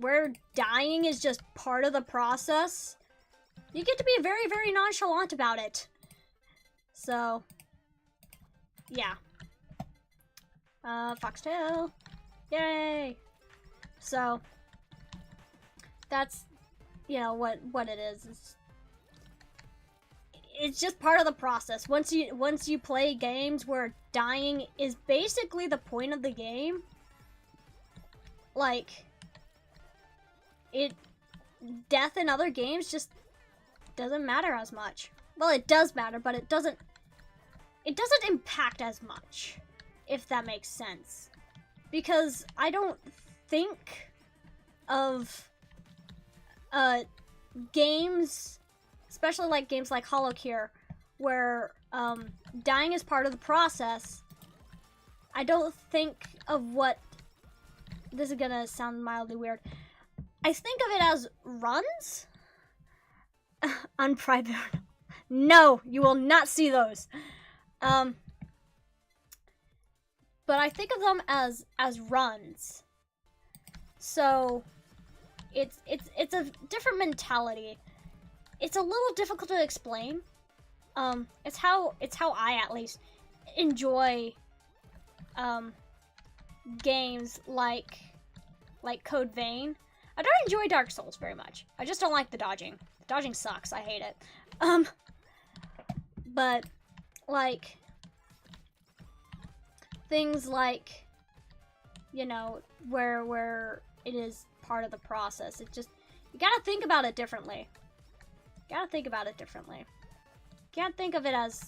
where dying is just part of the process, you get to be very, very nonchalant about it. So, yeah. Foxtail. Yay! So, that's, you know, what it is. It's just part of the process. Once you play games where dying is basically the point of the game, like, death in other games just doesn't matter as much. Well, it does matter, but it doesn't impact as much, if that makes sense. Because I don't think of games, especially like games like Holocure, where dying is part of the process. I don't think of what, this is gonna sound mildly weird, I think of it as runs on private. No, you will not see those. But I think of them as runs. So it's a different mentality. It's a little difficult to explain. It's how I at least enjoy games like Code Vein. I don't enjoy Dark Souls very much. I just don't like the dodging. The dodging sucks. I hate it. But like things like, you know, where it is part of the process. It just, you gotta think about it differently. Gotta think about it differently. Can't think of it as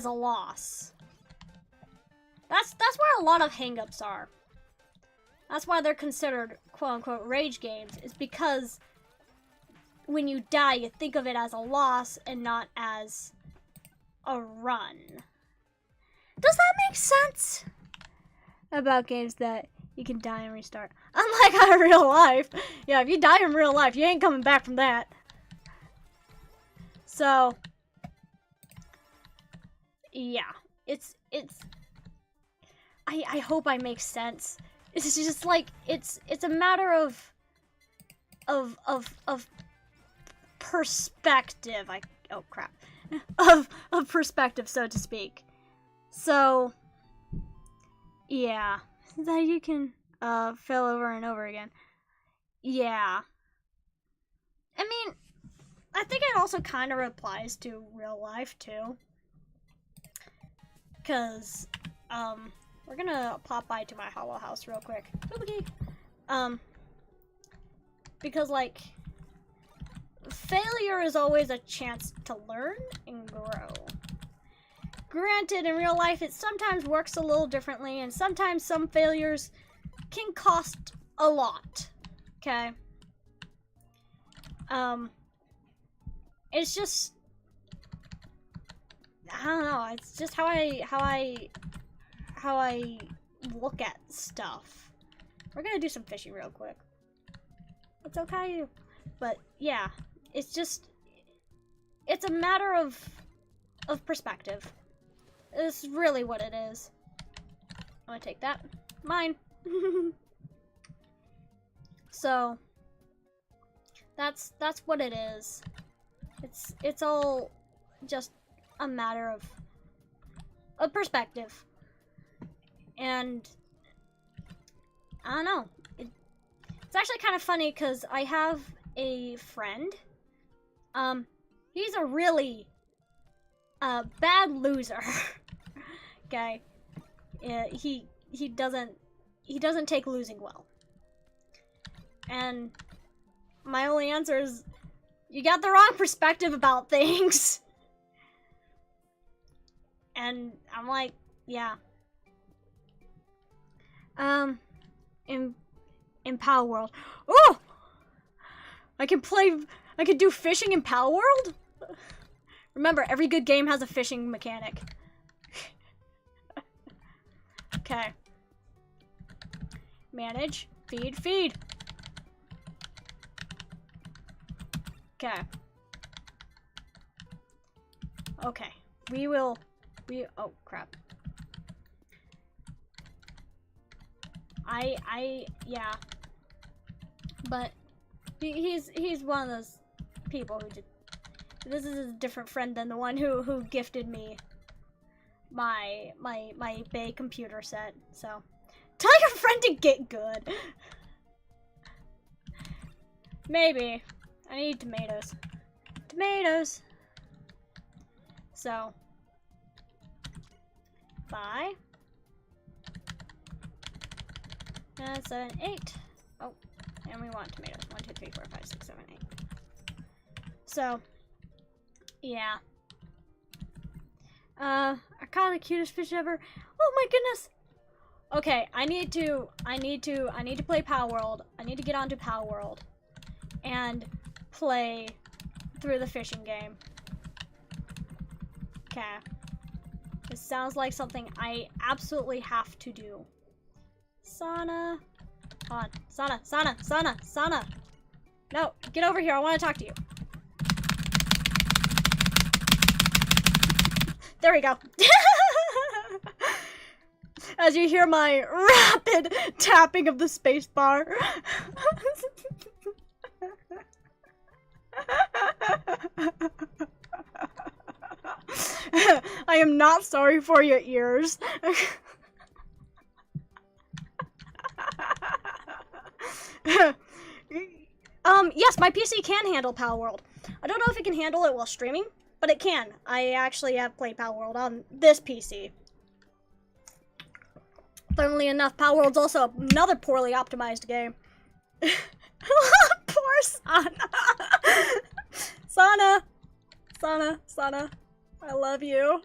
a loss. That's where a lot of hangups are. That's why they're considered quote-unquote rage games, is because when you die, you think of it as a loss and not as a run. Does that make sense? About games that you can die and restart. Unlike in real life. Yeah, if you die in real life, you ain't coming back from that. So, yeah. I hope I make sense. It's just like, it's a matter of perspective. Oh crap. Of perspective, so to speak. So, yeah. That you can fail over and over again. Yeah. I mean, I think it also kind of applies to real life too. Cause, we're gonna pop by to my hollow house real quick. Because like, failure is always a chance to learn and grow. Granted, in real life, it sometimes works a little differently, and sometimes some failures can cost a lot. Okay? It's just, I don't know, it's just how I look at stuff. We're gonna do some fishing real quick. It's okay. But yeah, it's just, it's a matter of perspective. It's really what it is. I'm gonna take that. Mine. So that's what it is. It's all just a matter of perspective. And I don't know. It's actually kind of funny because I have a friend. He's a really bad loser. Okay. He doesn't take losing well. And my only answer is, you got the wrong perspective about things. And I'm like, yeah. In Power World. Oh! I can do fishing in Power World? Remember, every good game has a fishing mechanic. Okay. Manage. Feed. Okay. Okay. Oh, crap. Yeah. But he's one of those people who just, this is a different friend than the one who gifted me my Bay computer set. So tell your friend to get good. Maybe. I need tomatoes. Tomatoes. So bye. 7, 8. Oh, and we want tomatoes. 1, 2, 3, 4, 5, 6, 7, 8. So, yeah. I caught the cutest fish ever. Oh my goodness. Okay, I need to play Power World. I need to get onto Power World and play through the fishing game. Okay. This sounds like something I absolutely have to do. Sana. Hold on. Sana. No, get over here. I want to talk to you. There we go. As you hear my rapid tapping of the space bar. I am not sorry for your ears. Yes, my PC can handle Power World. I don't know if it can handle it while streaming, but it can. I actually have played Power World on this PC. Funnily enough, Power World's also another poorly optimized game. Poor Sana. Sana, I love you.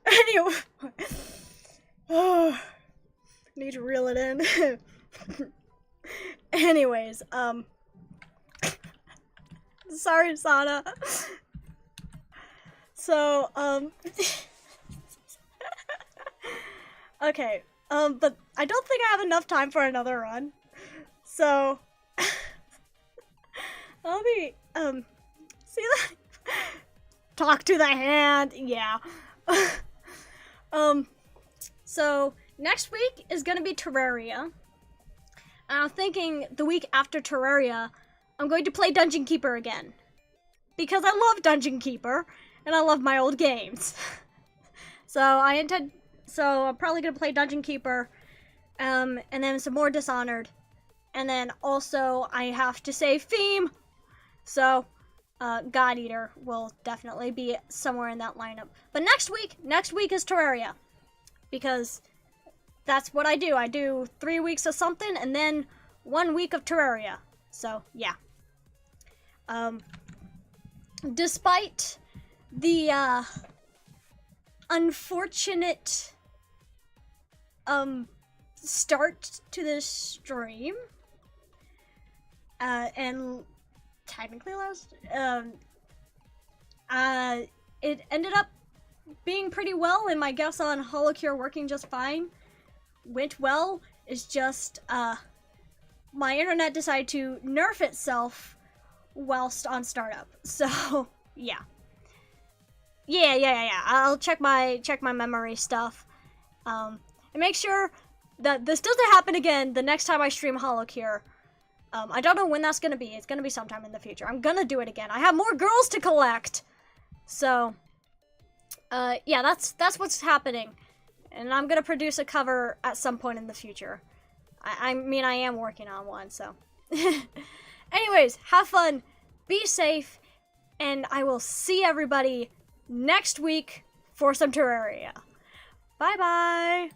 Anyway, need to reel it in. Anyways, sorry, Sana. So, okay, but I don't think I have enough time for another run. So, I'll be, see that? Talk to the hand, yeah. So, next week is gonna be Terraria. And I'm thinking the week after Terraria, I'm going to play Dungeon Keeper again. Because I love Dungeon Keeper, and I love my old games. So I'm probably gonna play Dungeon Keeper, and then some more Dishonored. And then also I have to save theme. So, God Eater will definitely be somewhere in that lineup. But next week is Terraria. Because that's what I do. I do 3 weeks of something, and then 1 week of Terraria. So, yeah. Despite the, unfortunate, start to this stream, and technically last, it ended up being pretty well, and my guess on Holocure working just fine went well. It's just, my internet decided to nerf itself whilst on startup. So, yeah. Yeah. I'll check my memory stuff. And make sure that this doesn't happen again the next time I stream Holocure. I don't know when that's gonna be. It's gonna be sometime in the future. I'm gonna do it again. I have more girls to collect. So, yeah, that's what's happening. And I'm gonna produce a cover at some point in the future. I mean, I am working on one, so. Anyways, have fun, be safe, and I will see everybody next week for some Terraria. Bye-bye!